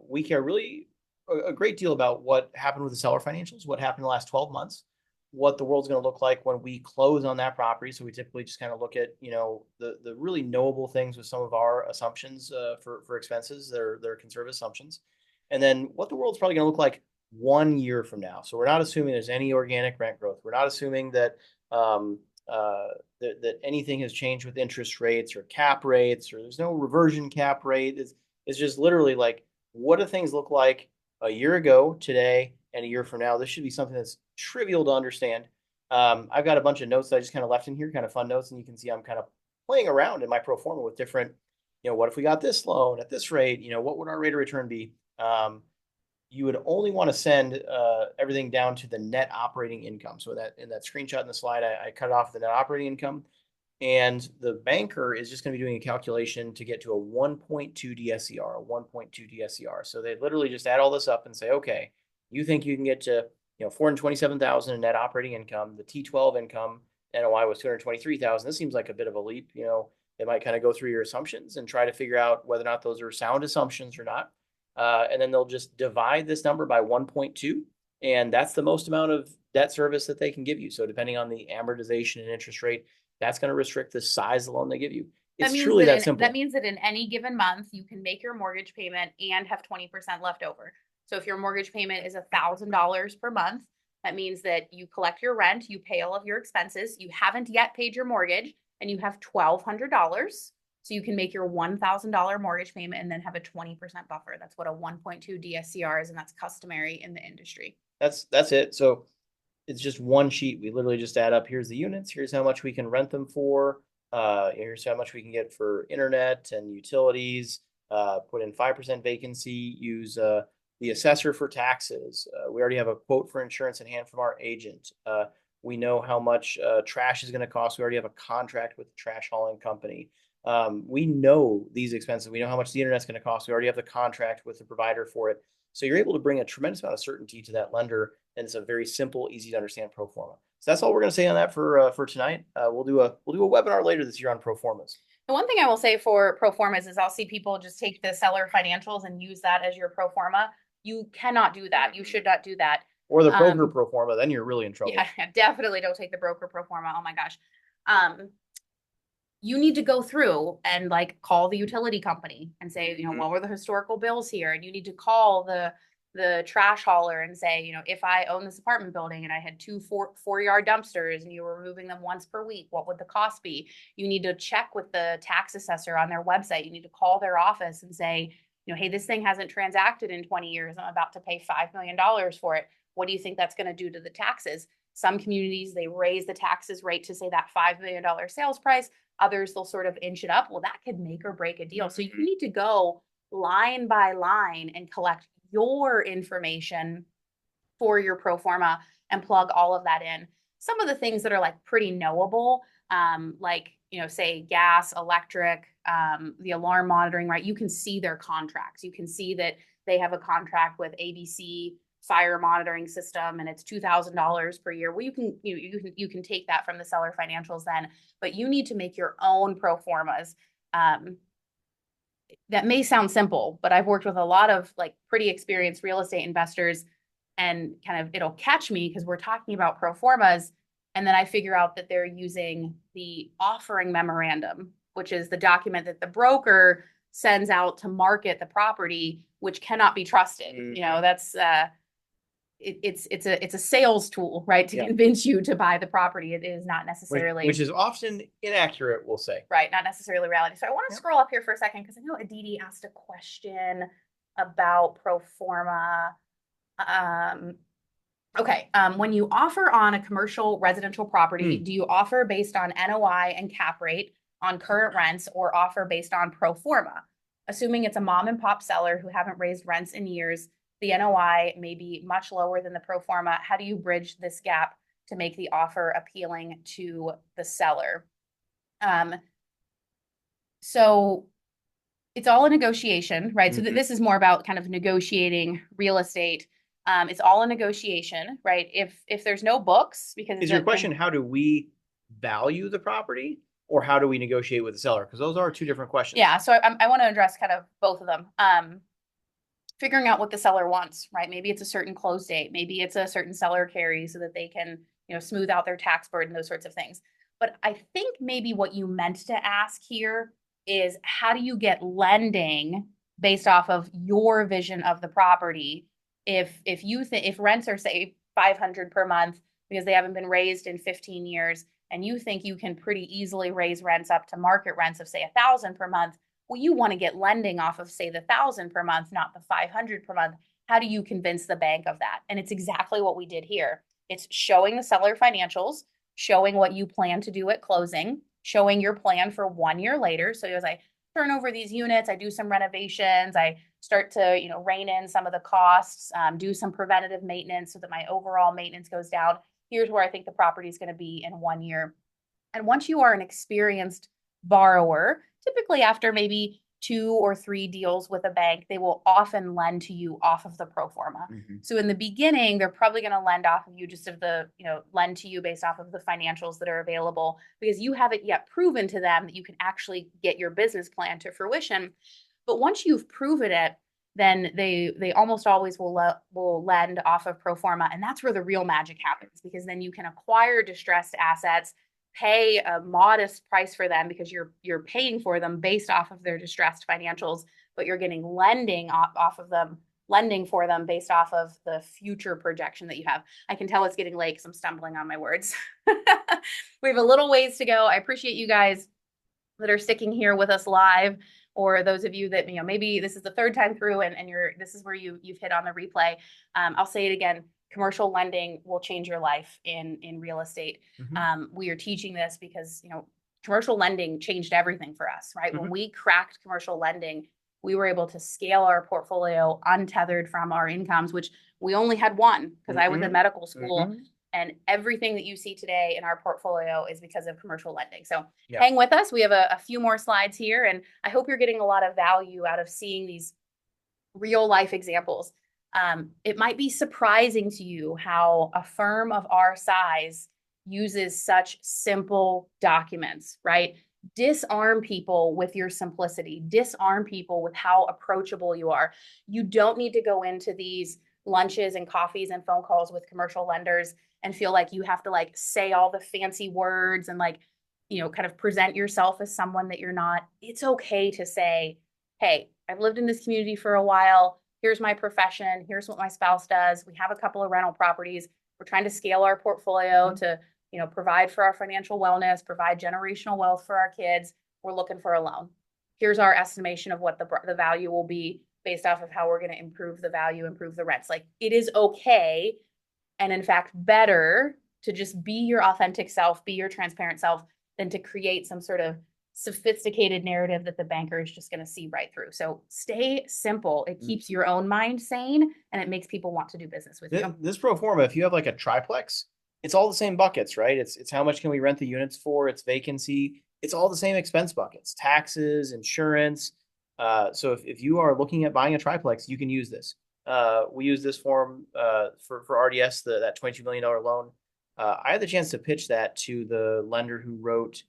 S3: We care really a great deal about what happened with the seller financials, what happened in the last 12 months, what the world's going to look like when we close on that property. So we typically just kind of look at, the really knowable things with some of our assumptions for expenses. They're conservative assumptions. And then what the world's probably going to look like 1 year from now. So we're not assuming there's any organic rent growth. We're not assuming that that anything has changed with interest rates or cap rates, or there's no reversion cap rate. It's just literally like, what do things look like a year ago, today, and a year from now? This should be something that's trivial to understand. I've got a bunch of notes that I just kind of left in here, kind of fun notes, and you can see I'm kind of playing around in my pro forma with different, what if we got this loan at this rate? What would our rate of return be? You would only want to send everything down to the net operating income. So that in that screenshot in the slide, I cut off the net operating income, and the banker is just going to be doing a calculation to get to a 1.2 DSCR, a 1.2 DSCR. So they literally just add all this up and say, okay, you think you can get to 427,000 in net operating income. The T12 income NOI was 223,000. This seems like a bit of a leap. They might kind of go through your assumptions and try to figure out whether or not those are sound assumptions or not. And then they'll just divide this number by 1.2, and that's the most amount of debt service that they can give you. So depending on the amortization and interest rate, that's going to restrict the size of the loan they give you. It's truly that simple.
S2: That means that in any given month, you can make your mortgage payment and have 20% left over. So if your mortgage payment is $1,000 per month, that means that you collect your rent, you pay all of your expenses, you haven't yet paid your mortgage, and you have $1,200. So you can make your $1,000 mortgage payment and then have a 20% buffer. That's what a 1.2 DSCR is, and that's customary in the industry.
S3: That's it. So it's just one sheet. We literally just add up, here's the units, here's how much we can rent them for, here's how much we can get for internet and utilities, put in 5% vacancy, use the assessor for taxes. We already have a quote for insurance in hand from our agent. We know how much trash is going to cost. We already have a contract with the trash hauling company. We know these expenses. We know how much the internet's going to cost. We already have the contract with the provider for it. So you're able to bring a tremendous amount of certainty to that lender, and it's a very simple, easy to understand pro forma. So that's all we're going to say on that for tonight. We'll do a webinar later this year on pro formas.
S2: The one thing I will say for pro formas is I'll see people just take the seller financials and use that as your pro forma. You cannot do that. You should not do that.
S3: Or the broker pro forma, then you're really in trouble.
S2: Yeah, definitely don't take the broker pro forma. Oh my gosh. You need to go through and call the utility company and say, what were the historical bills here? And you need to call the trash hauler and say, if I own this apartment building and I had two 4-yard dumpsters and you were removing them once per week, what would the cost be? You need to check with the tax assessor on their website. You need to call their office and say, hey, this thing hasn't transacted in 20 years. I'm about to pay $5 million for it. What do you think that's going to do to the taxes? Some communities, they raise the taxes rate to say that $5 million sales price. Others, they'll sort of inch it up. Well, that could make or break a deal. So you need to go line by line and collect your information for your pro forma and plug all of that in. Some of the things that are pretty knowable, say gas, electric, the alarm monitoring, right? You can see their contracts. You can see that they have a contract with ABC fire monitoring system and it's $2,000 per year. Well, you can take that from the seller financials then, but you need to make your own pro formas. That may sound simple, but I've worked with a lot of pretty experienced real estate investors, and kind of it'll catch me because we're talking about pro formas, and then I figure out that they're using the offering memorandum, which is the document that the broker sends out to market the property, which cannot be trusted. That's it's a sales tool, right? To convince you to buy the property. It is not necessarily,
S3: which is often inaccurate, we'll say.
S2: Right, not necessarily reality. So I want to scroll up here for a second because I know Aditi asked a question about pro forma. Okay, when you offer on a commercial residential property, do you offer based on NOI and cap rate on current rents, or offer based on pro forma? Assuming it's a mom and pop seller who haven't raised rents in years, the NOI may be much lower than the pro forma. How do you bridge this gap to make the offer appealing to the seller? So It's all a negotiation, right? So
S3: Mhm.
S2: this is more about kind of negotiating real estate. It's all a negotiation, right? If there's no books, because
S3: Is
S2: it's
S3: your question, how do we value the property or how do we negotiate with the seller? Because those are two different questions.
S2: yeah. So I want to address kind of both of them. Figuring out what the seller wants, right? Maybe it's a certain close date, maybe it's a certain seller carry so that they can, smooth out their tax burden, those sorts of things. But I think maybe what you meant to ask here is how do you get lending based off of your vision of the property? If you think if rents are say 500 per month because they haven't been raised in 15 years, and you think you can pretty easily raise rents up to market rents of say 1,000 per month, well, you want to get lending off of say the 1,000 per month, not the 500 per month. How do you convince the bank of that? And it's exactly what we did here. It's showing the seller financials, showing what you plan to do at closing, showing your plan for 1 year later. So as I turn over these units, I do some renovations, I start to rein in some of the costs, do some preventative maintenance so that my overall maintenance goes down. Here's where I think the property is going to be in 1 year. And once you are an experienced borrower, typically after maybe 2 or 3 deals with a bank, they will often lend to you off of the pro forma.
S3: Mm-hmm.
S2: So in the beginning, they're probably going to lend off of you just of the, lend to you based off of the financials that are available because you haven't yet proven to them that you can actually get your business plan to fruition. But once you've proven it, then they almost always will lend off of pro forma, and that's where the real magic happens because then you can acquire distressed assets, pay a modest price for them because you're paying for them based off of their distressed financials, but you're getting lending off of them, lending for them based off of the future projection that you have. I can tell it's getting late because I'm stumbling on my words. We have a little ways to go. I appreciate you guys that are sticking here with us live, or those of you that maybe this is the third time through and this is where you've hit on the replay. I'll say it again. Commercial lending will change your life in real estate.
S3: Mm-hmm.
S2: We are teaching this because commercial lending changed everything for us, right?
S3: Mm-hmm.
S2: When we cracked commercial lending, we were able to scale our portfolio untethered from our incomes, which we only had one because I was in medical school.
S3: Mm-hmm.
S2: And everything that you see today in our portfolio is because of commercial lending. So
S3: Yeah.
S2: hang with us. We have a few more slides here, and I hope you're getting a lot of value out of seeing these real life examples. It might be surprising to you how a firm of our size uses such simple documents, right? Disarm people with your simplicity, disarm people with how approachable you are. You don't need to go into these lunches and coffees and phone calls with commercial lenders and feel like you have to say all the fancy words and kind of present yourself as someone that you're not. It's okay to say, hey, I've lived in this community for a while. Here's my profession. Here's what my spouse does. We have a couple of rental properties. We're trying to scale our portfolio to, provide for our financial wellness, provide generational wealth for our kids. We're looking for a loan. Here's our estimation of what the value will be based off of how we're going to improve the value, improve the rents. It is okay, and in fact, better to just be your authentic self, be your transparent self, than to create some sort of sophisticated narrative that the banker is just going to see right through. So stay simple. It keeps your own mind sane and it makes people want to do business with you.
S3: This pro forma, if you have a triplex, it's all the same buckets, right? It's how much can we rent the units for? It's vacancy. It's all the same expense buckets, taxes, insurance. So if you are looking at buying a triplex, you can use this. We use this form for RDS, that $22 million loan. I had the chance to pitch that to the lender who wrote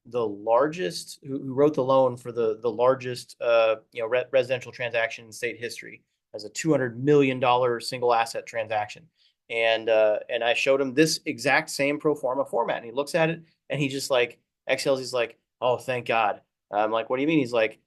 S3: the loan for the largest residential transaction in state history as a $200 million single asset transaction. And I showed him this exact same pro forma format, and he looks at it and he just exhales. He's like, "Oh, thank God." I'm like, "What do you mean?" He's like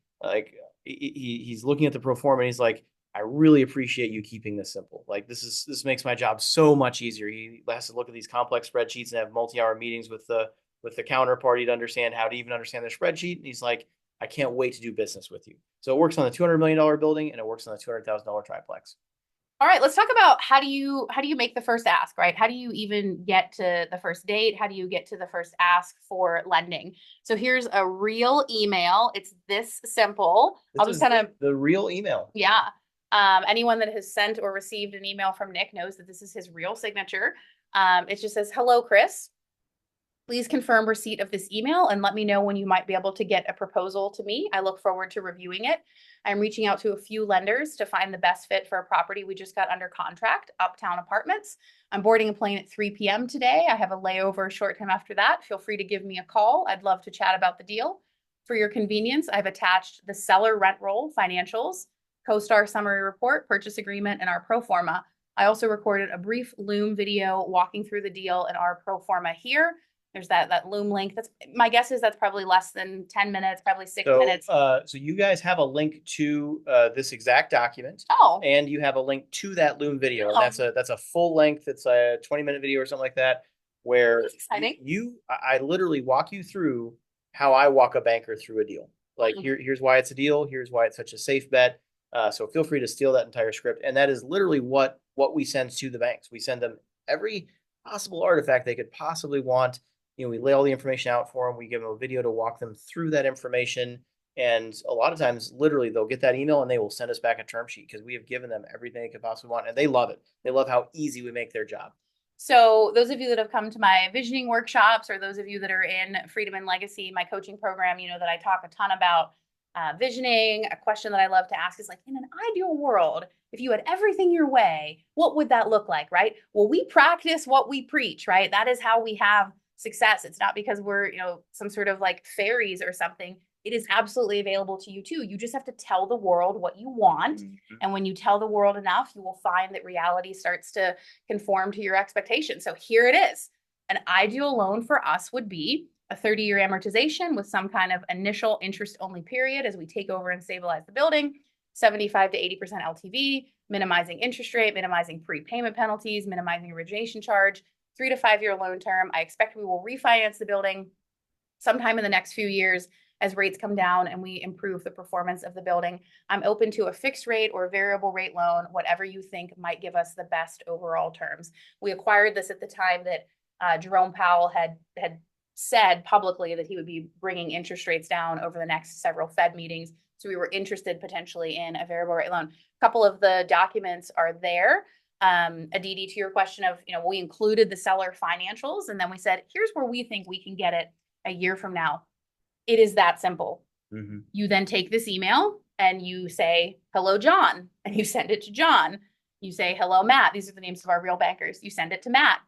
S3: he's looking at the pro forma and he's like, "I really appreciate you keeping this simple. This makes my job so much easier." He has to look at these complex spreadsheets and have multi-hour meetings with the counterparty to understand how to even understand their spreadsheet. And he's like, "I can't wait to do business with you." So it works on the $200 million building and it works on the $200,000 triplex.
S2: All right, let's talk about how do you make the first ask, right? How do you even get to the first date? How do you get to the first ask for lending? So here's a real email. It's this simple. I'll just kind of
S3: the real email.
S2: Yeah. Anyone that has sent or received an email from Nick knows that this is his real signature. It just says, "Hello, Chris. Please confirm receipt of this email and let me know when you might be able to get a proposal to me. I look forward to reviewing it. I'm reaching out to a few lenders to find the best fit for a property we just got under contract, Uptown Apartments. I'm boarding a plane at 3 p.m. today. I have a layover a short time after that. Feel free to give me a call. I'd love to chat about the deal. For your convenience, I've attached the seller rent roll financials, CoStar summary report, purchase agreement, and our pro forma. I also recorded a brief Loom video walking through the deal and our pro forma here. There's that Loom link. That's my guess is that's probably less than 10 minutes, probably 6 minutes.
S3: So you guys have a link to this exact document.
S2: Oh.
S3: And you have a link to that Loom video.
S2: Oh.
S3: And that's a full length. It's a 20-minute video or something like that, where
S2: That's exciting.
S3: I literally walk you through how I walk a banker through a deal. Like here's why it's a deal. Here's why it's such a safe bet. So feel free to steal that entire script. And that is literally what we send to the banks. We send them every possible artifact they could possibly want. We lay all the information out for them. We give them a video to walk them through that information. And a lot of times, literally, they'll get that email and they will send us back a term sheet because we have given them everything they could possibly want. And they love it. They love how easy we make their job.
S2: So those of you that have come to my visioning workshops, or those of you that are in Freedom and Legacy, my coaching program, you know that I talk a ton about visioning. A question that I love to ask is like, in an ideal world, if you had everything your way, what would that look like, right? Well, we practice what we preach, right? That is how we have success. It's not because we're, some sort of like fairies or something. It is absolutely available to you too. You just have to tell the world what you want. Mm-hmm. And when you tell the world enough, you will find that reality starts to conform to your expectations. So here it is. An ideal loan for us would be a 30-year amortization with some kind of initial interest-only period as we take over and stabilize the building, 75 to 80% LTV, minimizing interest rate, minimizing prepayment penalties, minimizing origination charge, 3 to 5 year loan term. I expect we will refinance the building sometime in the next few years as rates come down and we improve the performance of the building. I'm open to a fixed rate or variable rate loan, whatever you think might give us the best overall terms. We acquired this at the time that Jerome Powell had said publicly that he would be bringing interest rates down over the next several Fed meetings. So we were interested potentially in a variable rate loan. A couple of the documents are there. Aditi, to your question of, we included the seller financials and then we said, here's where we think we can get it a year from now. It is that simple. Mm-hmm. You then take this email and you say, hello, John, and you send it to John. You say, hello, Matt. These are the names of our real bankers. You send it to Matt.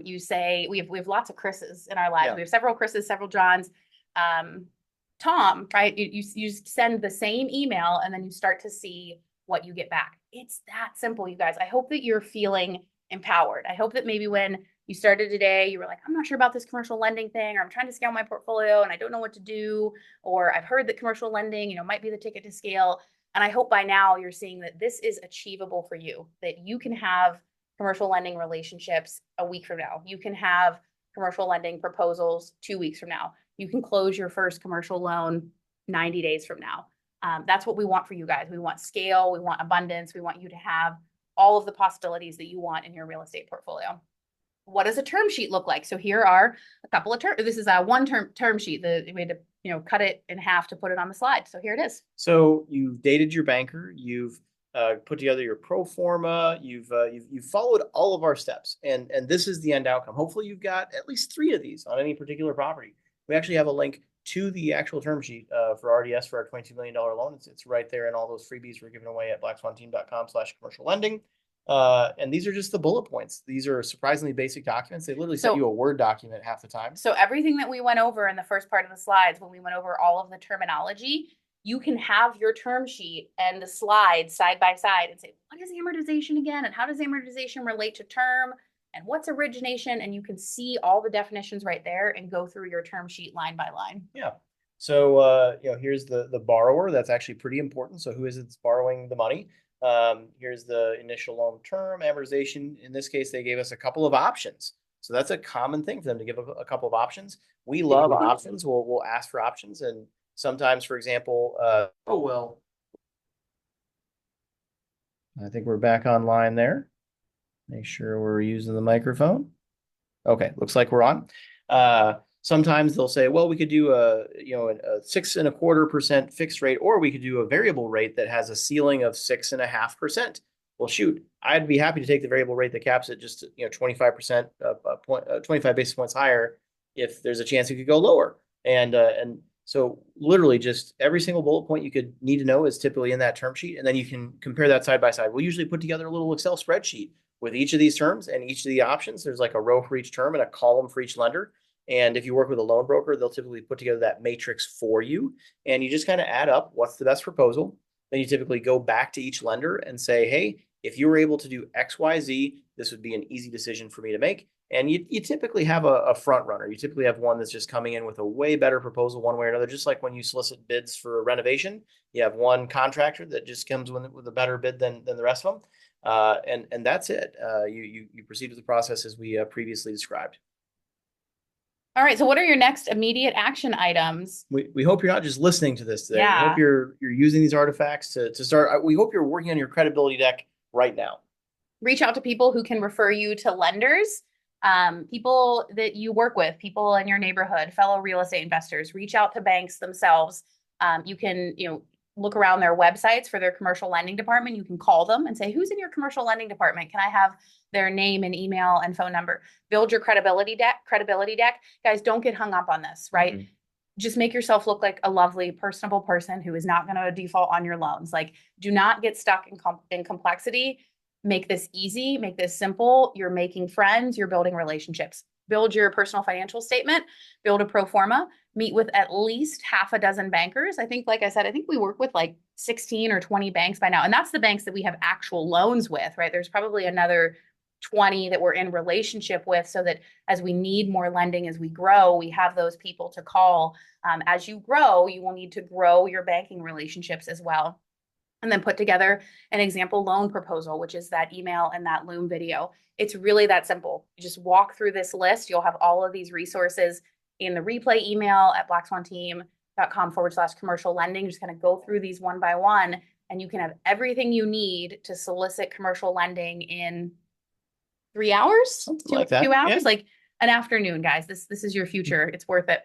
S2: You say, we have lots of Chris's in our lives. Yeah. We have several Chris's, several Johns. Tom, right? You send the same email and then you start to see what you get back. It's that simple, you guys. I hope that you're feeling empowered. I hope that maybe when you started today, you were like, I'm not sure about this commercial lending thing, or I'm trying to scale my portfolio and I don't know what to do, or I've heard that commercial lending, might be the ticket to scale. And I hope by now you're seeing that this is achievable for you, that you can have commercial lending relationships a week from now. You can have commercial lending proposals 2 weeks from now. You can close your first commercial loan 90 days from now. That's what we want for you guys. We want scale. We want abundance. We want you to have all of the possibilities that you want in your real estate portfolio. What does a term sheet look like? So here are a couple of terms. This is a term sheet. We had to cut it in half to put it on the slide. So here it is.
S3: So you've dated your banker. You've put together your pro forma. You've followed all of our steps, and this is the end outcome. Hopefully, you've got at least 3 of these on any particular property. We actually have a link to the actual term sheet for RDS for our $22 million loan. It's right there in all those freebies we're giving away at blackswanteam.com/commercial lending. And these are just the bullet points. These are surprisingly basic documents. They literally send you a Word document half the time.
S2: So everything that we went over in the first part of the slides, when we went over all of the terminology, you can have your term sheet and the slides side by side and say, what is amortization again? And how does amortization relate to term? And what's origination? And you can see all the definitions right there and go through your term sheet line by line.
S3: Yeah. So, here's the borrower. That's actually pretty important. So who is it that's borrowing the money? Here's the initial loan term, amortization. In this case, they gave us a couple of options. So that's a common thing for them to give a couple of options. We love options. We'll ask for options. And sometimes, for example, I think we're back online there. Make sure we're using the microphone. Okay, looks like we're on. Sometimes they'll say, well, we could do a 6.25% fixed rate, or we could do a variable rate that has a ceiling of 6.5%. Well, shoot, I'd be happy to take the variable rate that caps it just 25%, 25 basis points higher if there's a chance it could go lower. And so literally just every single bullet point you could need to know is typically in that term sheet. And then you can compare that side by side. We'll usually put together a little Excel spreadsheet with each of these terms and each of the options. There's like a row for each term and a column for each lender. And if you work with a loan broker, they'll typically put together that matrix for you. And you just kind of add up what's the best proposal. Then you typically go back to each lender and say, hey, if you were able to do X, Y, Z, this would be an easy decision for me to make. And you typically have a front runner. You typically have one that's just coming in with a way better proposal one way or another. Just like when you solicit bids for a renovation, you have one contractor that just comes with a better bid than the rest of them. And that's it. You proceed with the process as we previously described.
S2: All right. So what are your next immediate action items?
S3: We hope you're not just listening to this today.
S2: Yeah.
S3: We hope you're using these artifacts to start. We hope you're working on your credibility deck right now.
S2: Reach out to people who can refer you to lenders, people that you work with, people in your neighborhood, fellow real estate investors. Reach out to banks themselves. You can, look around their websites for their commercial lending department. You can call them and say, who's in your commercial lending department? Can I have their name and email and phone number? Build your credibility deck. Guys, don't get hung up on this, right? Mm-hmm. Just make yourself look like a lovely, personable person who is not going to default on your loans. Like, do not get stuck in complexity. Make this easy, make this simple. You're making friends, you're building relationships. Build your personal financial statement, build a pro forma, meet with at least half a dozen bankers. I think, like I said, I think we work with like 16 or 20 banks by now. And that's the banks that we have actual loans with, right? There's probably another 20 that we're in relationship with, so that as we need more lending, as we grow, we have those people to call. As you grow, you will need to grow your banking relationships as well. And then put together an example loan proposal, which is that email and that Loom video. It's really that simple. You just walk through this list. You'll have all of these resources in the replay email at blackswanteam.com/commercial lending. Just kind of go through these one by one, and you can have everything you need to solicit commercial lending in 3 hours,
S3: something like that.
S2: 2 hours,
S3: yeah.
S2: Like an afternoon, guys. This is your future. It's worth it.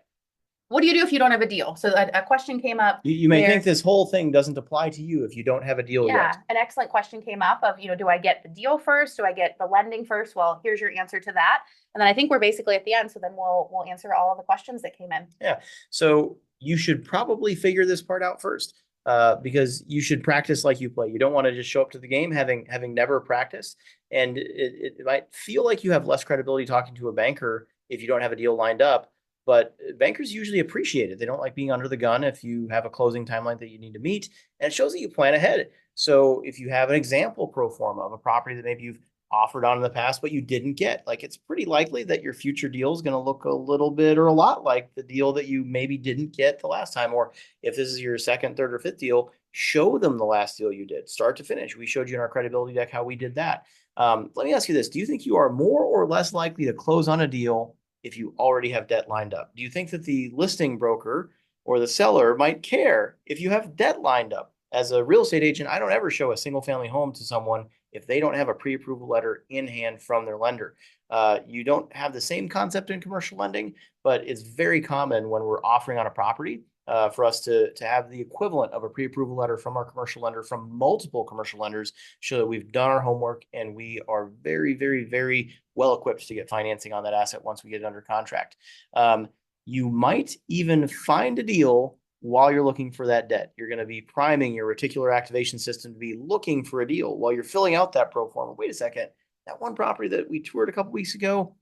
S2: What do you do if you don't have a deal? So a question came up.
S3: You may think this whole thing doesn't apply to you if you don't have a deal yet.
S2: Yeah, an excellent question came up of, do I get the deal first? Do I get the lending first? Well, here's your answer to that. And then I think we're basically at the end. So then we'll answer all of the questions that came in.
S3: Yeah. So you should probably figure this part out first, because you should practice like you play. You don't want to just show up to the game having never practiced. And it might feel like you have less credibility talking to a banker if you don't have a deal lined up. But bankers usually appreciate it. They don't like being under the gun if you have a closing timeline that you need to meet. And it shows that you plan ahead. So if you have an example pro forma of a property that maybe you've offered on in the past, but you didn't get, like, it's pretty likely that your future deal is going to look a little bit or a lot like the deal that you maybe didn't get the last time. Or if this is your second, third, or fifth deal, show them the last deal you did, start to finish. We showed you in our credibility deck how we did that. Let me ask you this. Do you think you are more or less likely to close on a deal if you already have debt lined up? Do you think that the listing broker or the seller might care if you have debt lined up? As a real estate agent, I don't ever show a single family home to someone if they don't have a pre-approval letter in hand from their lender. You don't have the same concept in commercial lending, but it's very common when we're offering on a property for us to have the equivalent of a pre-approval letter from our commercial lender, from multiple commercial lenders, show that we've done our homework and we are very, very, very well equipped to get financing on that asset once we get it under contract. You might even find a deal while you're looking for that debt. You're going to be priming your reticular activation system to be looking for a deal while you're filling out that pro forma. Wait a second, that one property that we toured a couple weeks ago,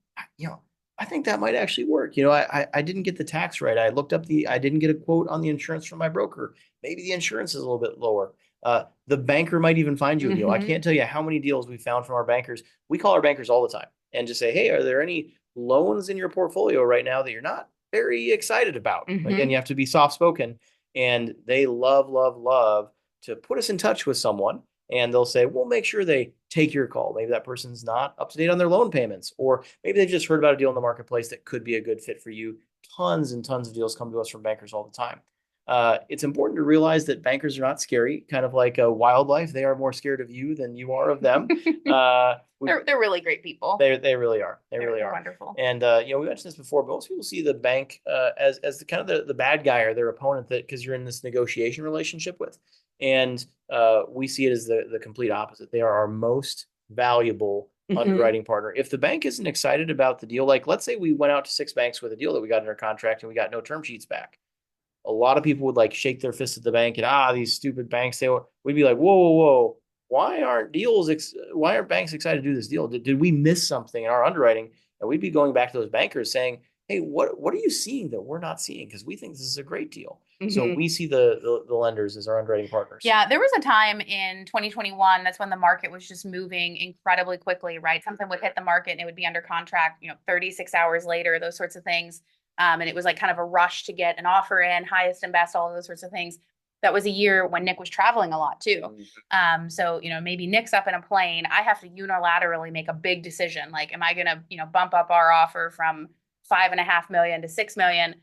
S3: I think that might actually work. I didn't get the tax right. I didn't get a quote on the insurance from my broker. Maybe the insurance is a little bit lower. The banker might even find you a deal. I can't tell you how many deals we found from our bankers. We call our bankers all the time and just say, hey, are there any loans in your portfolio right now that you're not very excited about? Again, you have to be soft-spoken, and they love, love, love to put us in touch with someone. And they'll say, we'll make sure they take your call. Maybe that person's not up to date on their loan payments, or maybe they've just heard about a deal in the marketplace that could be a good fit for you. Tons and tons of deals come to us from bankers all the time. It's important to realize that bankers are not scary, kind of like a wildlife. They are more scared of you than you are of them.
S2: They're really great people.
S3: They really are. They really are
S2: wonderful.
S3: And we mentioned this before, but most people see the bank as the kind of the bad guy or their opponent, that because you're in this negotiation relationship with. And we see it as the complete opposite. They are our most valuable underwriting partner. If the bank isn't excited about the deal, like let's say we went out to 6 banks with a deal that we got under contract and we got no term sheets back. A lot of people would like shake their fist at the bank and these stupid banks. We'd be like, whoa. Why aren't banks excited to do this deal? Did we miss something in our underwriting? And we'd be going back to those bankers saying, hey, what are you seeing that we're not seeing? Because we think this is a great deal. So we see the lenders as our underwriting partners.
S2: Yeah, there was a time in 2021, that's when the market was just moving incredibly quickly, right? Something would hit the market and it would be under contract, 36 hours later, those sorts of things. And it was like kind of a rush to get an offer in, highest and best, all of those sorts of things. That was a year when Nick was traveling a lot too. So, maybe Nick's up in a plane. I have to unilaterally make a big decision. Like, am I going to, bump up our offer from 5.5 million to 6 million?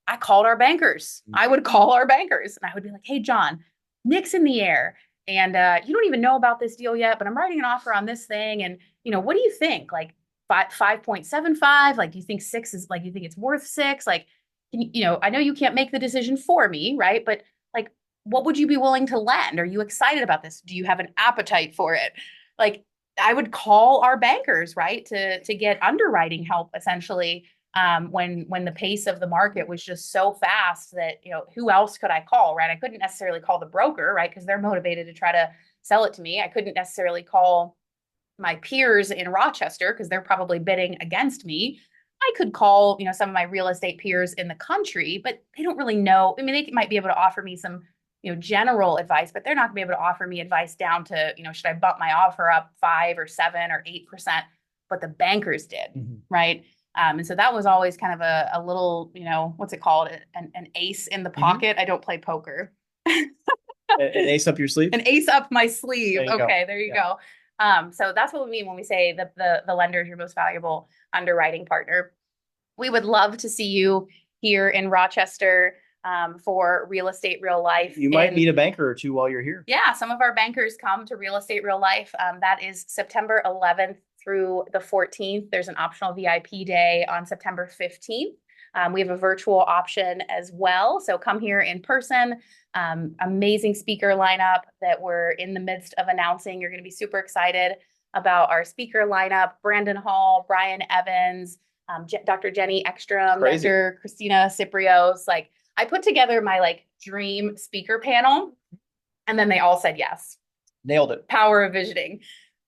S2: I called our bankers. I would call our bankers and I would be like, hey, John, Nick's in the air. And you don't even know about this deal yet, but I'm writing an offer on this thing. And, what do you think? Like 5.75? Like, do you think 6 is like, you think it's worth 6? Like, I know you can't make the decision for me, right? But like, what would you be willing to lend? Are you excited about this? Do you have an appetite for it? Like, I would call our bankers, right? To get underwriting help essentially. When the pace of the market was just so fast that, who else could I call, right? I couldn't necessarily call the broker, right? Because they're motivated to try to sell it to me. I couldn't necessarily call my peers in Rochester because they're probably bidding against me. I could call, some of my real estate peers in the country, but they don't really know. I mean, they might be able to offer me some, general advice, but they're not gonna be able to offer me advice down to, should I bump my offer up 5 or 7 or 8%? But the bankers did, right? And so that was always kind of a little, what's it called? An ace in the pocket. I don't play poker.
S3: An ace up your sleeve?
S2: An ace up my sleeve. Okay, there you
S3: go.
S2: So that's what we mean when we say the lender is your most valuable underwriting partner. We would love to see you here in Rochester for Real Estate Real Life.
S3: You might meet a banker or two while you're here.
S2: Yeah, some of our bankers come to Real Estate Real Life. That is September 11th through the 14th. There's an optional VIP day on September 15th. We have a virtual option as well. So come here in person. Amazing speaker lineup that we're in the midst of announcing. You're going to be super excited about our speaker lineup. Brandon Hall, Brian Evans, Dr. Jenny Ekstrom, Dr. Christina Ciprios. Like, I put together my dream speaker panel and then they all said yes.
S3: Nailed it.
S2: Power of visioning.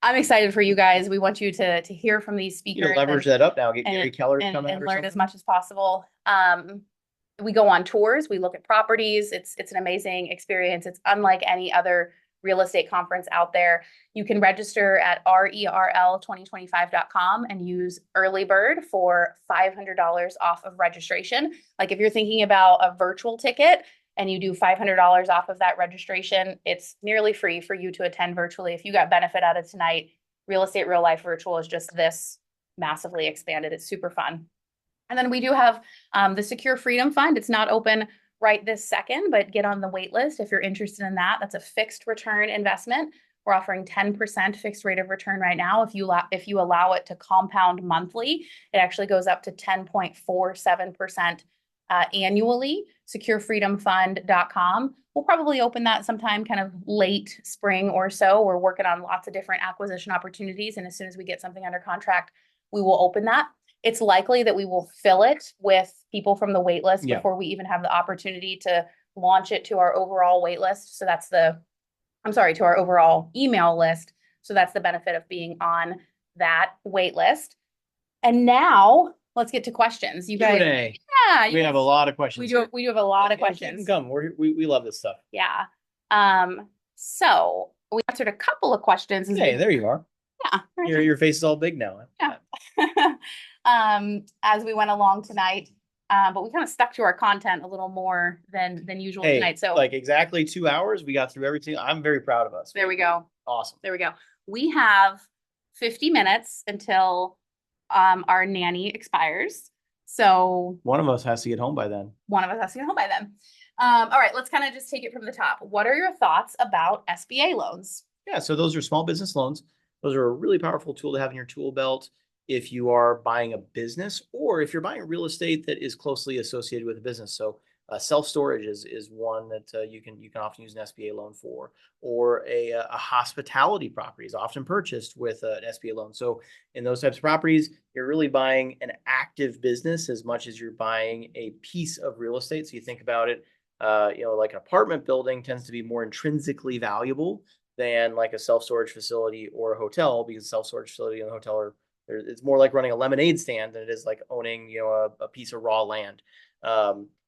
S2: I'm excited for you guys. We want you to hear from these speakers.
S3: You leverage that up now. Get Gary Keller to come out
S2: and learn as much as possible. We go on tours. We look at properties. It's an amazing experience. It's unlike any other real estate conference out there. You can register at RERL2025.com and use early bird for $500 off of registration. Like, if you're thinking about a virtual ticket and you do $500 off of that registration, it's nearly free for you to attend virtually. If you got benefit out of tonight, Real Estate Real Life Virtual is just this massively expanded. It's super fun. And then we do have the Secure Freedom Fund. It's not open right this second, but get on the wait list if you're interested in that. That's a fixed return investment. We're offering 10% fixed rate of return right now. If you allow it to compound monthly, it actually goes up to 10.47% annually. SecureFreedomFund.com. We'll probably open that sometime kind of late spring or so. We're working on lots of different acquisition opportunities. And as soon as we get something under contract, we will open that. It's likely that we will fill it with people from the wait list before we even have the opportunity to launch it to our overall wait list. So that's to our overall email list. So that's the benefit of being on that wait list. And now let's get to questions. You guys,
S3: we have a lot of questions.
S2: We do have a lot of questions.
S3: Come, we love this stuff.
S2: Yeah. So we answered a couple of questions.
S3: Hey, there you are.
S2: Yeah.
S3: Your face is all big now.
S2: Yeah. As we went along tonight, but we kind of stuck to our content a little more than usual tonight. So
S3: like exactly 2 hours, we got through everything. I'm very proud of us.
S2: There we go.
S3: Awesome.
S2: There we go. We have 50 minutes until our nanny expires. So
S3: one of us has to get home by then.
S2: All right, let's kind of just take it from the top. What are your thoughts about SBA loans?
S3: Yeah, so those are small business loans. Those are a really powerful tool to have in your tool belt if you are buying a business or if you're buying real estate that is closely associated with a business. So Self-storage is one that you can often use an SBA loan for, or a hospitality property is often purchased with an SBA loan. So in those types of properties, you're really buying an active business as much as you're buying a piece of real estate. So you think about it, like an apartment building tends to be more intrinsically valuable than like a self-storage facility or a hotel, because self-storage facility and a hotel it's more like running a lemonade stand than it is like owning, a piece of raw land.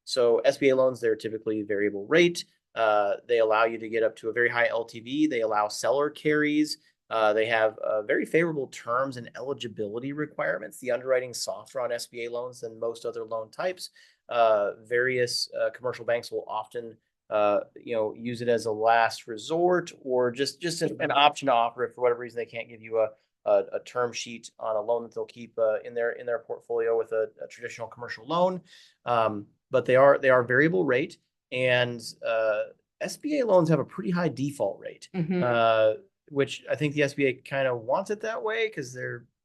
S3: So SBA loans, they're typically variable rate. They allow you to get up to a very high LTV. They allow seller carries. They have very favorable terms and eligibility requirements. The underwriting softer on SBA loans than most other loan types. Various commercial banks will often use it as a last resort, or just an option to offer if for whatever reason they can't give you a term sheet on a loan that they'll keep in their portfolio with a traditional commercial loan. But they are variable rate, and SBA loans have a pretty high default rate, which I think the SBA kind of wants it that way, because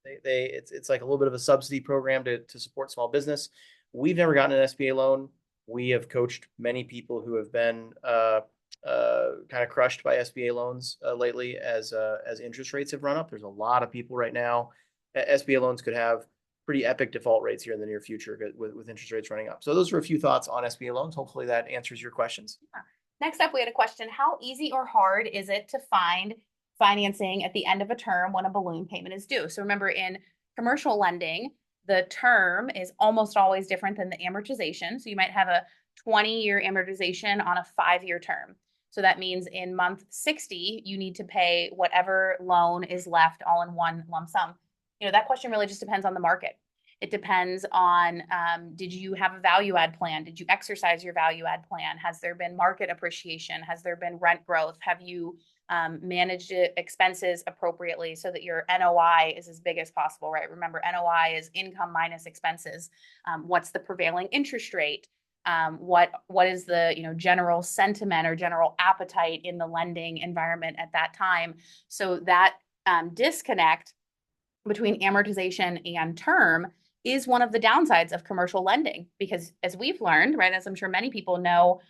S3: it's like a little bit of a subsidy program to support small business. We've never gotten an SBA loan. We have coached many people who have been kind of crushed by SBA loans lately as interest rates have run up. There's a lot of people right now. SBA loans could have pretty epic default rates here in the near future with interest rates running up. So those are a few thoughts on SBA loans. Hopefully that answers your questions.
S2: Next up, we had a question: how easy or hard is it to find financing at the end of a term when a balloon payment is due? So remember, in commercial lending, the term is almost always different than the amortization. So you might have a 20-year amortization on a 5-year term. So that means in month 60, you need to pay whatever loan is left all in one lump sum. That question really just depends on the market. It depends on, did you have a value add plan? Did you exercise your value add plan? Has there been market appreciation? Has there been rent growth? Have you managed expenses appropriately so that your NOI is as big as possible, right? Remember, NOI is income minus expenses. What's the prevailing interest rate? What is the general sentiment or general appetite in the lending environment at that time? So that disconnect between amortization and term is one of the downsides of commercial lending, because as we've learned, right, as I'm sure many people know,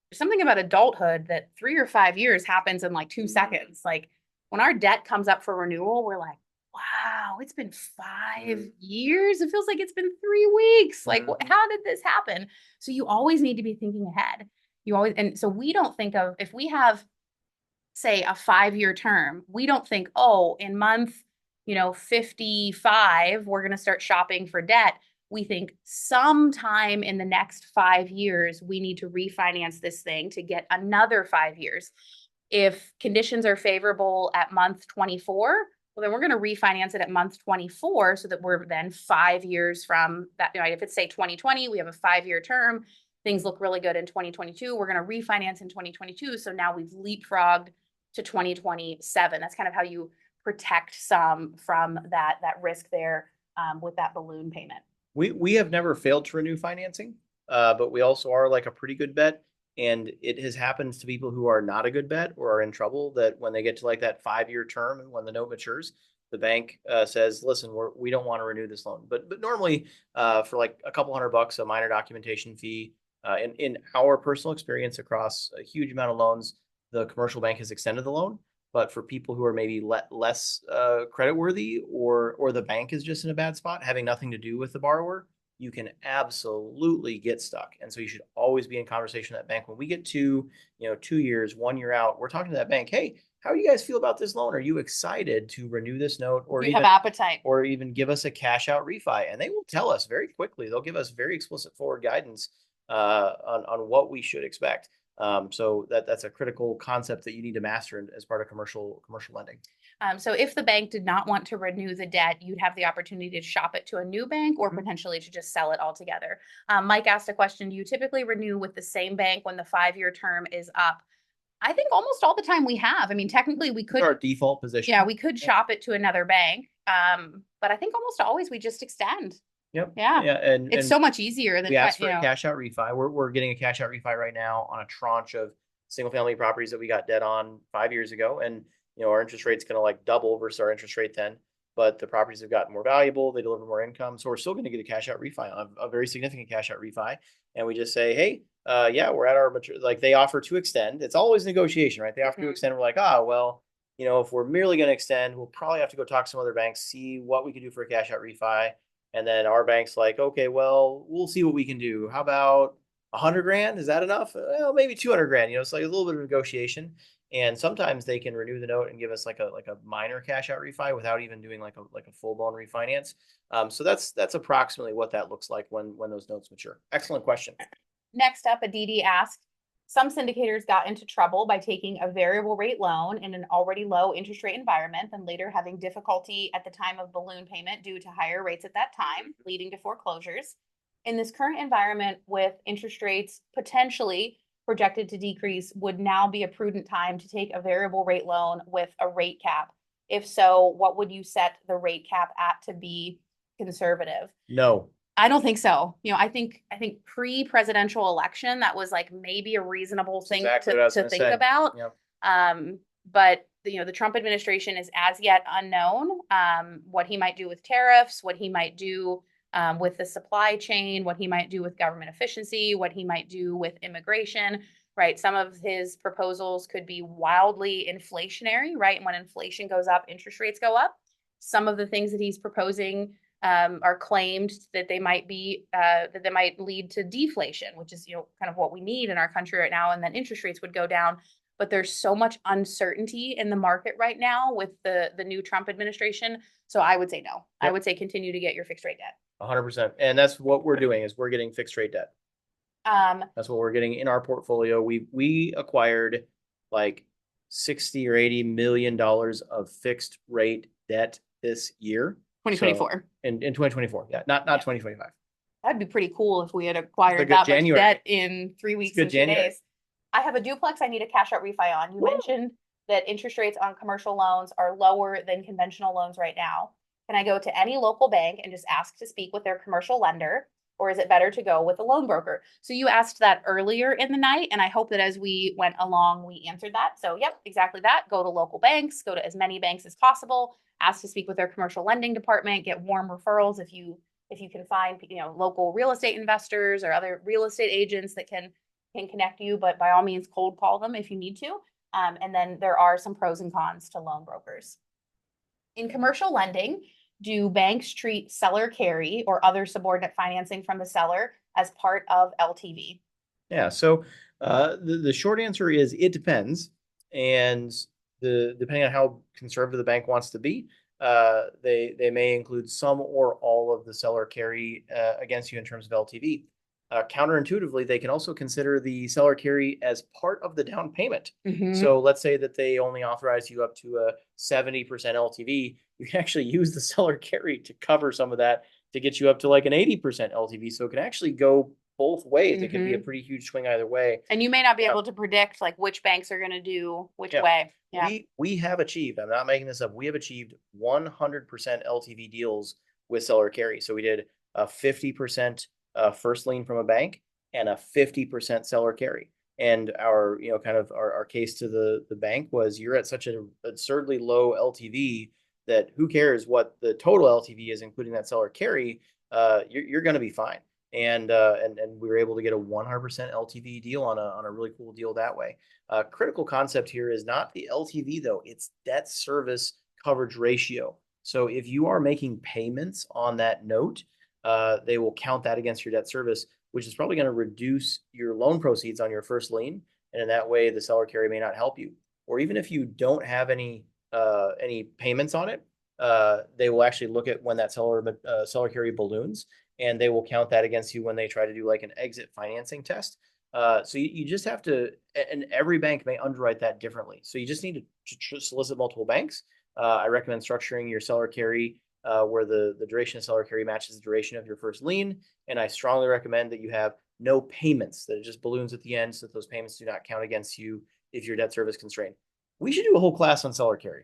S2: there's something about adulthood that 3 or 5 years happens in like 2 seconds. Like when our debt comes up for renewal, we're like, wow, it's been 5 years. It feels like it's been 3 weeks. Like, how did this happen? So you always need to be thinking ahead. And so we don't think of, if we have, say, a 5-year term, we don't think, oh, in month 55, we're going to start shopping for debt. We think sometime in the next 5 years, we need to refinance this thing to get another 5 years. If conditions are favorable at month 24, well, then we're going to refinance it at month 24 so that we're then 5 years from that. If it's say 2020, we have a 5-year term, things look really good in 2022, we're going to refinance in 2022. So now we've leapfrogged to 2027. That's kind of how you protect some from that risk there with that balloon payment.
S3: We have never failed to renew financing, but we also are like a pretty good bet. And it has happened to people who are not a good bet or are in trouble, that when they get to like that 5-year term and when the note matures, the bank says, listen, we don't want to renew this loan. But normally for like a couple $100, a minor documentation fee, in our personal experience across a huge amount of loans, the commercial bank has extended the loan. But for people who are maybe less creditworthy, or the bank is just in a bad spot, having nothing to do with the borrower, you can absolutely get stuck. And so you should always be in conversation with that bank. When we get to 2 years, 1 year out, we're talking to that bank. Hey, how do you guys feel about this loan? Are you excited to renew this note, or
S2: have appetite,
S3: or even give us a cash out refi? And they will tell us very quickly. They'll give us very explicit forward guidance on what we should expect. So that's a critical concept that you need to master as part of commercial lending.
S2: So if the bank did not want to renew the debt, you'd have the opportunity to shop it to a new bank, or potentially to just sell it altogether. Mike asked a question: do you typically renew with the same bank when the 5-year term is up? I think almost all the time we have. I mean, technically we could.
S3: Our default position.
S2: Yeah, we could shop it to another bank. But I think almost always we just extend.
S3: Yep.
S2: Yeah.
S3: And
S2: it's so much easier than
S3: we asked for a cash out refi. We're getting a cash out refi right now on a tranche of single family properties that we got debt on 5 years ago. And our interest rate's going to like double versus our interest rate then, but the properties have gotten more valuable. They deliver more income. So we're still going to get a cash out refi, a very significant cash out refi. And we just say, hey, yeah, we're at our mature, like they offer to extend. It's always negotiation, right? They offer to
S2: Mhm.
S3: extend. We're like, ah, well, if we're merely going to extend, we'll probably have to go talk to some other banks, see what we can do for a cash out refi. And then our bank's like, okay, well, we'll see what we can do. How about 100 grand? Is that enough? Well, maybe 200 grand. It's like a little bit of negotiation. And sometimes they can renew the note and give us like a minor cash out refi without even doing like a full blown refinance. So that's approximately what that looks like when those notes mature. Excellent question.
S2: Next up, Aditi asked, some syndicators got into trouble by taking a variable rate loan in an already low interest rate environment and later having difficulty at the time of balloon payment due to higher rates at that time, leading to foreclosures. In this current environment with interest rates potentially projected to decrease, would now be a prudent time to take a variable rate loan with a rate cap? If so, what would you set the rate cap at to be conservative?
S3: No.
S2: I don't think so. I think pre-presidential election, that was like maybe a reasonable thing
S3: Exactly what I was
S2: to
S3: gonna
S2: think
S3: say.
S2: about.
S3: Yep.
S2: But the Trump administration is as yet unknown. What he might do with tariffs, what he might do with the supply chain, what he might do with government efficiency, what he might do with immigration, right? Some of his proposals could be wildly inflationary, right? And when inflation goes up, interest rates go up. Some of the things that he's proposing are claimed that they might lead to deflation, which is kind of what we need in our country right now, and then interest rates would go down. But there's so much uncertainty in the market right now with the new Trump administration. So I would say no. I
S3: Yep.
S2: would say continue to get your fixed rate debt.
S3: 100%. And that's what we're doing is we're getting fixed rate debt. That's what we're getting in our portfolio. We acquired like 60 or 80 million dollars of fixed rate debt this year.
S2: 2024.
S3: So, in 2024. Yeah, not 2025.
S2: That'd be pretty cool if we had acquired
S3: good
S2: that
S3: January.
S2: much debt in 3 weeks
S3: good
S2: and 2
S3: January.
S2: days. I have a duplex I need a cash out refi on. You
S3: Woo!
S2: mentioned that interest rates on commercial loans are lower than conventional loans right now. Can I go to any local bank and just ask to speak with their commercial lender? Or is it better to go with a loan broker? So you asked that earlier in the night, and I hope that as we went along, we answered that. So yep, exactly that. Go to local banks, go to as many banks as possible, ask to speak with their commercial lending department, get warm referrals if you can find local real estate investors or other real estate agents that can connect you, but by all means cold call them if you need to. And then there are some pros and cons to loan brokers. In commercial lending, do banks treat seller carry or other subordinate financing from the seller as part of LTV?
S3: Yeah. So the short answer is it depends. And depending on how conservative the bank wants to be, they may include some or all of the seller carry against you in terms of LTV. Counterintuitively, they can also consider the seller carry as part of the down payment.
S2: Mhm.
S3: So let's say that they only authorize you up to a 70% LTV. You can actually use the seller carry to cover some of that to get you up to like an 80% LTV. So it can actually go both ways. It can be a pretty huge swing either way.
S2: And you may not be able to predict like which banks are going to do which way. Yeah.
S3: We have achieved, I'm not making this up, we have achieved 100% LTV deals with seller carry. So we did a 50% first lien from a bank and a 50% seller carry. And our, kind of our case to the bank was you're at such an absurdly low LTV that who cares what the total LTV is, including that seller carry, you're going to be fine. And we were able to get a 100% LTV deal on a really cool deal that way. Critical concept here is not the LTV though, it's debt service coverage ratio. So if you are making payments on that note, they will count that against your debt service, which is probably going to reduce your loan proceeds on your first lien. And in that way, the seller carry may not help you. Or even if you don't have any payments on it, they will actually look at when that seller carry balloons, and they will count that against you when they try to do like an exit financing test. So you just have to, and every bank may underwrite that differently. So you just need to solicit multiple banks. I recommend structuring your seller carry where the duration of seller carry matches the duration of your first lien. And I strongly recommend that you have no payments, that it just balloons at the end so that those payments do not count against you if your debt service constrained. We should do a whole class on seller carry.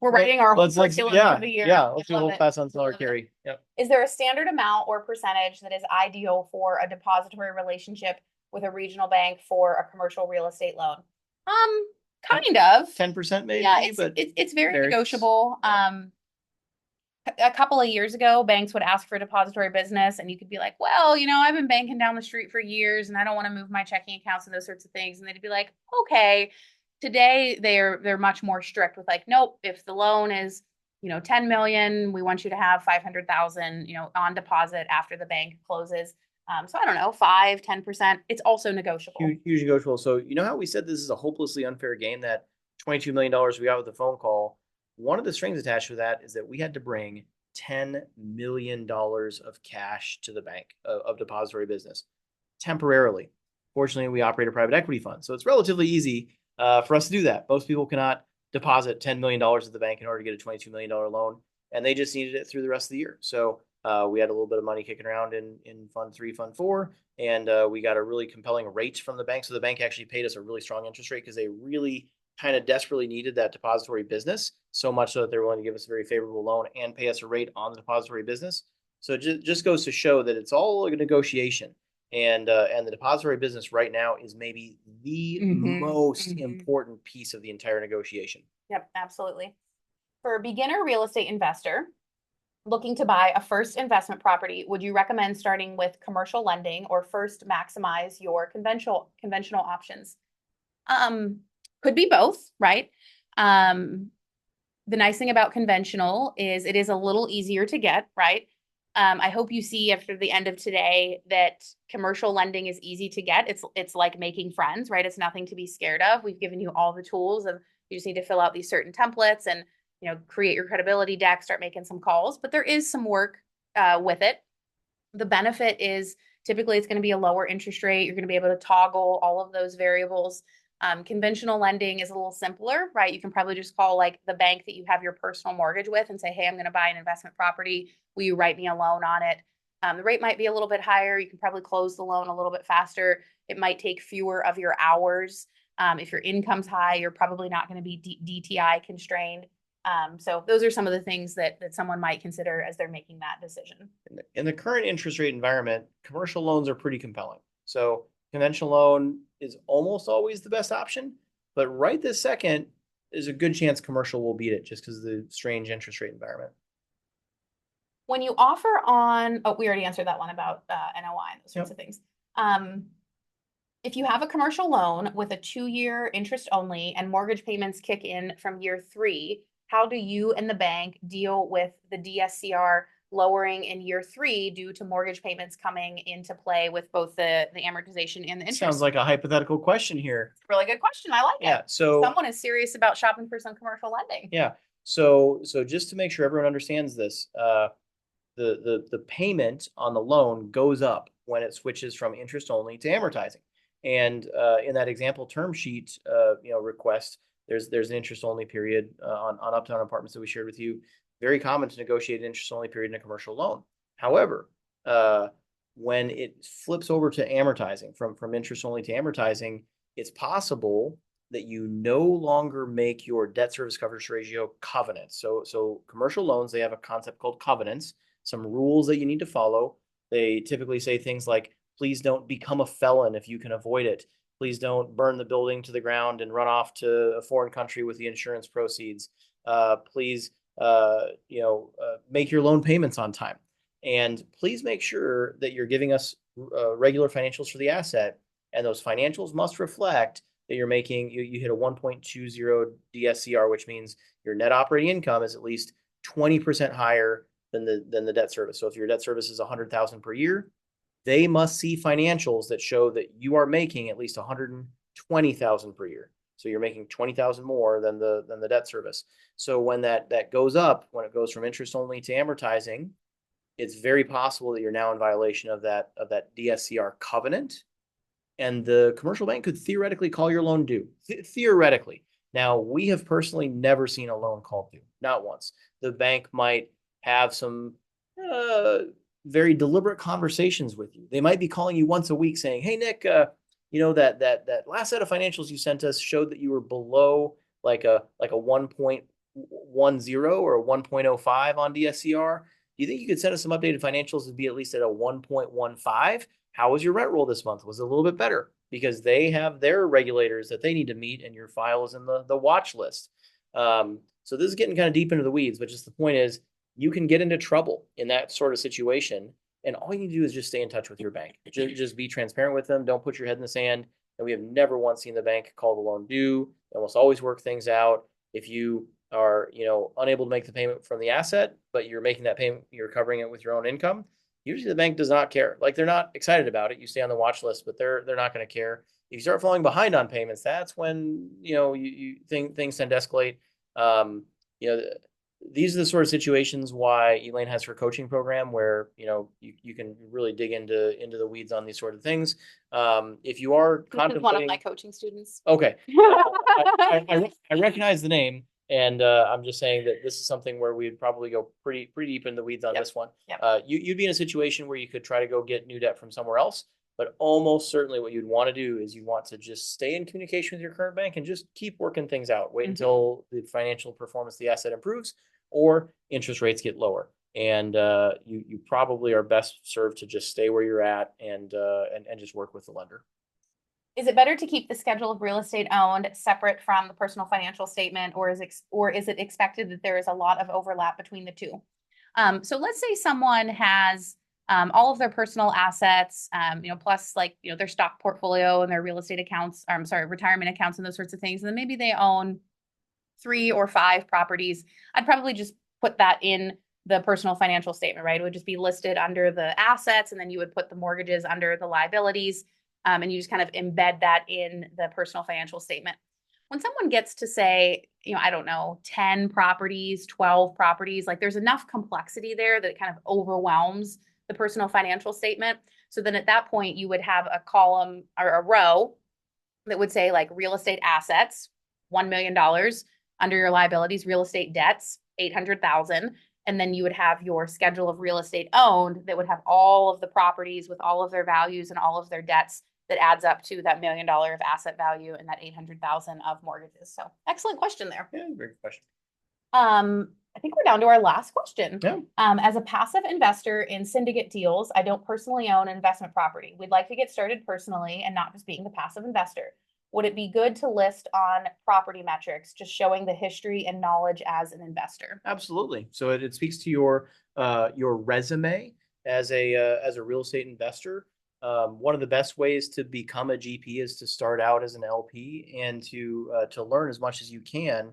S2: We're writing our whole curriculum
S3: yeah,
S2: for the year.
S3: Yeah, let's do a whole
S2: it.
S3: class on seller
S2: Love it.
S3: carry. Yep.
S2: Is there a standard amount or percentage that is ideal for a depository relationship with a regional bank for a commercial real estate loan? Kind of.
S3: 10% maybe,
S2: Yeah,
S3: but
S2: it's very
S3: varies.
S2: negotiable. a couple of years ago, banks would ask for a depository business, and you could be like, well, I've been banking down the street for years and I don't want to move my checking accounts and those sorts of things. And they'd be like, okay. Today they're much more strict with like, nope, if the loan is, 10 million, we want you to have 500,000, on deposit after the bank closes. So I don't know, 5-10%. It's also negotiable.
S3: Huge negotiable. So you know how we said this is a hopelessly unfair game, that $22 million we got with the phone call? One of the strings attached to that is that we had to bring $10 million of cash to the bank of depository business temporarily. Fortunately, we operate a private equity fund, so it's relatively easy for us to do that. Most people cannot deposit $10 million at the bank in order to get a $22 million loan, and they just needed it through the rest of the year. So we had a little bit of money kicking around in Fund 3, Fund 4, and we got a really compelling rate from the bank. So the bank actually paid us a really strong interest rate because they really kind of desperately needed that depository business, so much so that they're willing to give us a very favorable loan and pay us a rate on the depository business. So it just goes to show that it's all a negotiation. And the depository business right now is maybe the most important piece of the entire negotiation.
S2: Yep, absolutely. For a beginner real estate investor looking to buy a first investment property, would you recommend starting with commercial lending or first maximize your conventional options? Could be both, right? The nice thing about conventional is it is a little easier to get, right? I hope you see after the end of today that commercial lending is easy to get. It's like making friends, right? It's nothing to be scared of. We've given you all the tools of you just need to fill out these certain templates and create your credibility deck, start making some calls, but there is some work with it. The benefit is typically it's going to be a lower interest rate. You're going to be able to toggle all of those variables. Conventional lending is a little simpler, right? You can probably just call like the bank that you have your personal mortgage with and say, hey, I'm going to buy an investment property. Will you write me a loan on it? The rate might be a little bit higher. You can probably close the loan a little bit faster. It might take fewer of your hours. If your income's high, you're probably not going to be DTI constrained. So those are some of the things that someone might consider as they're making that decision.
S3: In the current interest rate environment, commercial loans are pretty compelling. So conventional loan is almost always the best option, but right this second, there's a good chance commercial will beat it just because of the strange interest rate environment.
S2: When you offer on, we already answered that one about NOI and those sorts of things. If you have a commercial loan with a 2-year interest only and mortgage payments kick in from year 3, how do you and the bank deal with the DSCR lowering in year 3 due to mortgage payments coming into play with both the amortization and the interest?
S3: Sounds like a hypothetical question here.
S2: Really good question. I like it.
S3: So
S2: someone is serious about shopping for some commercial lending.
S3: Yeah. So just to make sure everyone understands this, the payment on the loan goes up when it switches from interest only to amortizing. And in that example term sheet, request, there's an interest only period on Uptown Apartments that we shared with you. Very common to negotiate an interest only period in a commercial loan. However, when it flips over to amortizing from interest only to amortizing, it's possible that you no longer make your debt service coverage ratio covenants. So commercial loans, they have a concept called covenants, some rules that you need to follow. They typically say things like, please don't become a felon if you can avoid it. Please don't burn the building to the ground and run off to a foreign country with the insurance proceeds. Please, make your loan payments on time. And please make sure that you're giving us regular financials for the asset. And those financials must reflect that you're making, you hit a 1.20 DSCR, which means your net operating income is at least 20% higher than the debt service. So if your debt service is $100,000 per year, they must see financials that show that you are making at least $120,000 per year. So you're making $20,000 more than the debt service. So when that goes up, when it goes from interest only to amortizing, it's very possible that you're now in violation of that DSCR covenant, and the commercial bank could theoretically call your loan due. Theoretically. Now, we have personally never seen a loan called due, not once. The bank might have some very deliberate conversations with you. They might be calling you once a week saying, hey, Nick, that last set of financials you sent us showed that you were below like a 1.10 or a 1.05 on DSCR. Do you think you could send us some updated financials to be at least at a 1.15? How was your rent roll this month? Was it a little bit better? Because they have their regulators that they need to meet, and your file is in the watch list. So this is getting kind of deep into the weeds, but just the point is, you can get into trouble in that sort of situation. And all you need to do is just stay in touch with your bank. Just be transparent with them. Don't put your head in the sand. And we have never once seen the bank call the loan due. They almost always work things out. If you are, unable to make the payment from the asset, but you're making that payment, you're covering it with your own income. Usually the bank does not care. Like, they're not excited about it. You stay on the watch list, but they're not going to care. If you start falling behind on payments, that's when things tend to escalate. Um, you know, these are the sort of situations why Elaine has her coaching program, where you can really dig into the weeds on these sort of things. If you are
S2: This is one of
S3: contemplating,
S2: my coaching students.
S3: okay, I recognize the name, and I'm just saying that this is something where we'd probably go pretty deep in the weeds on
S2: Yep.
S3: this one.
S2: Yep.
S3: You'd be in a situation where you could try to go get new debt from somewhere else, but almost certainly what you'd want to do is you want to just stay in communication with your current bank and just keep working things out. Wait until the financial performance of the asset improves or interest rates get lower. And you probably are best served to just stay where you're at and just work with the lender.
S2: Is it better to keep the schedule of real estate owned separate from the personal financial statement, or is it expected that there is a lot of overlap between the two? So let's say someone has all of their personal assets, plus their stock portfolio and their real estate accounts, or I'm sorry, retirement accounts and those sorts of things. And then maybe they own 3 or 5 properties. I'd probably just put that in the personal financial statement, right? It would just be listed under the assets, and then you would put the mortgages under the liabilities. And you just kind of embed that in the personal financial statement. When someone gets to say, I don't know, 10 properties, 12 properties, like there's enough complexity there that it kind of overwhelms the personal financial statement. So then at that point, you would have a column or a row that would say like real estate assets, $1 million, under your liabilities, real estate debts, 800,000. And then you would have your schedule of real estate owned that would have all of the properties with all of their values and all of their debts that adds up to that $1 million of asset value and that 800,000 of mortgages. So excellent question there.
S3: Yeah, very good question.
S2: I think we're down to our last question.
S3: Yeah.
S2: As a passive investor in syndicate deals, I don't personally own an investment property. We'd like to get started personally and not just being the passive investor. Would it be good to list on property metrics, just showing the history and knowledge as an investor?
S3: Absolutely. So it speaks to your resume as a real estate investor. One of the best ways to become a GP is to start out as an LP and to learn as much as you can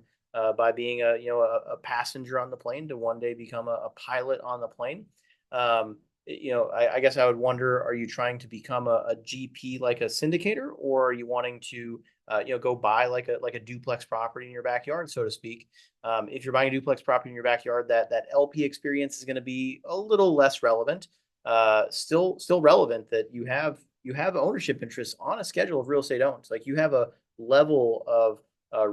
S3: by being a passenger on the plane to one day become a pilot on the plane. I guess I would wonder, are you trying to become a GP like a syndicator, or are you wanting to go buy like a duplex property in your backyard, so to speak? If you're buying a duplex property in your backyard, that LP experience is going to be a little less relevant. Still relevant that you have ownership interests on a schedule of real estate owned. Like, you have a level of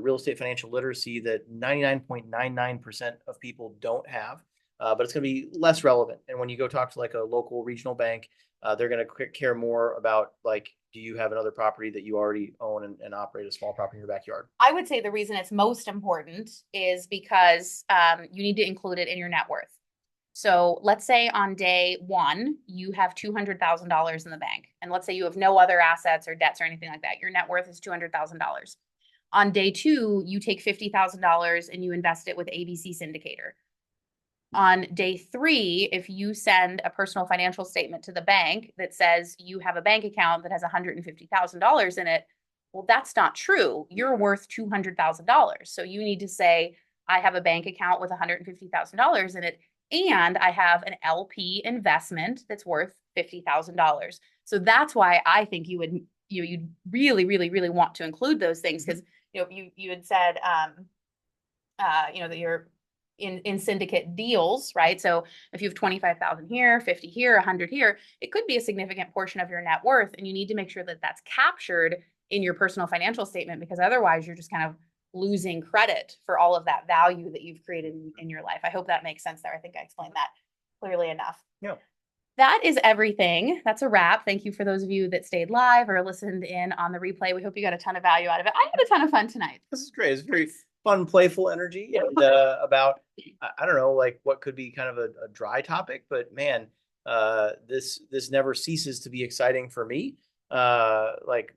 S3: real estate financial literacy that 99.99% of people don't have. But it's going to be less relevant. And when you go talk to like a local regional bank, they're going to care more about, like, do you have another property that you already own and operate a small property in your backyard?
S2: I would say the reason it's most important is because you need to include it in your net worth. So let's say on day 1, you have $200,000 in the bank. And let's say you have no other assets or debts or anything like that. Your net worth is $200,000. On day 2, you take $50,000 and you invest it with ABC Syndicator. On day 3, if you send a personal financial statement to the bank that says you have a bank account that has $150,000 in it, well, that's not true. You're worth $200,000. So you need to say, I have a bank account with $150,000 in it, and I have an LP investment that's worth $50,000. So that's why I think you'd really, really, really want to include those things, because you had said that you're in syndicate deals, right? So if you have 25,000 here, 50 here, 100 here, it could be a significant portion of your net worth, and you need to make sure that that's captured in your personal financial statement, because otherwise you're just kind of losing credit for all of that value that you've created in your life. I hope that makes sense there. I think I explained that clearly enough.
S3: Yeah.
S2: That is everything. That's a wrap. Thank you for those of you that stayed live or listened in on the replay. We hope you got a ton of value out of it. I had a ton of fun tonight.
S3: This is great. It's very fun, playful energy, and about, I don't know, like what could be kind of a dry topic, but man, this never ceases to be exciting for me. Like,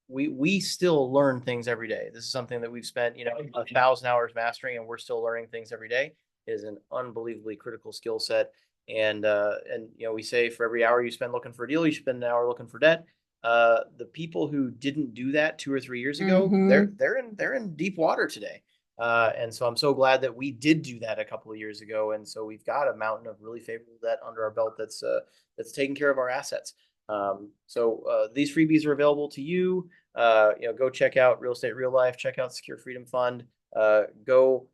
S3: we still learn things every day. This is something that we've spent 1,000 hours mastering, and we're still learning things every day. is an unbelievably critical skill set. And we say for every hour you spend looking for a deal, you spend an hour looking for debt. The people who didn't do that 2 or 3 years ago, they're in deep water today. And so I'm so glad that we did do that a couple of years ago. And so we've got a mountain of really favorable debt under our belt that's taking care of our assets. These freebies are available to you. Go check out Real Estate Real Life, check out Secure Freedom Fund, go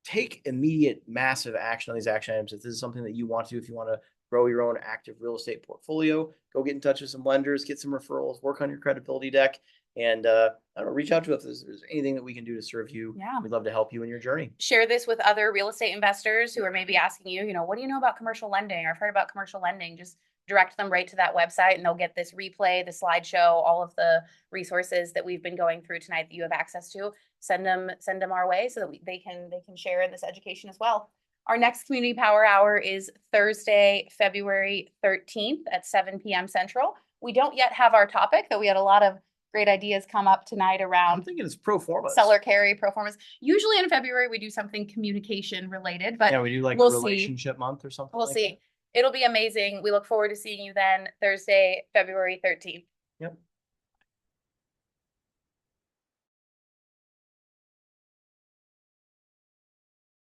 S3: take immediate massive action on these action items. If this is something that you want to, if you want to grow your own active real estate portfolio, go get in touch with some lenders, get some referrals, work on your credibility deck, and I don't know, reach out to us if there's anything that we can do to serve you.
S2: Yeah.
S3: We'd love to help you in your journey.
S2: Share this with other real estate investors who are maybe asking you, what do you know about commercial lending? Or I've heard about commercial lending. Just direct them right to that website and they'll get this replay, the slideshow, all of the resources that we've been going through tonight that you have access to. Send them our way so that they can share in this education as well. Our next community power hour is Thursday, February 13th at 7 p.m. Central. We don't yet have our topic, though we had a lot of great ideas come up tonight around.
S3: I'm thinking it's pro forma.
S2: Seller carry, pro formas. Usually in February we do something communication related, but
S3: yeah, we do like
S2: we'll
S3: relationship month or something.
S2: We'll
S3: like
S2: see.
S3: That.
S2: It'll be amazing. We look forward to seeing you then, Thursday, February 13th.
S3: Yep.